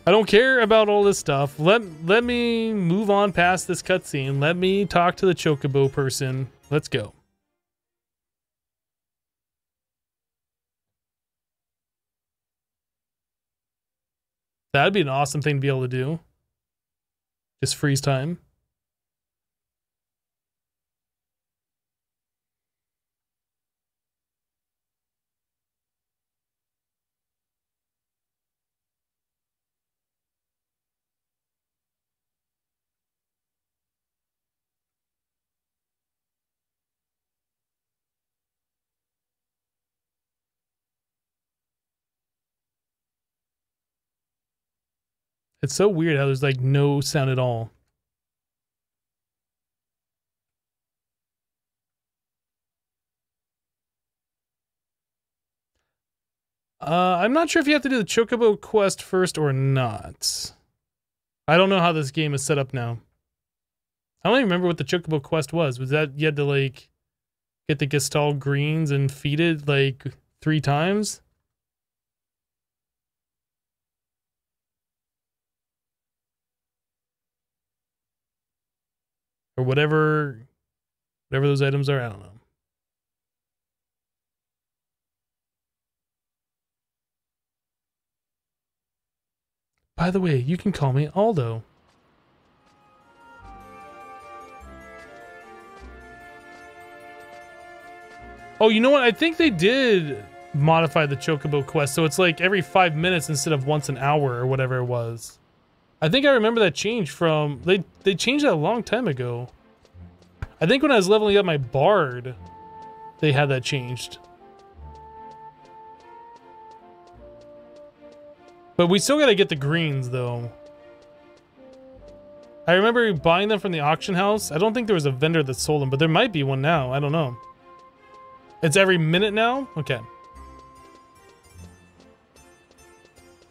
I don't care about all this stuff. Let me move on past this cutscene. Let me talk to the chocobo person. Let's go. That'd be an awesome thing to be able to do. Just freeze time. It's so weird how there's like no sound at all. I'm not sure if you have to do the chocobo quest first or not. I don't know how this game is set up now. I don't even remember what the chocobo quest was. Was that you had to like get the Gestalt greens and feed it like 3 times? Or whatever those items are, I don't know. By the way, you can call me Aldo. Oh, you know what? I think they did modify the chocobo quest, so it's like every 5 minutes instead of once an hour or whatever it was. I think I remember that change from... They changed that a long time ago. I think when I was leveling up my bard, they had that changed. But we still gotta get the greens, though. I remember buying them from the auction house. I don't think there was a vendor that sold them, but there might be one now. I don't know. It's every minute now? Okay.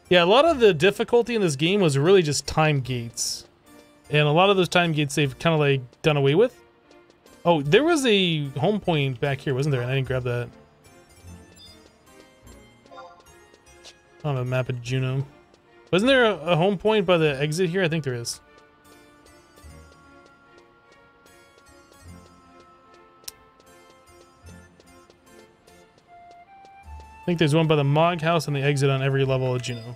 Yeah, a lot of the difficulty in this game was really just time gates. And a lot of those time gates they've kind of like done away with. Oh, there was a home point back here, wasn't there? And I didn't grab that. On a map of Jeuno. Wasn't there a home point by the exit here? I think there is. I think there's one by the Mog House and the exit on every level of Jeuno.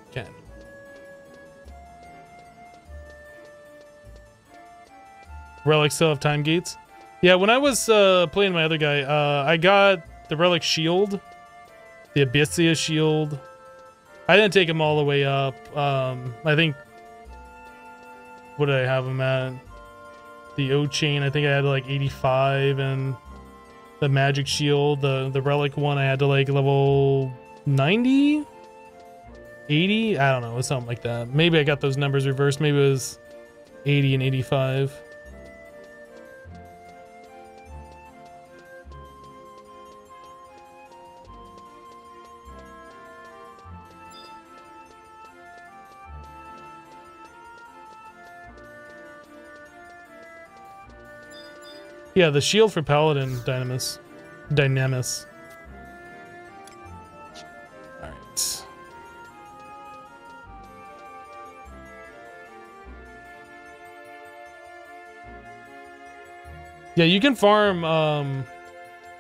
Okay. Relics still have time gates. Yeah, when I was playing my other guy, I got the relic shield, the Abyssea shield. I didn't take them all the way up. I think... What did I have them at? The O-Chain, I think I had like 85, and the magic shield, the relic one, I had to like level 90? 80? I don't know, it was something like that. Maybe I got those numbers reversed. Maybe it was 80 and 85. Yeah, the shield for Paladin Dynamis. Alright. Yeah, you can farm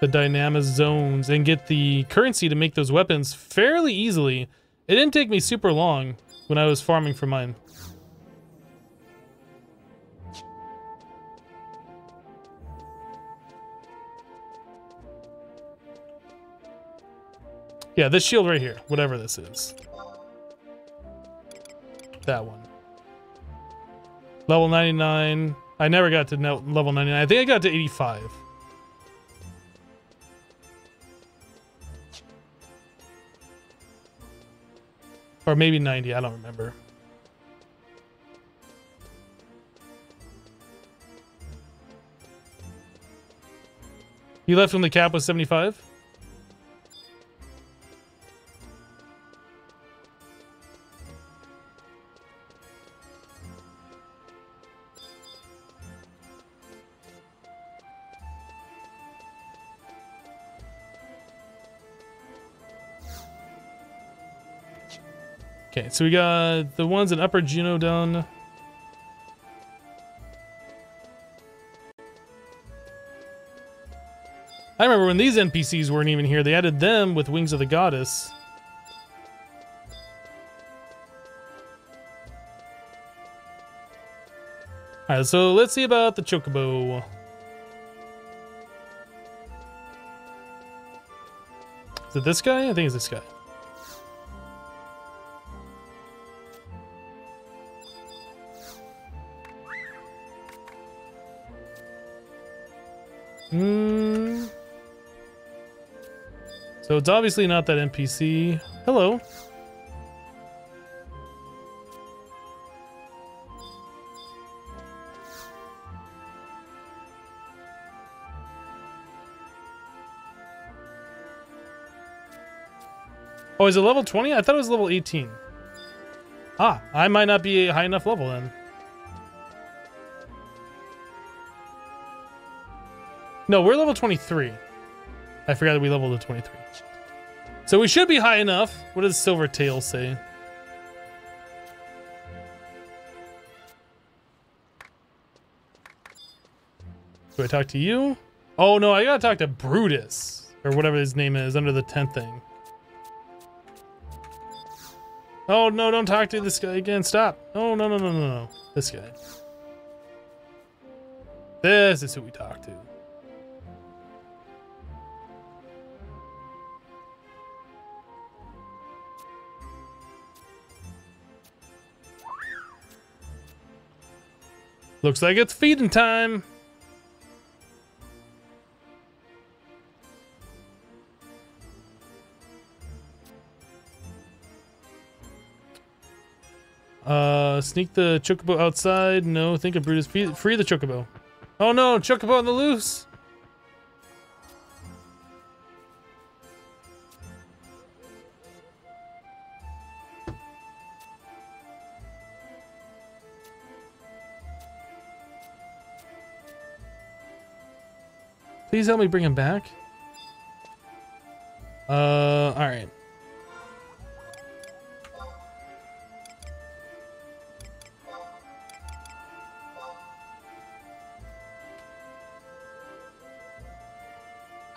the Dynamis zones and get the currency to make those weapons fairly easily. It didn't take me super long when I was farming for mine. Yeah, this shield right here, whatever this is. That one. Level 99. I never got to level 99. I think I got to 85. Or maybe 90, I don't remember. You left when the cap was 75? Okay, so we got the ones in Upper Jeuno done. I remember when these NPCs weren't even here, they added them with Wings of the Goddess. Alright, so let's see about the chocobo. Is it this guy? I think it's this guy. So it's obviously not that NPC. Hello. Oh, is it level 20? I thought it was level 18. Ah, I might not be a high enough level then. No, we're level 23. I forgot that we leveled to 23. So we should be high enough. What does Silvertail say? Do I talk to you? Oh no, I gotta talk to Brutus. Or whatever his name is under the tent thing. Oh, no, don't talk to this guy again. Stop. Oh, no, no, no, no, no. This guy. This is who we talk to. Looks like it's feeding time. Sneak the chocobo outside. No, think of Brutus. Free the chocobo. Oh no, chocobo on the loose. Please help me bring him back. All right.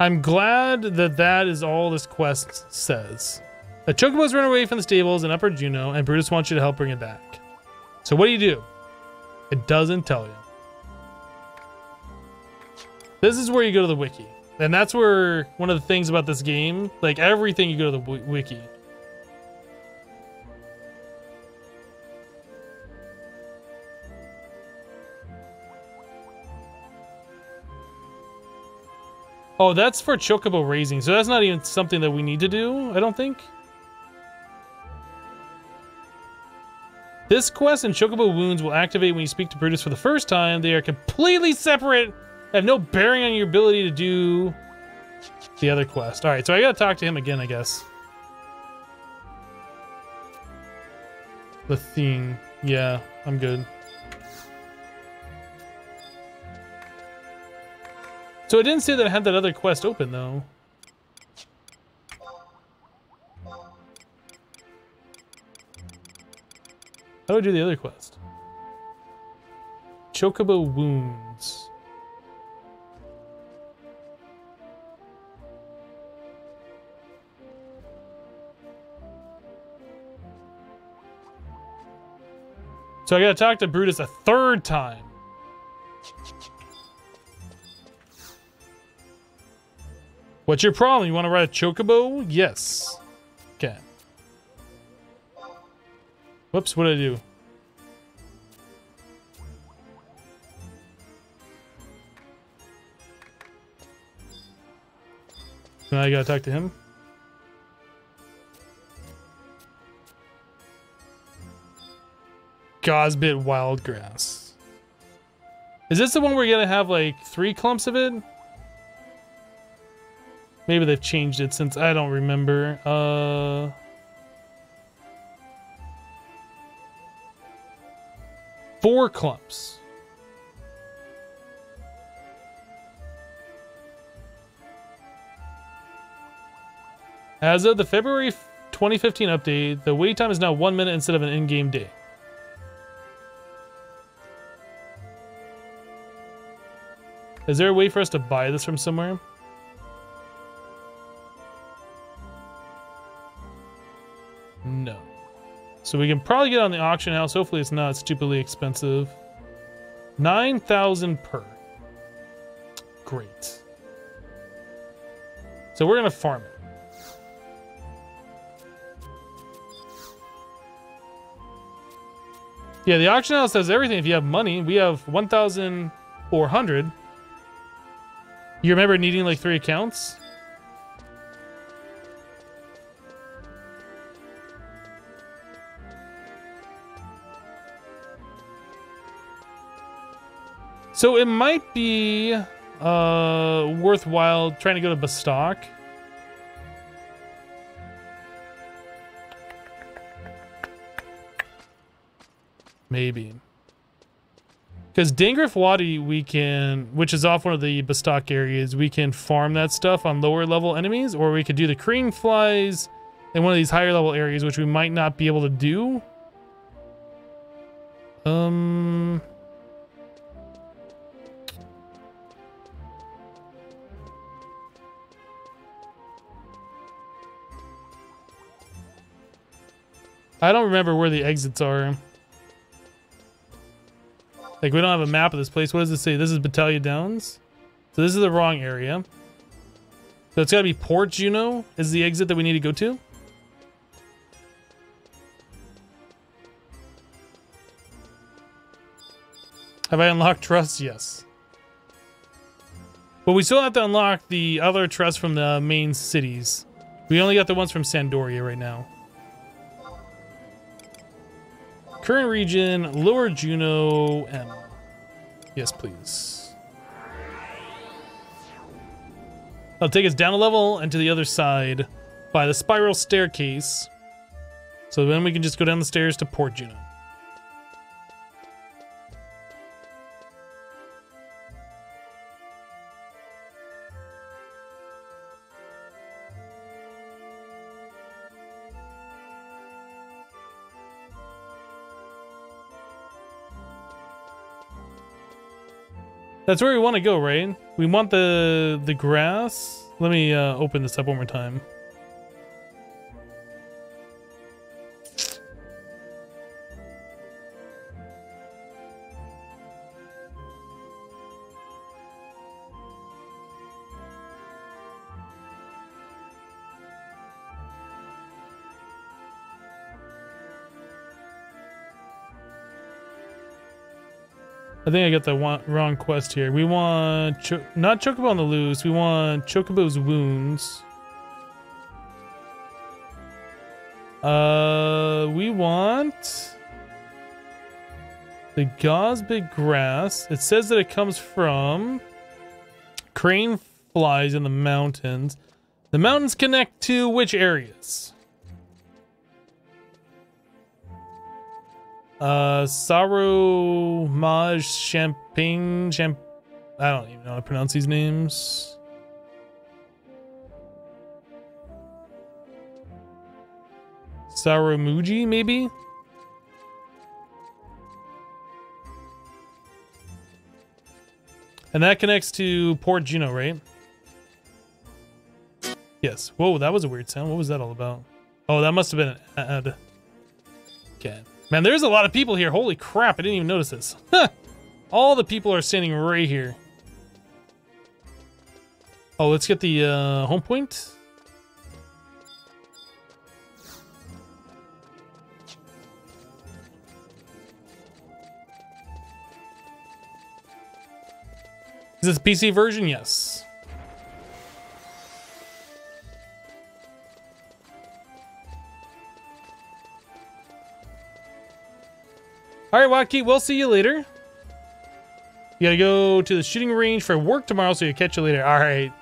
I'm glad that that is all this quest says. The chocobos run away from the stables in Upper Jeuno, and Brutus wants you to help bring it back. So what do? It doesn't tell you. This is where you go to the wiki. And that's where one of the things about this game, like everything, you go to the wiki. Oh, that's for chocobo raising, so that's not even something that we need to do, I don't think. This quest and chocobo wounds will activate when you speak to Brutus for the first time. They are completely separate, have no bearing on your ability to do the other quest. Alright, so I gotta talk to him again, I guess. The thing. Yeah, I'm good. So it didn't say that I had that other quest open, though. How do I do the other quest? Chocobo wounds. So I gotta talk to Brutus a third time. What's your problem? You want to ride a chocobo? Yes. Okay. Whoops, what did I do? Now I gotta talk to him. Gosbit Wildgrass. Is this the one where you're gonna have like 3 clumps of it? Maybe they've changed it since I don't remember. 4 clumps. As of the February 2015 update, the wait time is now 1 minute instead of an in-game day. Is there a way for us to buy this from somewhere? No. So we can probably get on the auction house. Hopefully it's not stupidly expensive. 9,000 per. Great. So we're gonna farm it. Yeah, the auction house has everything if you have money. We have 1,400. You remember needing like 3 accounts? So it might be worthwhile trying to go to Bestock. Maybe. Because Dangrif Wadi, we can, which is off one of the Bestock areas, we can farm that stuff on lower level enemies, or we could do the Crane Flies in one of these higher level areas, which we might not be able to do. I don't remember where the exits are. Like, we don't have a map of this place. What does it say? This is Battalion Downs. So this is the wrong area. So it's got to be Port Jeuno is the exit that we need to go to. Have I unlocked trust? Yes. But we still have to unlock the other trust from the main cities. We only got the ones from Sandoria right now. Current region, Lower Jeuno M. Yes, please. I'll take us down a level and to the other side by the spiral staircase. So then we can just go down the stairs to Port Jeuno. That's where we want to go, right? We want the grass. Let me open this up one more time. I think I got the wrong quest here. We want not Chocobo on the loose. We want Chocobo's wounds. We want the Gosbig grass. It says that it comes from crane flies in the mountains. The mountains connect to which areas? Saro Maj Champagne I don't even know how to pronounce these names. Saramuji, maybe? And that connects to Port Jeuno, right? Yes. Whoa, that was a weird sound. What was that all about? Oh, that must have been an ad. Okay. Man, there's a lot of people here. Holy crap, I didn't even notice this. All the people are standing right here. Oh, let's get the home point. Is this a PC version? Yes. All right, Watkey, we'll see you later. You gotta go to the shooting range for work tomorrow, so you'll catch you later. All right.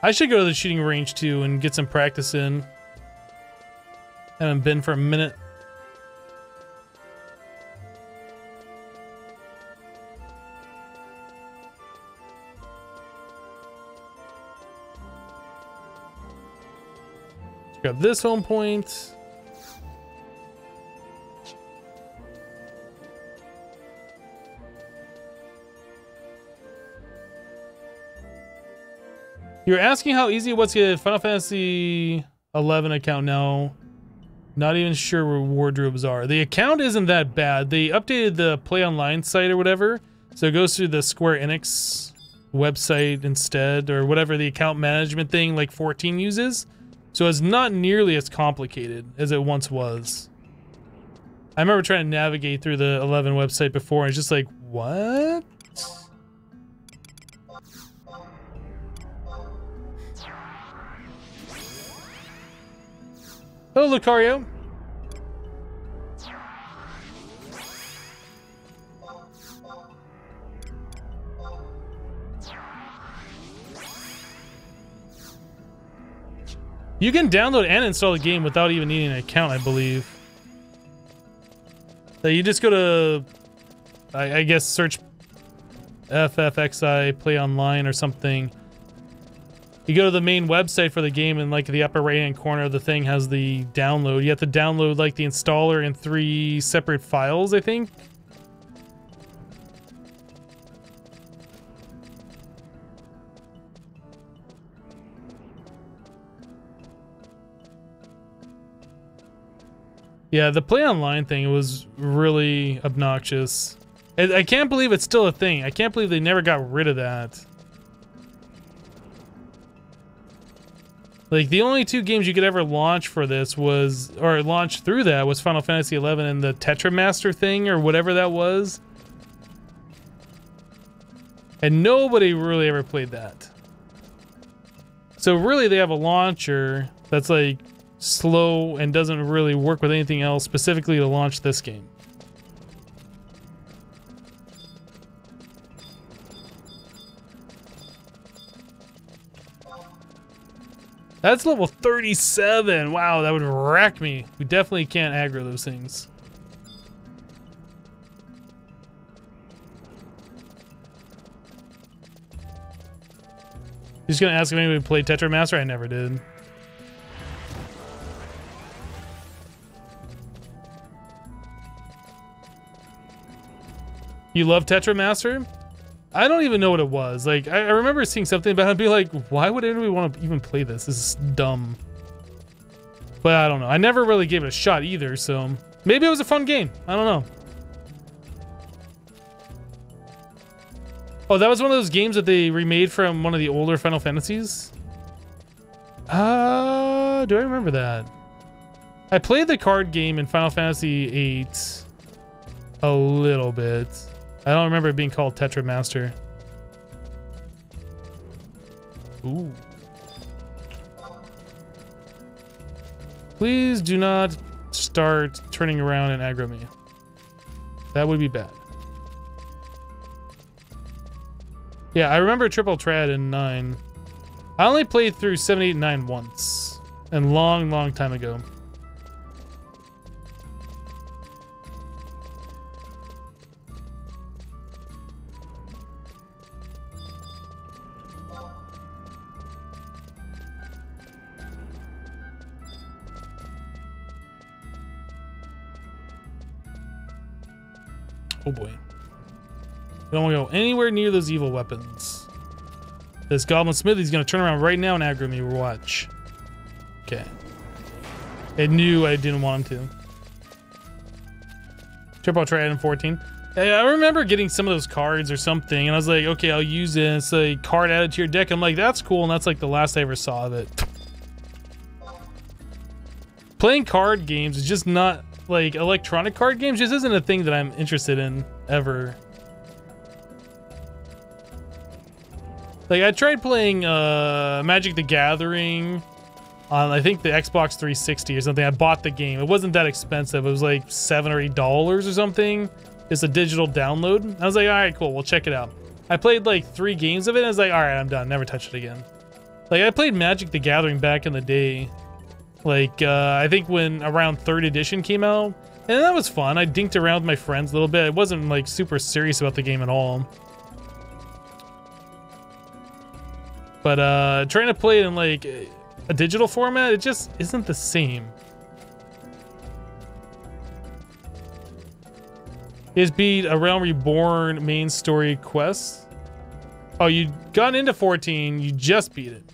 I should go to the shooting range too and get some practice in. Haven't been for a minute. Let's grab this home point. You're asking how easy it was to get a Final Fantasy 11 account now. Not even sure where wardrobes are. The account isn't that bad. They updated the Play Online site or whatever. So it goes through the Square Enix website instead, or whatever the account management thing like 14 uses. So it's not nearly as complicated as it once was. I remember trying to navigate through the 11 website before and it's just like, what? Hello, Lucario. You can download and install the game without even needing an account, I believe. So you just go to, I guess, search FFXI Play Online or something. You go to the main website for the game, and like the upper right hand corner of the thing has the download. You have to download like the installer in 3 separate files, I think. Yeah, the play online thing was really obnoxious. I can't believe it's still a thing. I can't believe they never got rid of that. Like, the only 2 games you could ever launch for this was, or launch through that, was Final Fantasy XI and the Tetramaster thing, or whatever that was. And nobody really ever played that. So really, they have a launcher that's like slow and doesn't really work with anything else specifically to launch this game. That's level 37. Wow, that would wreck me. We definitely can't aggro those things. Just gonna ask if anybody played Tetramaster. I never did. You love Tetramaster? I don't even know what it was. Like, I remember seeing something about it and be like, why would anybody want to even play this? This is dumb. But I don't know. I never really gave it a shot either, so maybe it was a fun game. I don't know. Oh, that was one of those games that they remade from one of the older Final Fantasies? Do I remember that? I played the card game in Final Fantasy VIII a little bit. I don't remember it being called Tetramaster. Ooh. Please do not start turning around and aggro me. That would be bad. Yeah, I remember Triple Trad in 9. I only played through 7, 8, 9 once. And long time ago. Oh boy. Don't want to go anywhere near those evil weapons. This Goblin Smithy's gonna turn around right now and aggro me. Watch. Okay. It knew I didn't want him to. Triple Triad in 14. Hey, I remember getting some of those cards or something, and I was like, okay, I'll use it. It's a card added to your deck. I'm like, that's cool, and that's like the last I ever saw of it. Playing card games is just not, like, electronic card games just isn't a thing that I'm interested in, ever. Like, I tried playing Magic the Gathering on, I think, the Xbox 360 or something. I bought the game. It wasn't that expensive. It was like $7 or $8 or something. It's a digital download. I was like, all right, cool. We'll check it out. I played like 3 games of it. And I was like, all right, I'm done. Never touch it again. Like, I played Magic the Gathering back in the day. Like, I think when around 3rd edition came out. And that was fun. I dinked around with my friends a little bit. I wasn't like super serious about the game at all. But trying to play it in like a digital format, it just isn't the same. Is beat A Realm Reborn main story quest? Oh, you got into 14, you just beat it.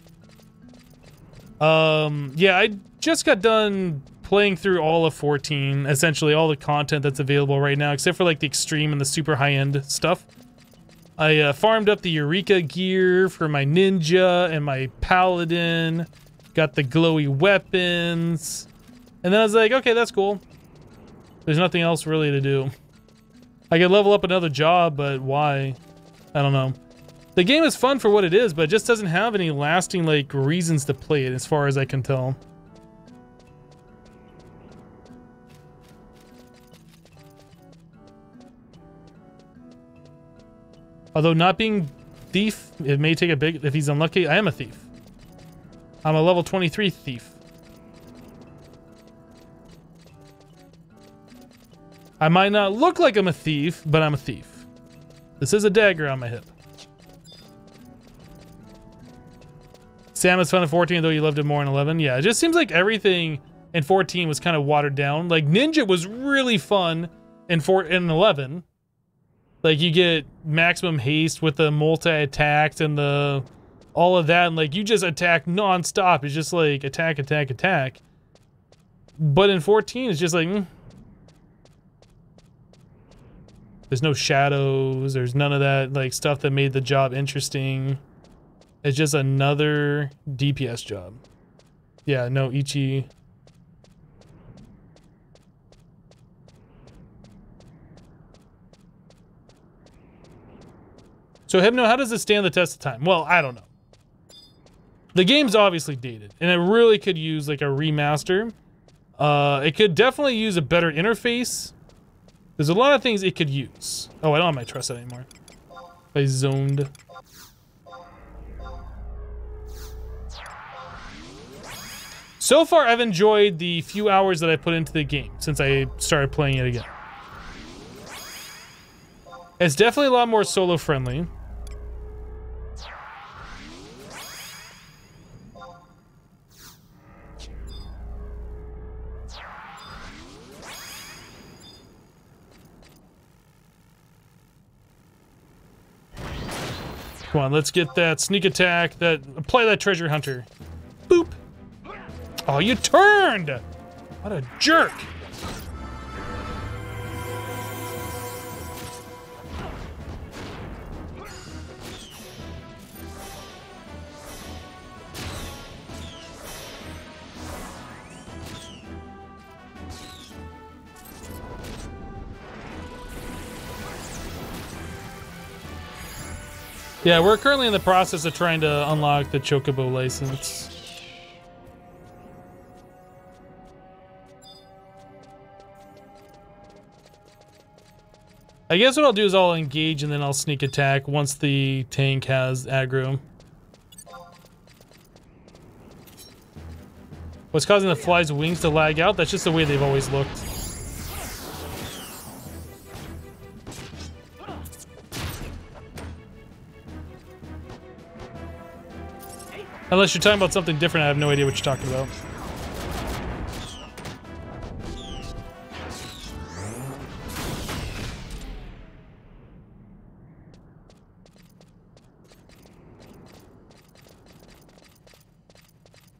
Yeah, I just got done playing through all of 14, essentially all the content that's available right now, except for like the extreme and the super high-end stuff. I farmed up the Eureka gear for my ninja and my paladin. Got the glowy weapons. And then I was like, okay, that's cool. There's nothing else really to do. I could level up another job, but why? I don't know. The game is fun for what it is, but it just doesn't have any lasting, like, reasons to play it, as far as I can tell. Although not being thief, it may take a big... If he's unlucky, I am a thief. I'm a level 23 thief. I might not look like I'm a thief, but I'm a thief. This is a dagger on my hip. Sam is fun in 14, though you loved it more in 11. Yeah, it just seems like everything in 14 was kind of watered down. Like, Ninja was really fun in 11. Like, you get maximum haste with the multi-attacks and the all of that, and like you just attack non-stop. It's just like attack, attack, attack. But in 14, it's just like, there's no shadows. There's none of that like stuff that made the job interesting. It's just another DPS job. Yeah, no Ichi. So Hypno, how does it stand the test of time? Well, I don't know. The game's obviously dated, and it really could use like a remaster. It could definitely use a better interface. There's a lot of things it could use. Oh, I don't have my trust anymore. I zoned. So far, I've enjoyed the few hours that I put into the game since I started playing it again. It's definitely a lot more solo friendly. Come on, let's get that sneak attack, apply that treasure hunter. Boop. Oh, you turned! What a jerk! Yeah, we're currently in the process of trying to unlock the chocobo license. I guess what I'll do is I'll engage and then I'll sneak attack once the tank has aggro. What's causing the fly's wings to lag out? That's just the way they've always looked. Unless you're talking about something different, I have no idea what you're talking about.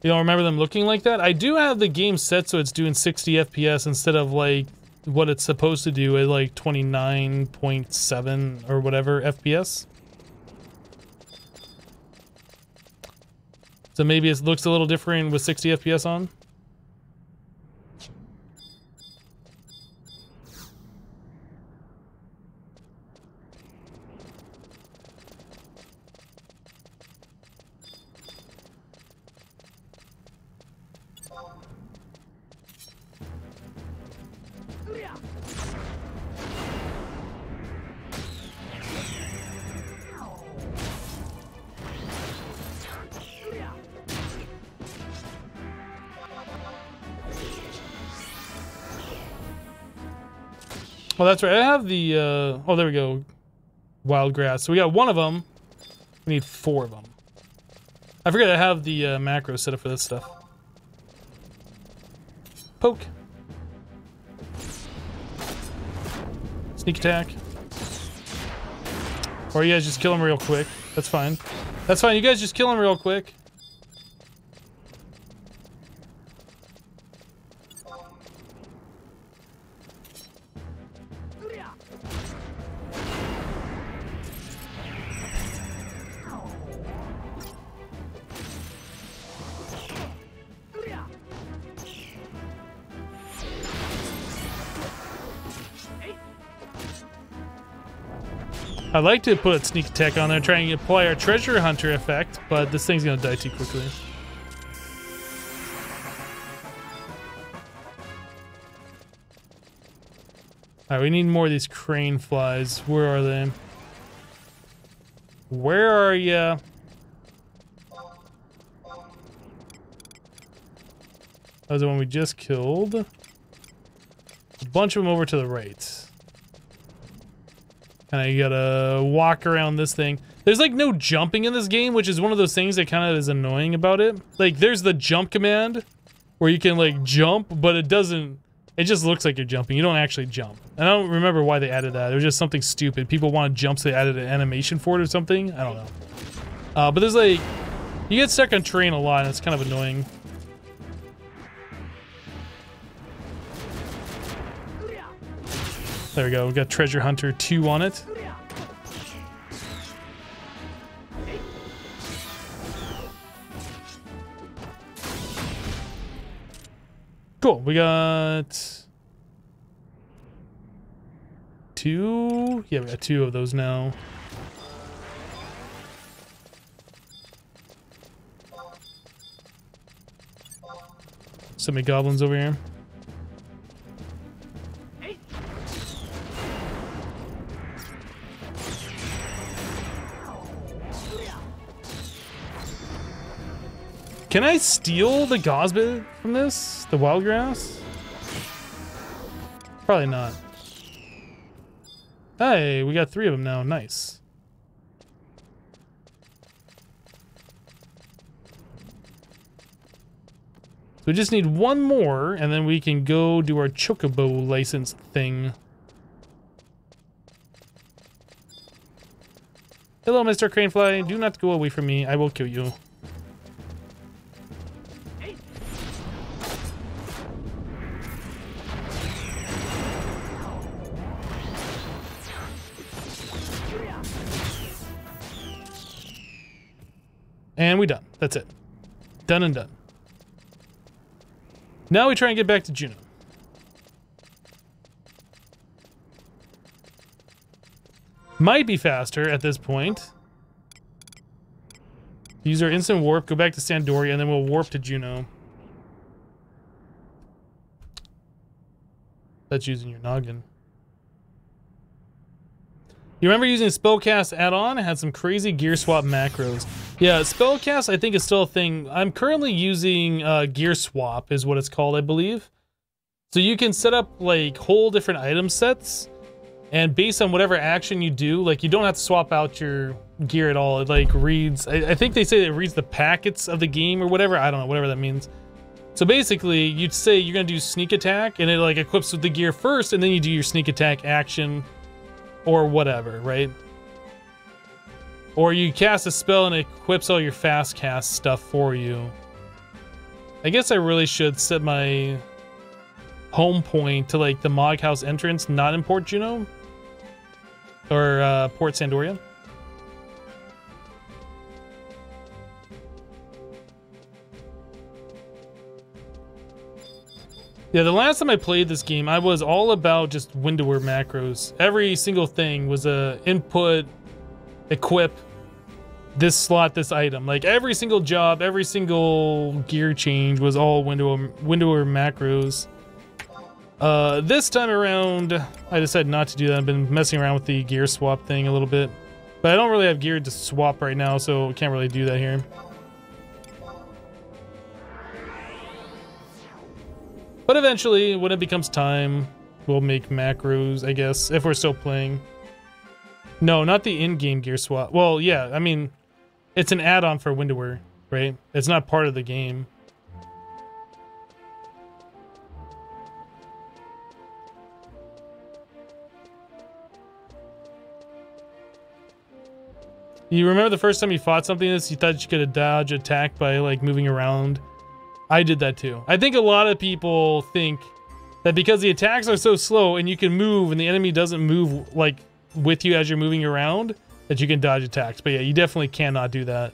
You don't remember them looking like that? I do have the game set so it's doing 60 FPS instead of like what it's supposed to do at like 29.7 or whatever FPS. So maybe it looks a little different with 60 FPS on. Oh, that's right. I have the, oh, there we go. Wild grass. So we got one of them. We need 4 of them. I forget I have the macro set up for this stuff. Poke. Sneak attack. Or you guys just kill him real quick. That's fine. That's fine. You guys just kill him real quick. I'd like to put a sneak attack on there, trying to apply our treasure hunter effect, but this thing's gonna die too quickly. Alright, we need more of these crane flies. Where are they? Where are ya? That was the one we just killed. A bunch of them over to the right. And you gotta walk around this thing. There's like no jumping in this game, which is one of those things that kind of is annoying about it. Like there's the jump command where you can like jump, but it doesn't, it just looks like you're jumping. You don't actually jump. And I don't remember why they added that. It was just something stupid. People want to jump, so they added an animation for it or something. I don't know. But there's like, you get stuck on terrain a lot and it's kind of annoying. There we go. We got Treasure Hunter 2 on it. Cool. We got 2. Yeah, we got 2 of those now. So many goblins over here. Can I steal the gosbit from this? The wild grass? Probably not. Hey, we got 3 of them now. Nice. So we just need 1 more, and then we can go do our chocobo license thing. Hello, Mr. Cranefly. Do not go away from me. I will kill you. And we done. That's it. Done and done. Now we try and get back to Jeuno. Might be faster at this point. Use our instant warp, go back to Sandoria, and then we'll warp to Jeuno. That's using your noggin. You remember using Spellcast add-on? It had some crazy gear swap macros. Yeah, Spellcast I think is still a thing. I'm currently using gear swap is what it's called, I believe. So you can set up like whole different item sets, and based on whatever action you do, like you don't have to swap out your gear at all. It like reads, I think they say it reads the packets of the game or whatever. I don't know, whatever that means. So basically, you'd say you're gonna do sneak attack, and it like equips with the gear first, and then you do your sneak attack action. Or whatever, right? Or you cast a spell and it equips all your fast cast stuff for you. I guess I really should set my home point to like the Mog House entrance, not in Port Jeuno. Or Port Sandoria. Yeah, the last time I played this game, I was all about just windower macros. Every single thing was a input, equip, this slot, this item. Like every single job, every single gear change was all windower macros. This time around, I decided not to do that. I've been messing around with the gear swap thing a little bit. But I don't really have gear to swap right now, so I can't really do that here. But eventually, when it becomes time, we'll make macros, I guess, if we're still playing. No, not the in-game gear swap. Well, yeah, I mean, it's an add-on for Windower, right? It's not part of the game. You remember the first time you fought something like this, you thought you could dodge attack by, like, moving around? I did that too. I think a lot of people think that because the attacks are so slow and you can move and the enemy doesn't move like with you as you're moving around, that you can dodge attacks. But yeah, you definitely cannot do that.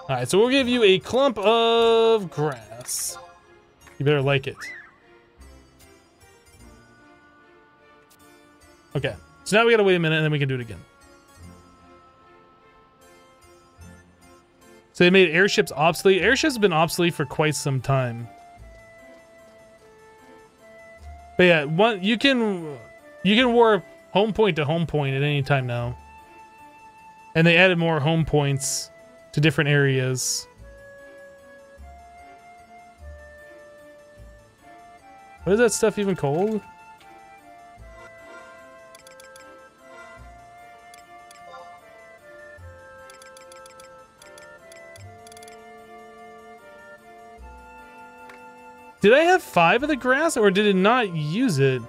Alright, so we'll give you a clump of grass. You better like it. Okay, so now we gotta wait a minute and then we can do it again. So they made airships obsolete. Airships have been obsolete for quite some time. But yeah, you can warp home point to home point at any time now. And they added more home points to different areas. What is that stuff even called? Did I have 5 of the grass, or did it not use it?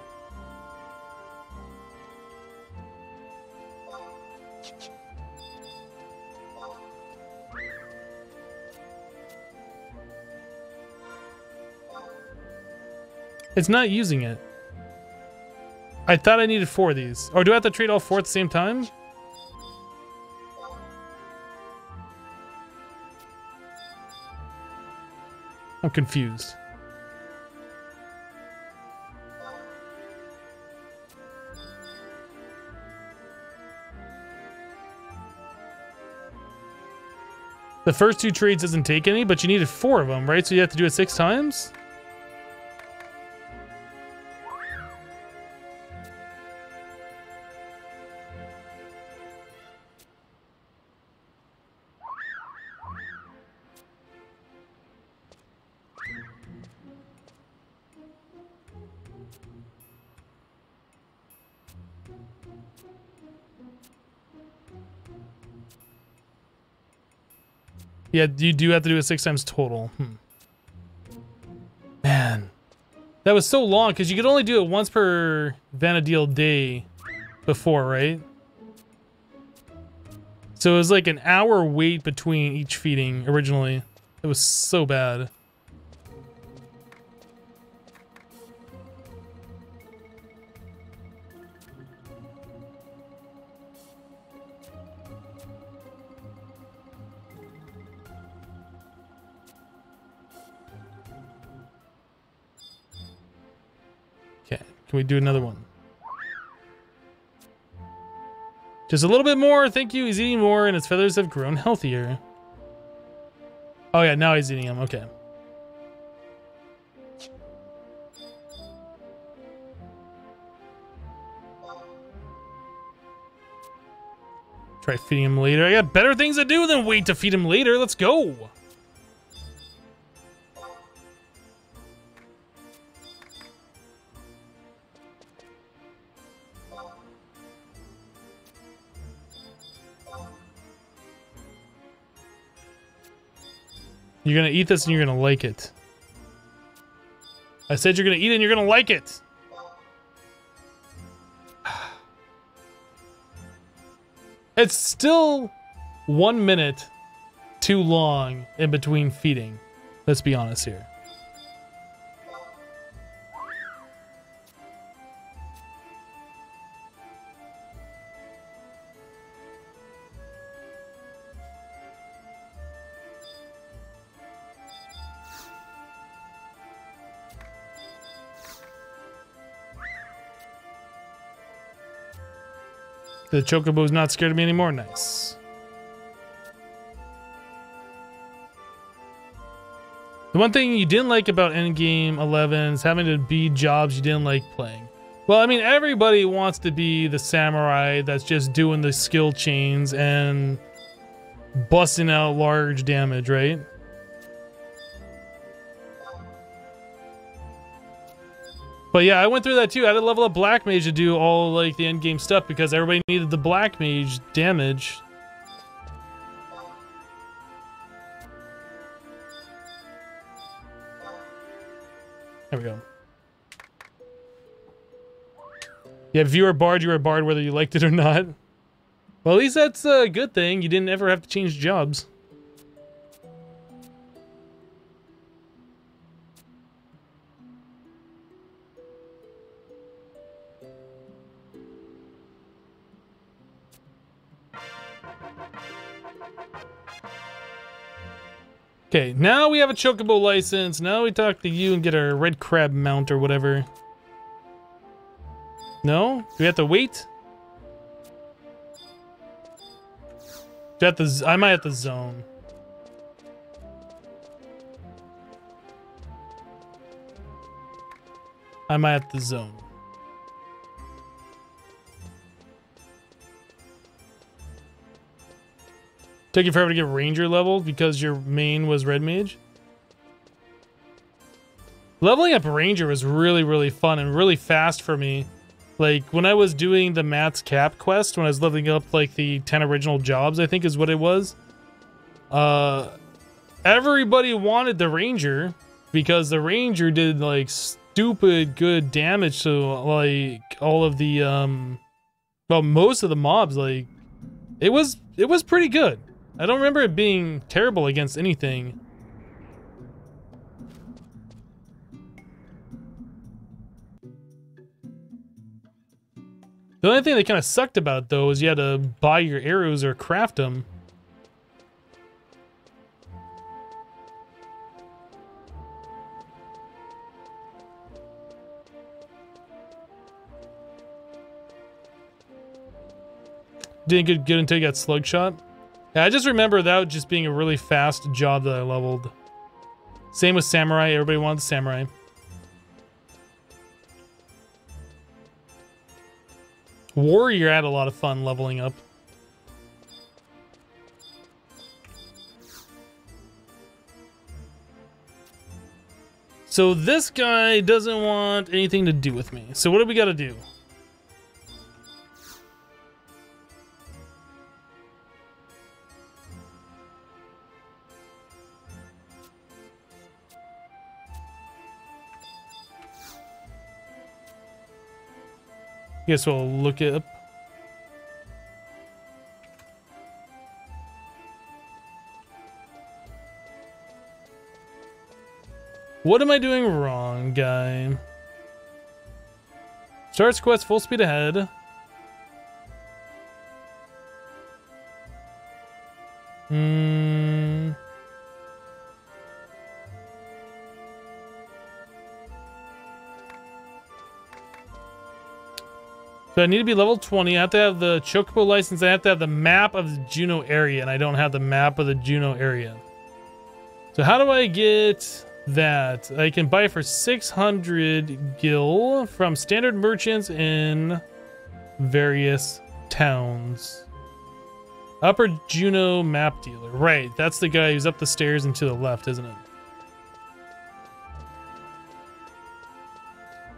It's not using it. I thought I needed 4 of these. Or do I have to trade all 4 at the same time? I'm confused. The first 2 trades doesn't take any, but you needed 4 of them, right? So you have to do it 6 times? Yeah, you do have to do it 6 times total. Man. That was so long, because you could only do it once per Vana'diel day before, right? So it was like an hour wait between each feeding originally. It was so bad. Can we do another one? Just a little bit more. Thank you. He's eating more and his feathers have grown healthier. Oh yeah, now he's eating them. Okay. Try feeding him later. I got better things to do than wait to feed him later. Let's go. You're gonna eat this and you're gonna like it. I said you're gonna eat it and you're gonna like it. It's still 1 minute too long in between feeding. Let's be honest here. The chocobo's not scared of me anymore. Nice. The one thing you didn't like about Endgame 11 is having to be jobs you didn't like playing. Well, I mean, everybody wants to be the samurai that's just doing the skill chains and busting out large damage, right? But yeah, I went through that too. I had to level up Black Mage to do all like the end game stuff because everybody needed the Black Mage damage. There we go. Yeah, if you were a bard, you were a bard whether you liked it or not. Well, at least that's a good thing. You didn't ever have to change jobs. Okay, now we have a chocobo license. Now we talk to you and get our red crab mount or whatever. No? Do we have to wait? Do I have to, I might have to zone. I might have to zone. Took you forever to get ranger leveled because your main was red mage? Leveling up ranger was really, really fun and really fast for me. Like, when I was doing the Matt's Cap quest, when I was leveling up, like, the 10 original jobs, I think is what it was. Everybody wanted the ranger because the ranger did, like, stupid good damage to, like, all of the, well, most of the mobs. Like, it was pretty good. I don't remember it being terrible against anything. The only thing that kind of sucked about it, though, is you had to buy your arrows or craft them. Didn't get good until you got slug shot. Yeah, I just remember that just being a really fast job that I leveled. Same with samurai. Everybody wanted samurai. Warrior had a lot of fun leveling up. So this guy doesn't want anything to do with me. So what do we got to do? Guess we'll look it up. What am I doing wrong, guy? Starts quest full speed ahead. So I need to be level 20. I have to have the chocobo license. I have to have the map of the Jeuno area, and I don't have the map of the Jeuno area. So how do I get that? I can buy for 600 gil from standard merchants in various towns. Upper Jeuno map dealer. Right, that's the guy who's up the stairs and to the left, isn't it?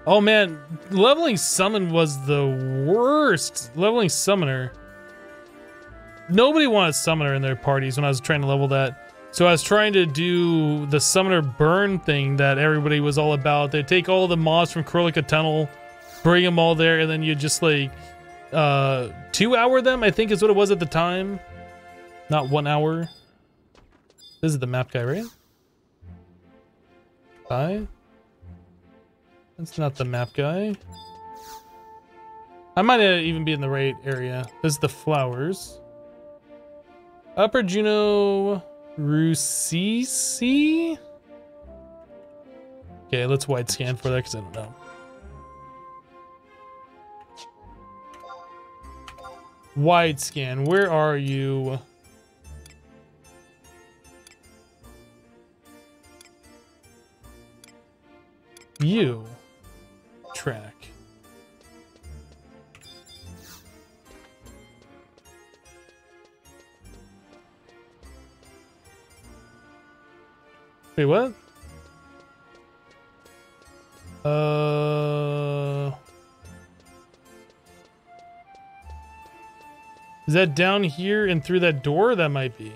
Oh man, leveling summon was the worst. Leveling summoner. Nobody wanted summoner in their parties when I was trying to level that. So I was trying to do the summoner burn thing that everybody was all about. They take all the mobs from Krolika Tunnel, bring them all there, and then you just like 2-hour them, I think is what it was at the time. Not 1 hour. This is the map guy, right? Bye. That's not the map guy. I might even be in the right area. This is the flowers. Upper Jeuno Rusisi? Okay, let's wide scan for that because I don't know. Wide scan, where are you? You. Track. Wait, what? Is that down here and through that door? That might be.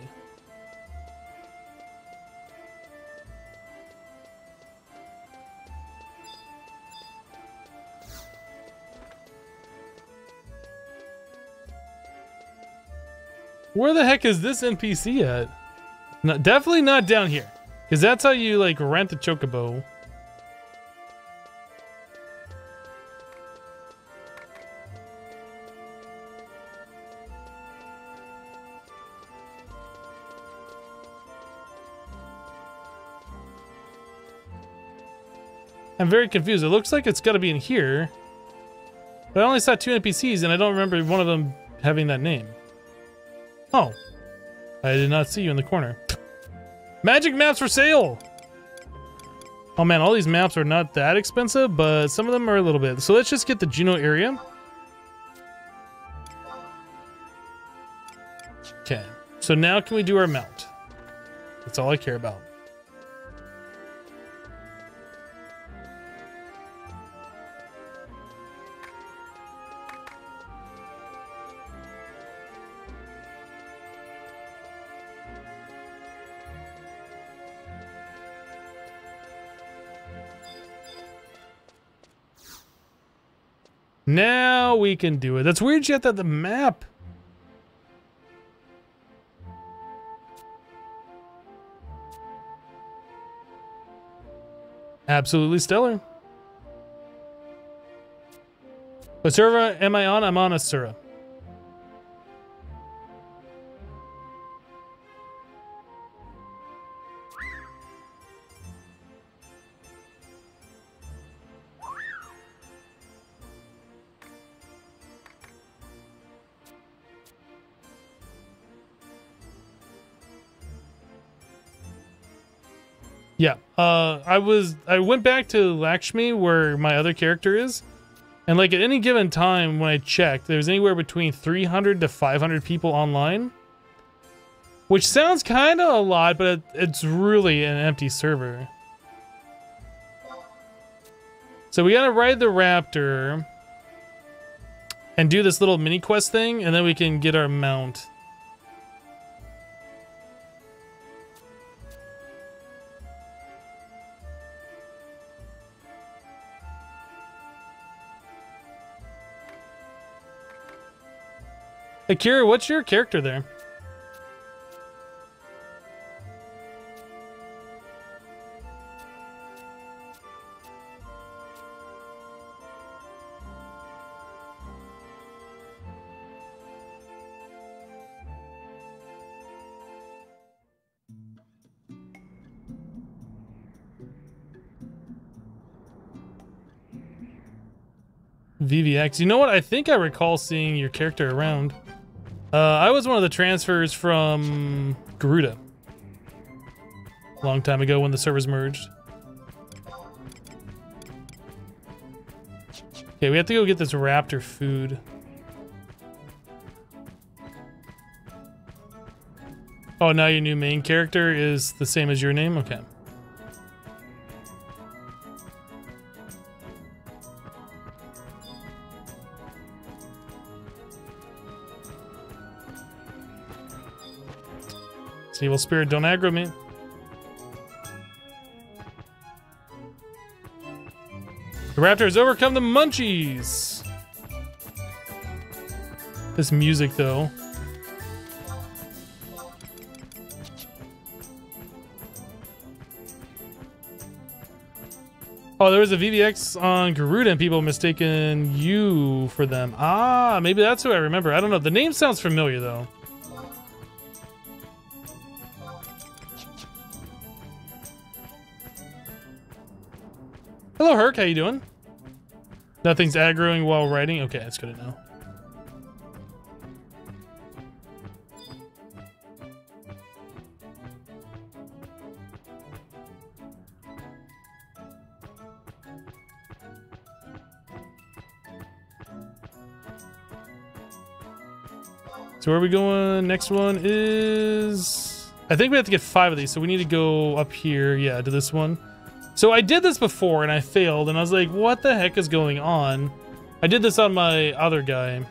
Where the heck is this NPC at? No, definitely not down here. Because that's how you, like, rent the chocobo. I'm very confused. It looks like it's got to be in here. But I only saw 2 NPCs, and I don't remember one of them having that name. Oh. I did not see you in the corner. Magic maps for sale! Oh man, all these maps are not that expensive, but some of them are a little bit. So let's just get the Jeuno area. Okay. So now can we do our mount? That's all I care about. Now we can do it. That's weird you have the map. Absolutely stellar. What server am I on? I'm on Asura. Yeah, I went back to Lakshmi where my other character is, and like at any given time when I checked, there's anywhere between 300 to 500 people online, which sounds kind of a lot, but it's really an empty server. So we gotta ride the raptor and do this little mini quest thing, and then we can get our mount. Hey, Kira, what's your character there? VVX. You know what? I think I recall seeing your character around. I was one of the transfers from Garuda a long time ago when the servers merged. Okay, we have to go get this raptor food. Oh, now your new main character is the same as your name? Okay. Evil spirit, don't aggro me. The raptor has overcome the munchies. This music, though. Oh, there was a VVX on Garuda and people mistaken you for them. Ah, maybe that's who I remember. I don't know. The name sounds familiar, though. Hello, Herc. How you doing? Nothing's aggroing while riding? Okay, that's good to know. So where are we going? Next one is... I think we have to get 5 of these, so we need to go up here, yeah, to this one. So I did this before and I failed, and I was like, what the heck is going on? I did this on my other guy.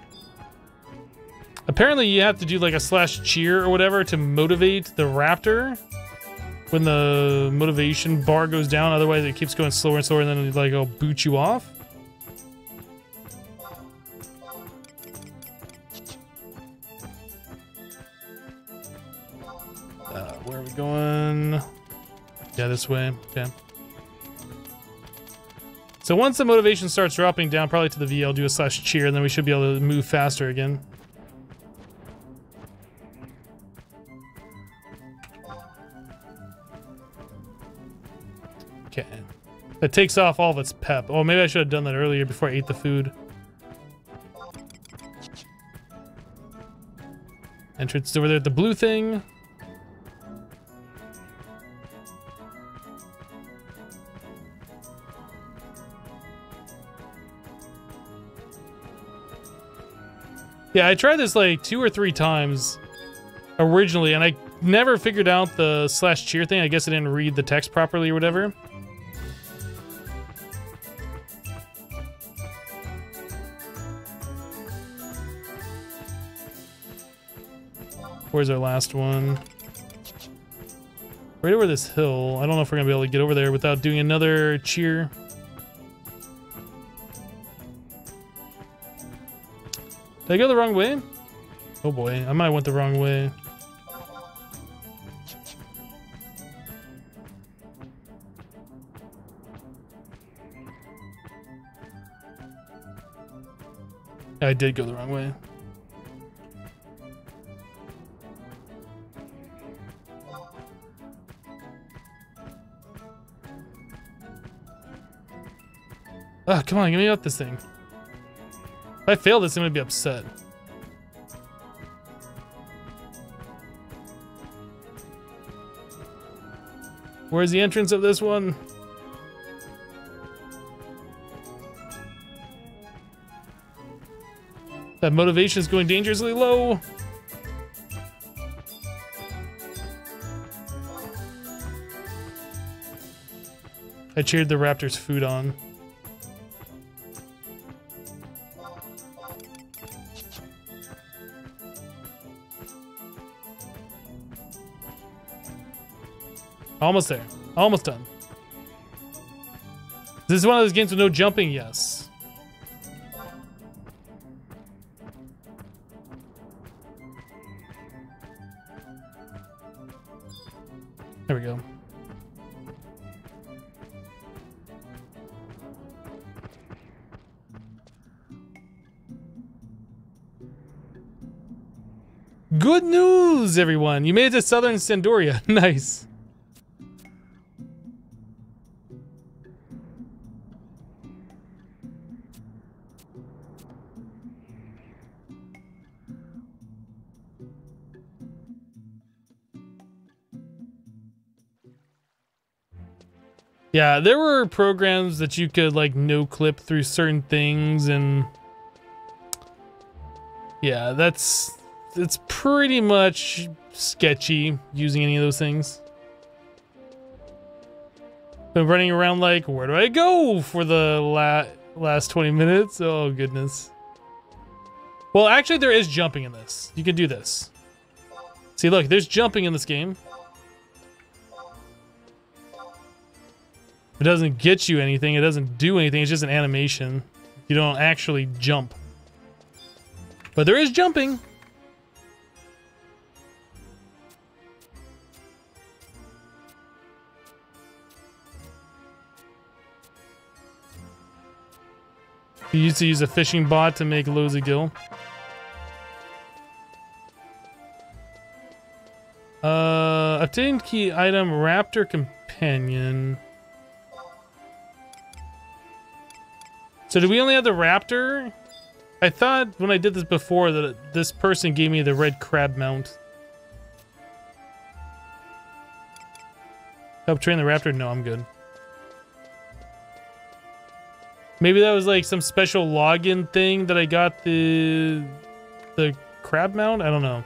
Apparently you have to do like a /cheer or whatever to motivate the raptor when the motivation bar goes down, otherwise it keeps going slower and slower and then it, like, it'll boot you off. Where are we going? Yeah, this way. Okay. So once the motivation starts dropping down, probably to the V, I'll do a /cheer, and then we should be able to move faster again. Okay. That takes off all of its pep. Oh, maybe I should have done that earlier before I ate the food. Entrance is over there at the blue thing. Yeah, I tried this like 2 or 3 times originally, and I never figured out the /cheer thing. I guess I didn't read the text properly or whatever. Where's our last one? Right over this hill. I don't know if we're gonna be able to get over there without doing another cheer. Did I go the wrong way? Oh boy, I might have went the wrong way. I did go the wrong way. Oh, come on, get me out this thing. If I fail this, I'm gonna be upset. Where's the entrance of this one? That motivation is going dangerously low. I cheered the raptor's food on. Almost there. Almost done. This is one of those games with no jumping, yes. There we go. Good news, everyone! You made it to Southern Sandoria. Nice. Yeah, there were programs that you could like no clip through certain things, and yeah, it's pretty much sketchy using any of those things. Been running around like, where do I go for the last 20 minutes? Oh goodness. Well, actually there is jumping in this. You can do this. See, look, there's jumping in this game. It doesn't get you anything, it doesn't do anything, it's just an animation. You don't actually jump. But there is jumping. You used to use a fishing bot to make loads of gil. Obtained key item, Raptor Companion. So do we only have the raptor? I thought when I did this before that this person gave me the red crab mount. Help train the raptor? No, I'm good. Maybe that was like some special login thing that I got the crab mount? I don't know.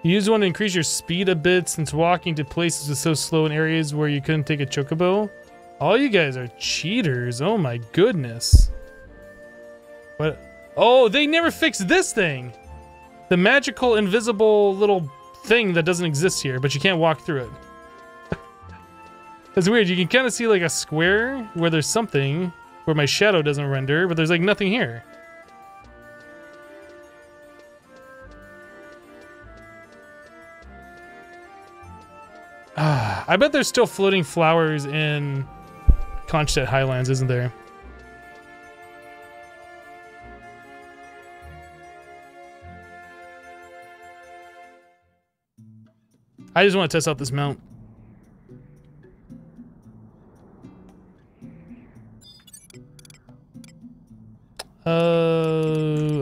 You use one to increase your speed a bit since walking to places was so slow in areas where you couldn't take a chocobo. All you guys are cheaters. Oh my goodness. What? Oh, they never fixed this thing. The magical invisible little thing that doesn't exist here, but you can't walk through it. That's weird. You can kind of see like a square where there's something where my shadow doesn't render, but there's like nothing here. I bet there's still floating flowers in Conchstead Highlands, isn't there? I just want to test out this mount.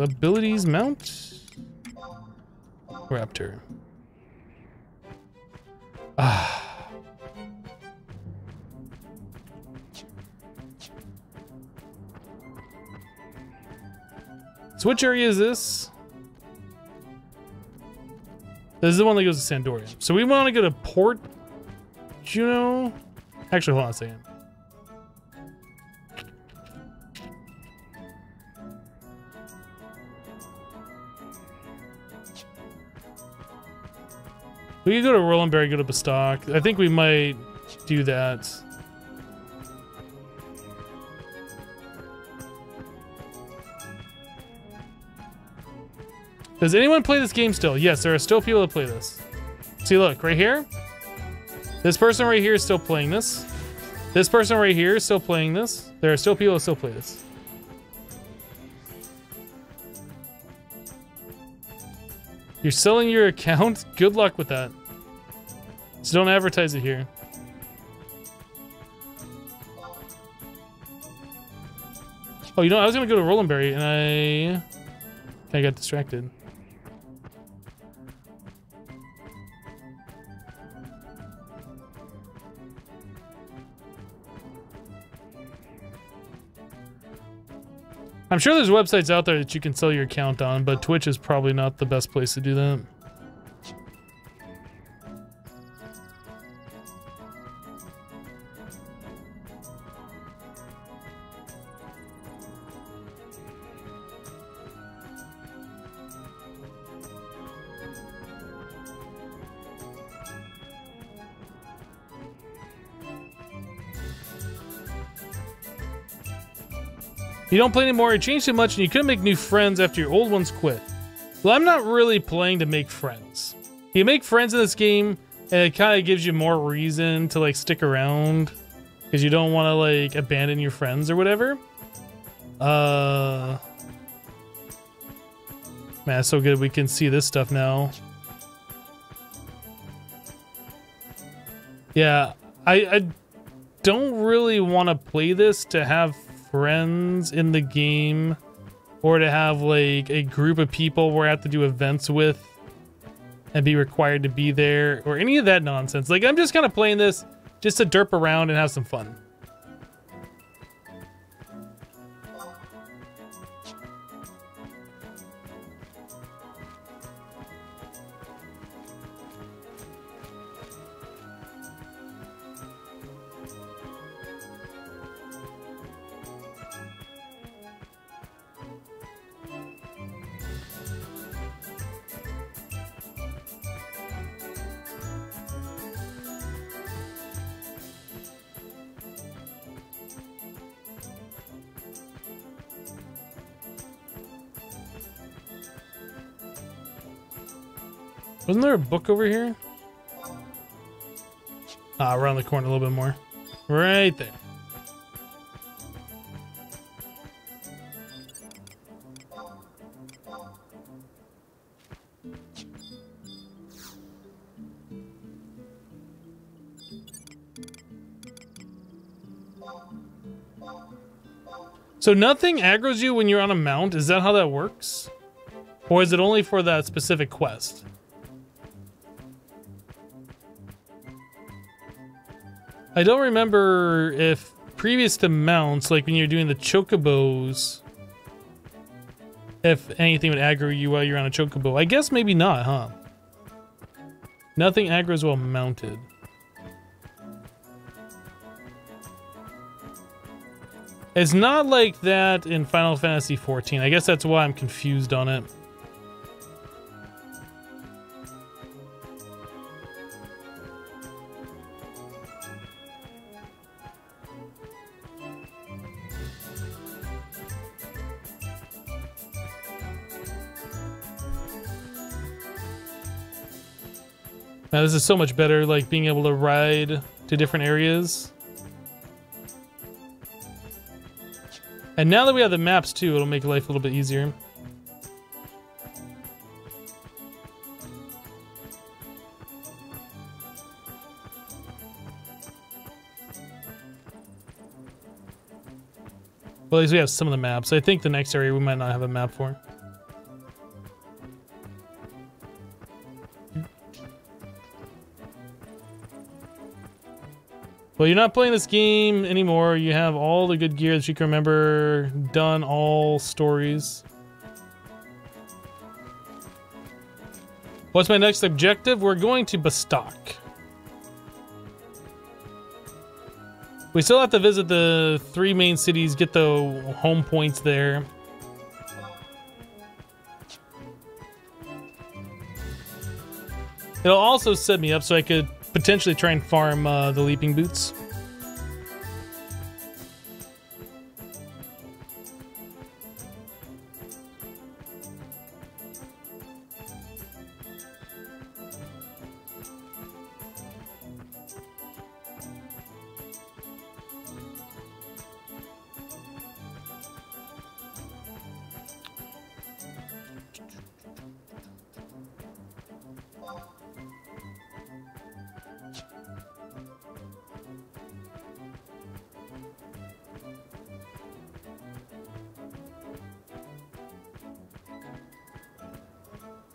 Abilities mount? Raptor. So which area is this? This is the one that goes to Sandoria. So we want to go to Port Jeuno. Actually, hold on a second. We could go to Rolandberry, go to Bastock. I think we might do that. Does anyone play this game still? Yes, there are still people that play this. See, look, right here. This person right here is still playing this. This person right here is still playing this. There are still people who still play this. You're selling your account? Good luck with that. So don't advertise it here. Oh, you know, I was gonna go to Rolandberry and I got distracted. I'm sure there's websites out there that you can sell your account on, but Twitch is probably not the best place to do that. You don't play anymore, you changed too much, and you couldn't make new friends after your old ones quit. Well, I'm not really playing to make friends. You make friends in this game, and it kind of gives you more reason to, like, stick around. Because you don't want to, like, abandon your friends or whatever. Man, it's so good we can see this stuff now. Yeah, I don't really want to play this to have friends in the game or to have like a group of people where I have to do events with and be required to be there or any of that nonsense. Like, I'm just kind of playing this just to derp around and have some fun. Wasn't there a book over here? Ah, around the corner a little bit more. Right there. So nothing aggroes you when you're on a mount? Is that how that works? Or is it only for that specific quest? I don't remember if previous to mounts, like when you're doing the chocobos, if anything would aggro you while you're on a chocobo. I guess maybe not, huh? Nothing aggroes while mounted. It's not like that in Final Fantasy XIV. I guess that's why I'm confused on it. Now, this is so much better, like being able to ride to different areas. And now that we have the maps too, it'll make life a little bit easier. Well, at least we have some of the maps. I think the next area we might not have a map for. Well, you're not playing this game anymore. You have all the good gear that you can remember, done all stories. What's my next objective? We're going to Bastok. We still have to visit the 3 main cities, get the home points there. It'll also set me up so I could potentially try and farm the leaping boots.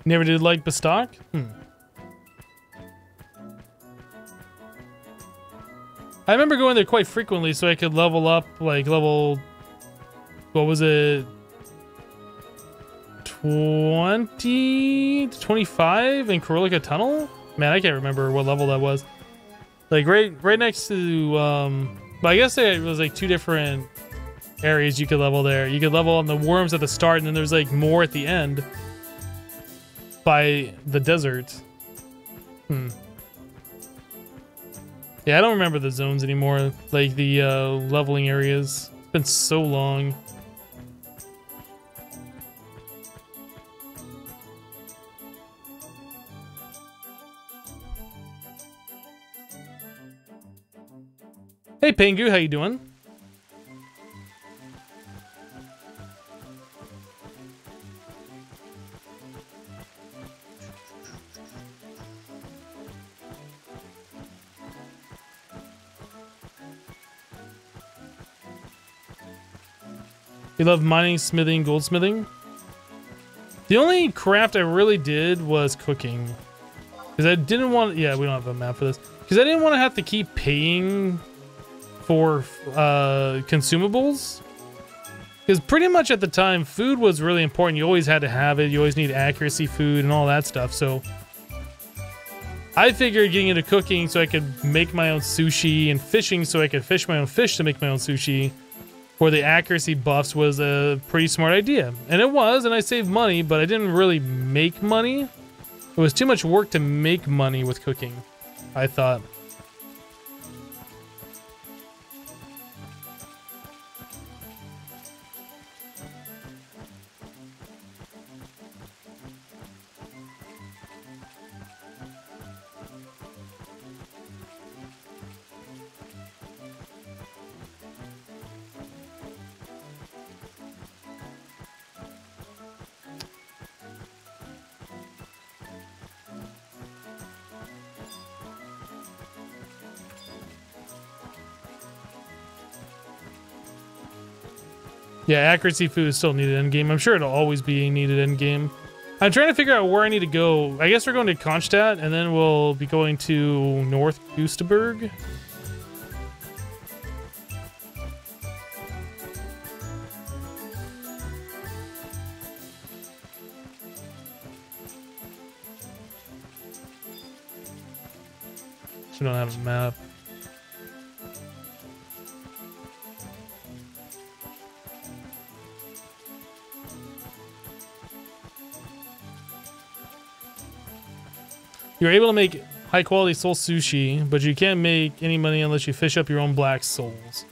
Never did like Bestock? I remember going there quite frequently so I could level up, like level, what was it, 20 to 25 in Korolica Tunnel? Man, I can't remember what level that was. Like right next to, but I guess it was like 2 different areas you could level there. You could level on the worms at the start, and then there's like more at the end by the desert. Yeah, I don't remember the zones anymore, like the leveling areas. It's been so long. Hey Pengu, how you doing? You love mining, smithing, goldsmithing? The only craft I really did was cooking. Because I didn't want... Yeah, we don't have a map for this. Because I didn't want to have to keep paying for consumables. Because pretty much at the time, food was really important. You always had to have it. You always need accuracy food and all that stuff. So I figured getting into cooking so I could make my own sushi, and fishing so I could fish my own fish to make my own sushi, for the accuracy buffs, was a pretty smart idea. And it was, and I saved money, but I didn't really make money. It was too much work to make money with cooking, I thought. Yeah, accuracy food is still needed endgame. I'm sure it'll always be needed endgame. I'm trying to figure out where I need to go. I guess we're going to Kronstadt, and then we'll be going to North Gustaberg. We don't have a map. You're able to make high quality soul sushi, but you can't make any money unless you fish up your own black souls.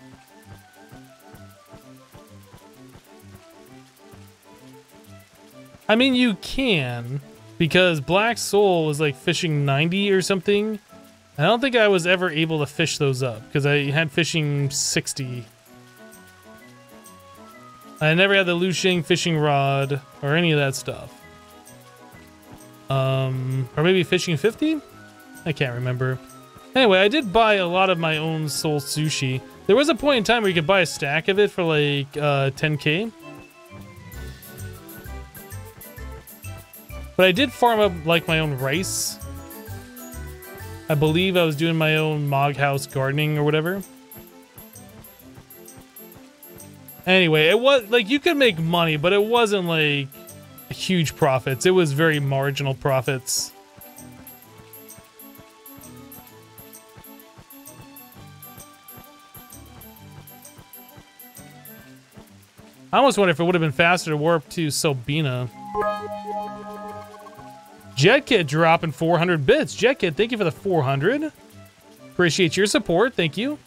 I mean, you can, because black soul is like fishing 90 or something. I don't think I was ever able to fish those up because I had fishing 60. I never had the Lushing fishing rod or any of that stuff. Or maybe fishing 50? I can't remember. Anyway, I did buy a lot of my own soul sushi. There was a point in time where you could buy a stack of it for like 10k. But I did farm up like my own rice. I believe I was doing my own Mog House gardening or whatever. Anyway, it was like you could make money, but it wasn't like huge profits. It was very marginal profits. I almost wonder if it would have been faster to warp to Sobina. Jetkit dropping 400 bits. Jetkit, thank you for the 400. Appreciate your support. Thank you.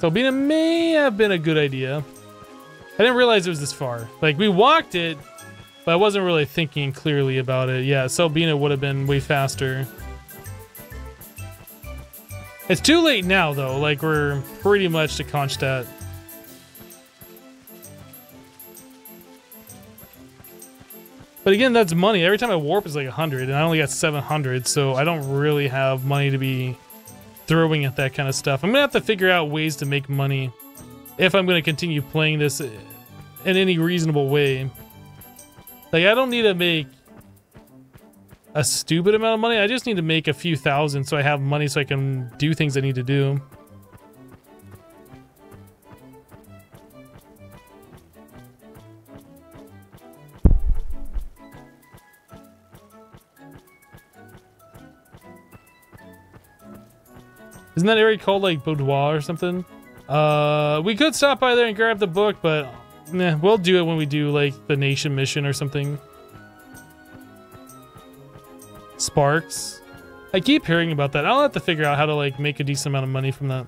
Sobina may have been a good idea. I didn't realize it was this far. Like, we walked it, but I wasn't really thinking clearly about it. Yeah, Sobina would have been way faster. It's too late now, though. Like, we're pretty much to Kronstadt. But again, that's money. Every time I warp is like 100, and I only got 700, so I don't really have money to be throwing at that kind of stuff. I'm gonna have to figure out ways to make money if I'm gonna continue playing this in any reasonable way. Like, I don't need to make a stupid amount of money. I just need to make a few thousand so I have money so I can do things I need to do. Isn't that area called like Boudoir or something? We could stop by there and grab the book, but nah, we'll do it when we do like the nation mission or something. Sparks. I keep hearing about that. I'll have to figure out how to like make a decent amount of money from that.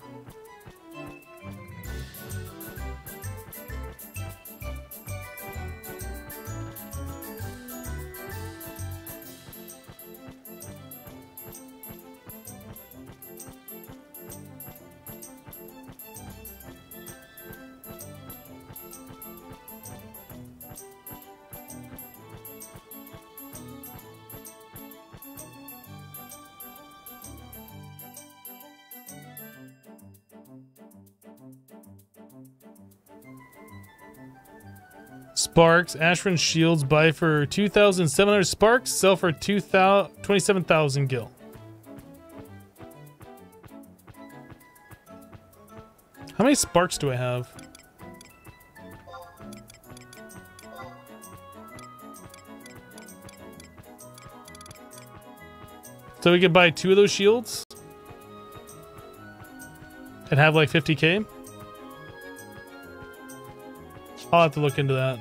Sparks, Ashran shields, buy for 2,700 sparks, sell for 27,000 gil. How many sparks do I have? So we could buy 2 of those shields and have like 50k. I'll have to look into that.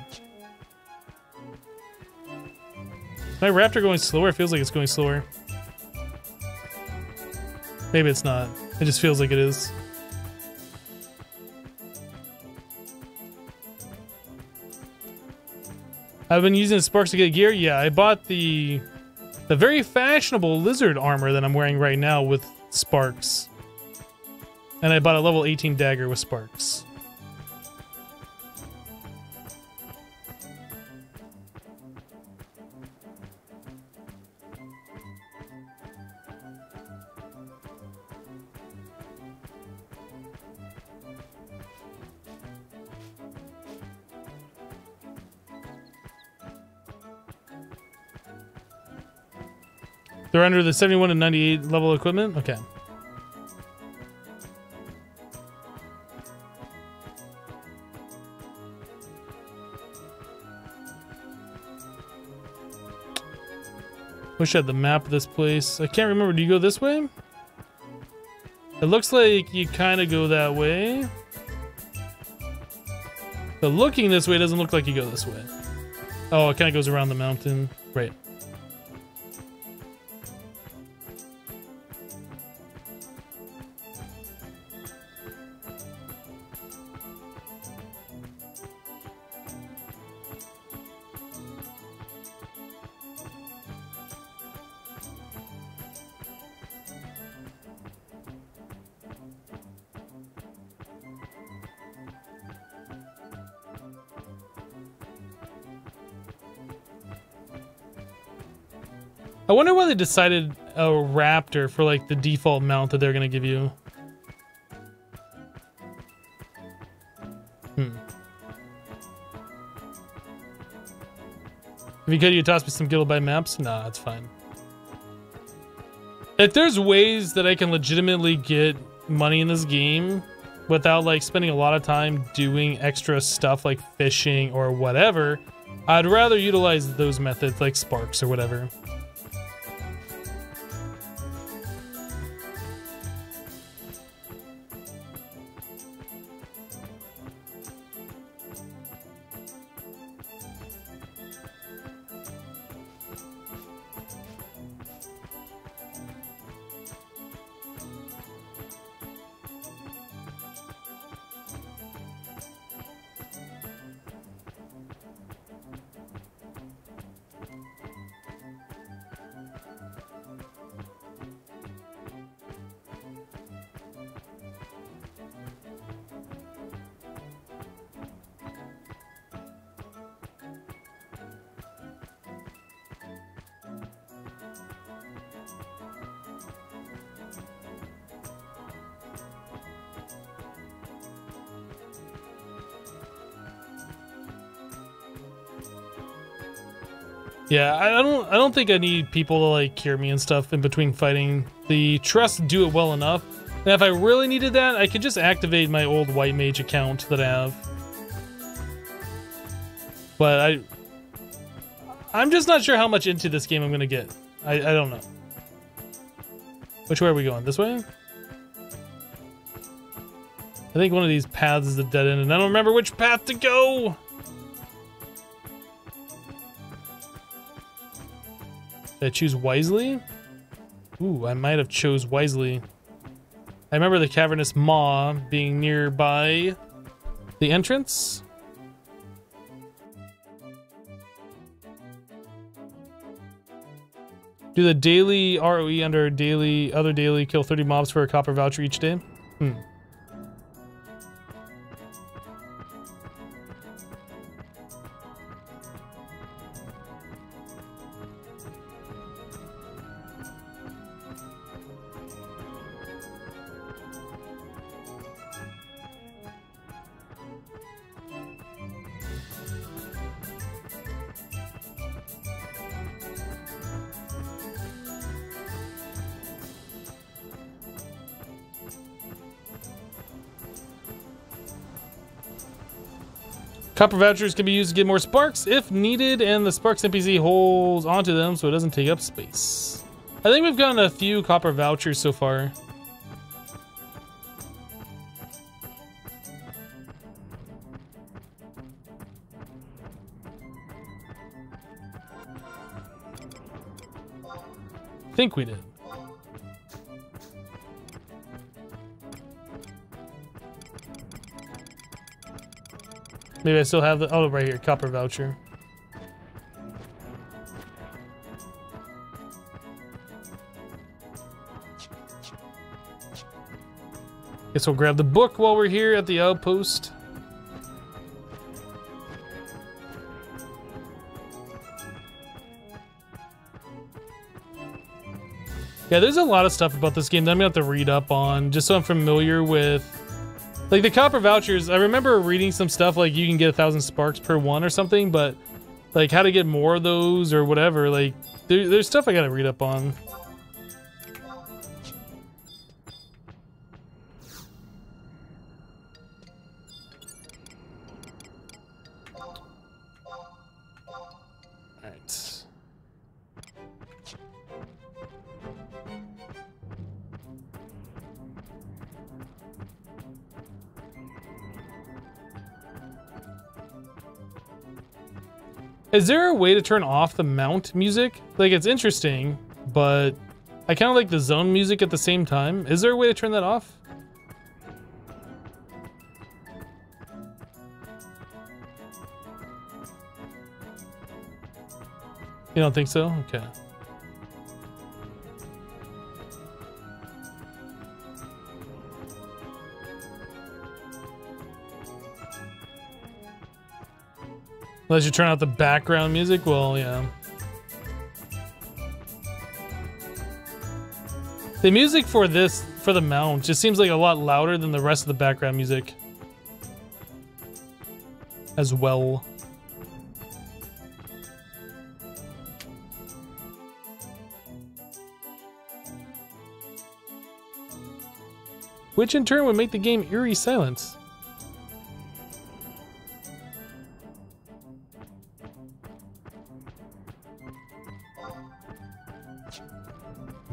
Is my raptor going slower? It feels like it's going slower. Maybe it's not. It just feels like it is. I've been using sparks to get gear. Yeah, I bought the very fashionable lizard armor that I'm wearing right now with sparks. And I bought a level 18 dagger with sparks. They're under the 71 and 98 level equipment? Okay. Wish I had the map of this place. I can't remember. Do you go this way? It looks like you kind of go that way. But looking this way doesn't look like you go this way. Oh, it kind of goes around the mountain. Right. I wonder why they decided a raptor for like the default mount that they're gonna give you. If you could, you toss me some Gilgamesh maps? Nah, it's fine. If there's ways that I can legitimately get money in this game without like spending a lot of time doing extra stuff like fishing or whatever, I'd rather utilize those methods like sparks or whatever. Yeah, I don't think I need people to like cure me and stuff in between fighting. The trusts do it well enough. And if I really needed that, I could just activate my old white mage account that I have. But I'm just not sure how much into this game I'm gonna get. I don't know. Which way are we going? This way? I think one of these paths is a dead end, and I don't remember which path to go! Did I choose wisely? Ooh, I might have chose wisely. I remember the cavernous maw being nearby the entrance. Do the daily ROE under other daily kill 30 mobs for a copper voucher each day? Copper vouchers can be used to get more sparks if needed, and the sparks NPC holds onto them so it doesn't take up space. I think we've gotten a few copper vouchers so far. I think we did. Maybe I still have the, oh, right here, copper voucher. Guess we'll grab the book while we're here at the outpost. Yeah, there's a lot of stuff about this game that I'm gonna have to read up on, just so I'm familiar with. Like the copper vouchers, I remember reading some stuff like you can get 1,000 sparks per one or something, but like how to get more of those or whatever, like there's stuff I gotta read up on. Alright. Is there a way to turn off the mount music? Like, it's interesting, but I kind of like the zone music at the same time. Is there a way to turn that off? You don't think so? Okay. Unless you turn out the background music, well, yeah. The music for this, for the mount, just seems like a lot louder than the rest of the background music. As well. Which in turn would make the game eerie silence.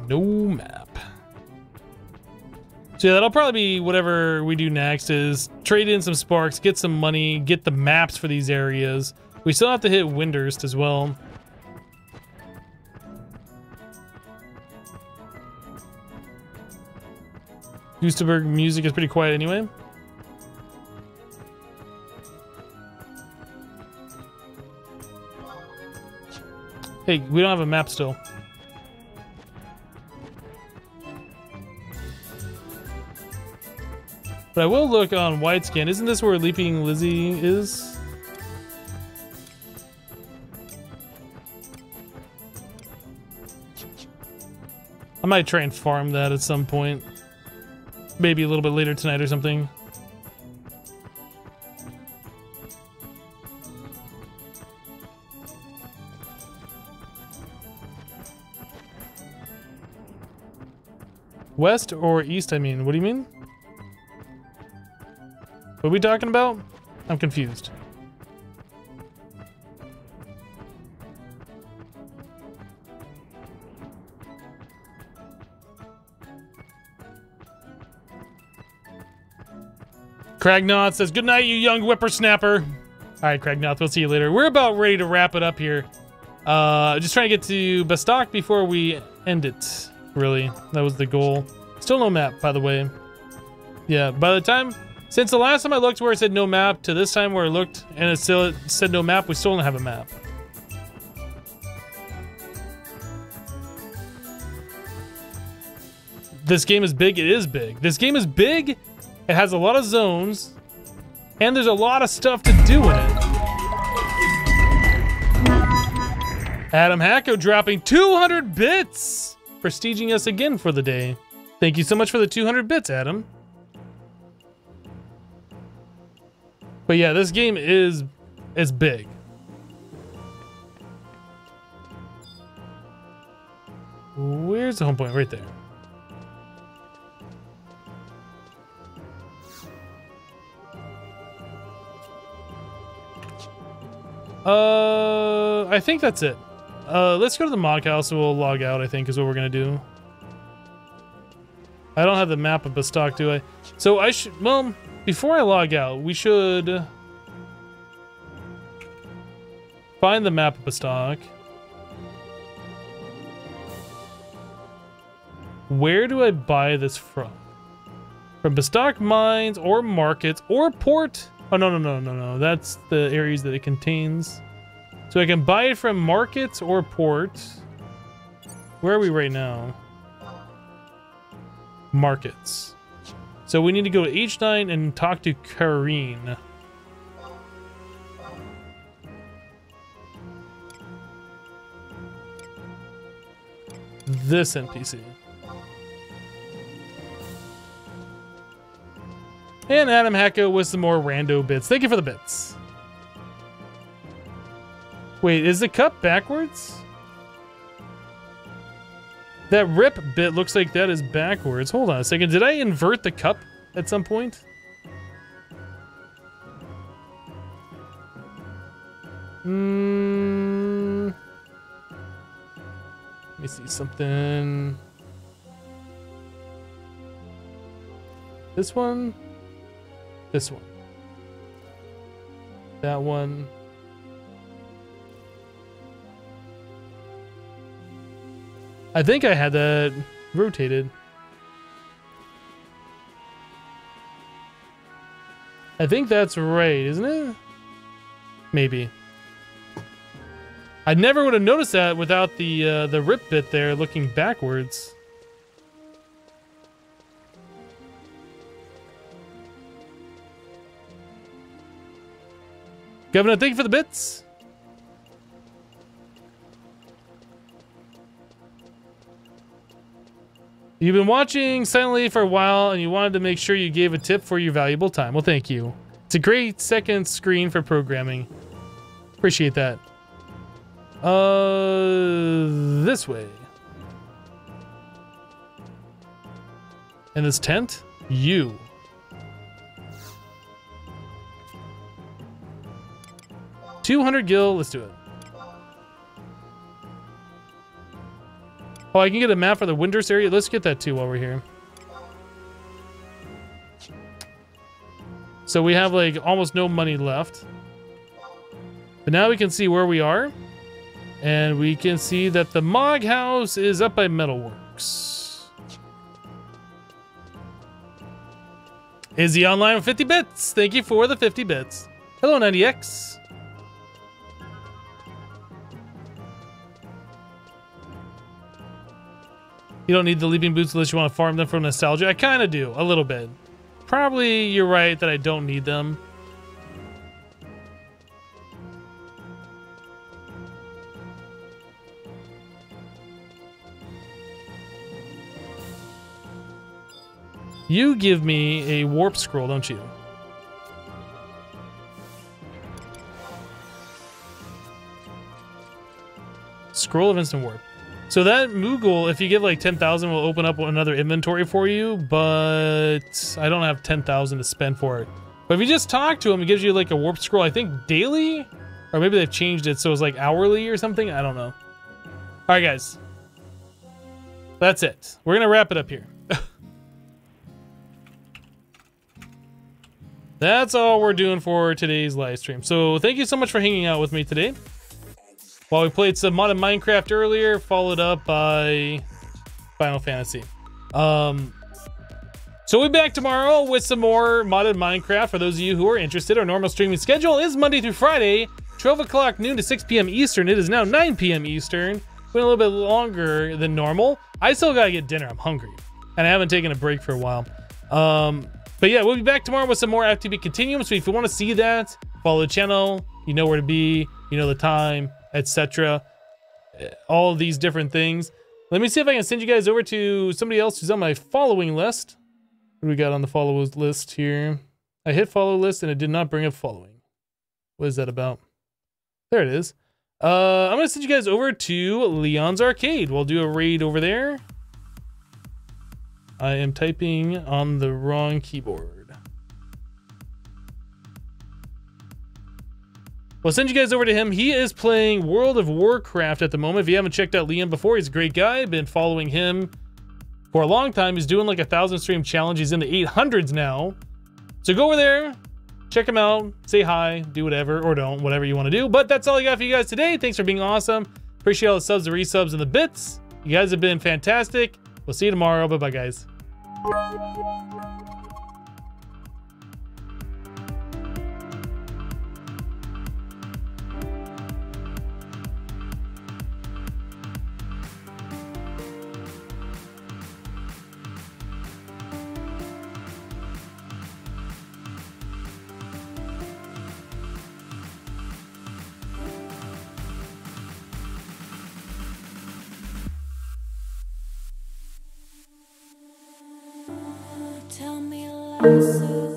No map. So yeah, that'll probably be whatever we do next, is trade in some sparks, get some money, get the maps for these areas. We still have to hit Windurst as well. Gustavberg music is pretty quiet anyway. Hey, we don't have a map still. But I will look on Widescan. Isn't this where Leaping Lizzie is? I might try and farm that at some point. Maybe a little bit later tonight or something. West or east, I mean. What do you mean? What are we talking about? I'm confused. Cragnoth says, good night, you young whippersnapper. All right, Cragnoth, we'll see you later. We're about ready to wrap it up here. Just trying to get to Bastok before we end it, really. That was the goal. Still no map, by the way. Yeah, by the time, since the last time I looked where it said no map to this time where I looked and it still said no map, we still don't have a map. This game is big. It is big. This game is big. It has a lot of zones, and there's a lot of stuff to do in it. Adam Hacko dropping 200 bits, prestiging us again for the day. Thank you so much for the 200 bits, Adam. But yeah, this game is big. Where's the home point? Right there. I think that's it. Let's go to the mod house and we'll log out, I think, is what we're gonna do. I don't have the map of Bastok, do I? So I should, well, before I log out, we should find the map of Bastok. Where do I buy this from? From Bastok Mines or markets or port? Oh, no. That's the areas that it contains. So I can buy it from markets or port. Where are we right now? Markets. So we need to go to H9 and talk to Kareen. This NPC. And Adam Hacko with some more rando bits. Thank you for the bits. Wait, is the cup backwards? That rip bit looks like that is backwards. Hold on a second. Did I invert the cup at some point? Let me see something. This one? This one. That one. I think I had that rotated. I think that's right, isn't it? Maybe. I never would have noticed that without the rip bit there looking backwards. Governor, thank you for the bits. You've been watching silently for a while and you wanted to make sure you gave a tip for your valuable time. Well, thank you. It's a great second screen for programming. Appreciate that. This way. And this tent? You. $200 gil, let's do it. Oh, I can get a map for the Windurst area. Let's get that too while we're here. So we have like almost no money left. But now we can see where we are. And we can see that the Mog House is up by Metalworks. Izzy online with 50 bits. Thank you for the 50 bits. Hello, 90X. You don't need the leaping boots unless you want to farm them from nostalgia. I kind of do, a little bit. Probably you're right that I don't need them. You give me a warp scroll, don't you? Scroll of instant warp. So that Moogle, if you give like 10,000, will open up another inventory for you, but I don't have 10,000 to spend for it. But if you just talk to him, it gives you like a warp scroll, I think daily, or maybe they've changed it so it's like hourly or something. I don't know. All right, guys. That's it. We're going to wrap it up here. That's all we're doing for today's live stream. So thank you so much for hanging out with me today. While we played some modded Minecraft earlier, followed up by Final Fantasy. So we'll be back tomorrow with some more modded Minecraft. For those of you who are interested, our normal streaming schedule is Monday through Friday, 12 o'clock noon to 6 p.m. Eastern. It is now 9 p.m. Eastern. Went a little bit longer than normal. I still gotta get dinner. I'm hungry. And I haven't taken a break for a while. But yeah, we'll be back tomorrow with some more FTB Continuum. So if you want to see that, follow the channel. You know where to be. You know the time, etc. All of these different things. Let me see if I can send you guys over to somebody else who's on my following list. What do we got on the followers list here? I hit follow list and it did not bring up following. What is that about? There it is. I'm going to send you guys over to Leon's Arcade. We'll do a raid over there. I am typing on the wrong keyboard. We'll send you guys over to him. He is playing World of Warcraft at the moment. If you haven't checked out Liam before, he's a great guy. Been following him for a long time. He's doing like 1,000 stream challenge. He's in the 800s now. So go over there, check him out, say hi, do whatever, or don't, whatever you want to do. But that's all I got for you guys today. Thanks for being awesome. Appreciate all the subs, the resubs, and the bits. You guys have been fantastic. We'll see you tomorrow. Bye-bye, guys. Tell me lies.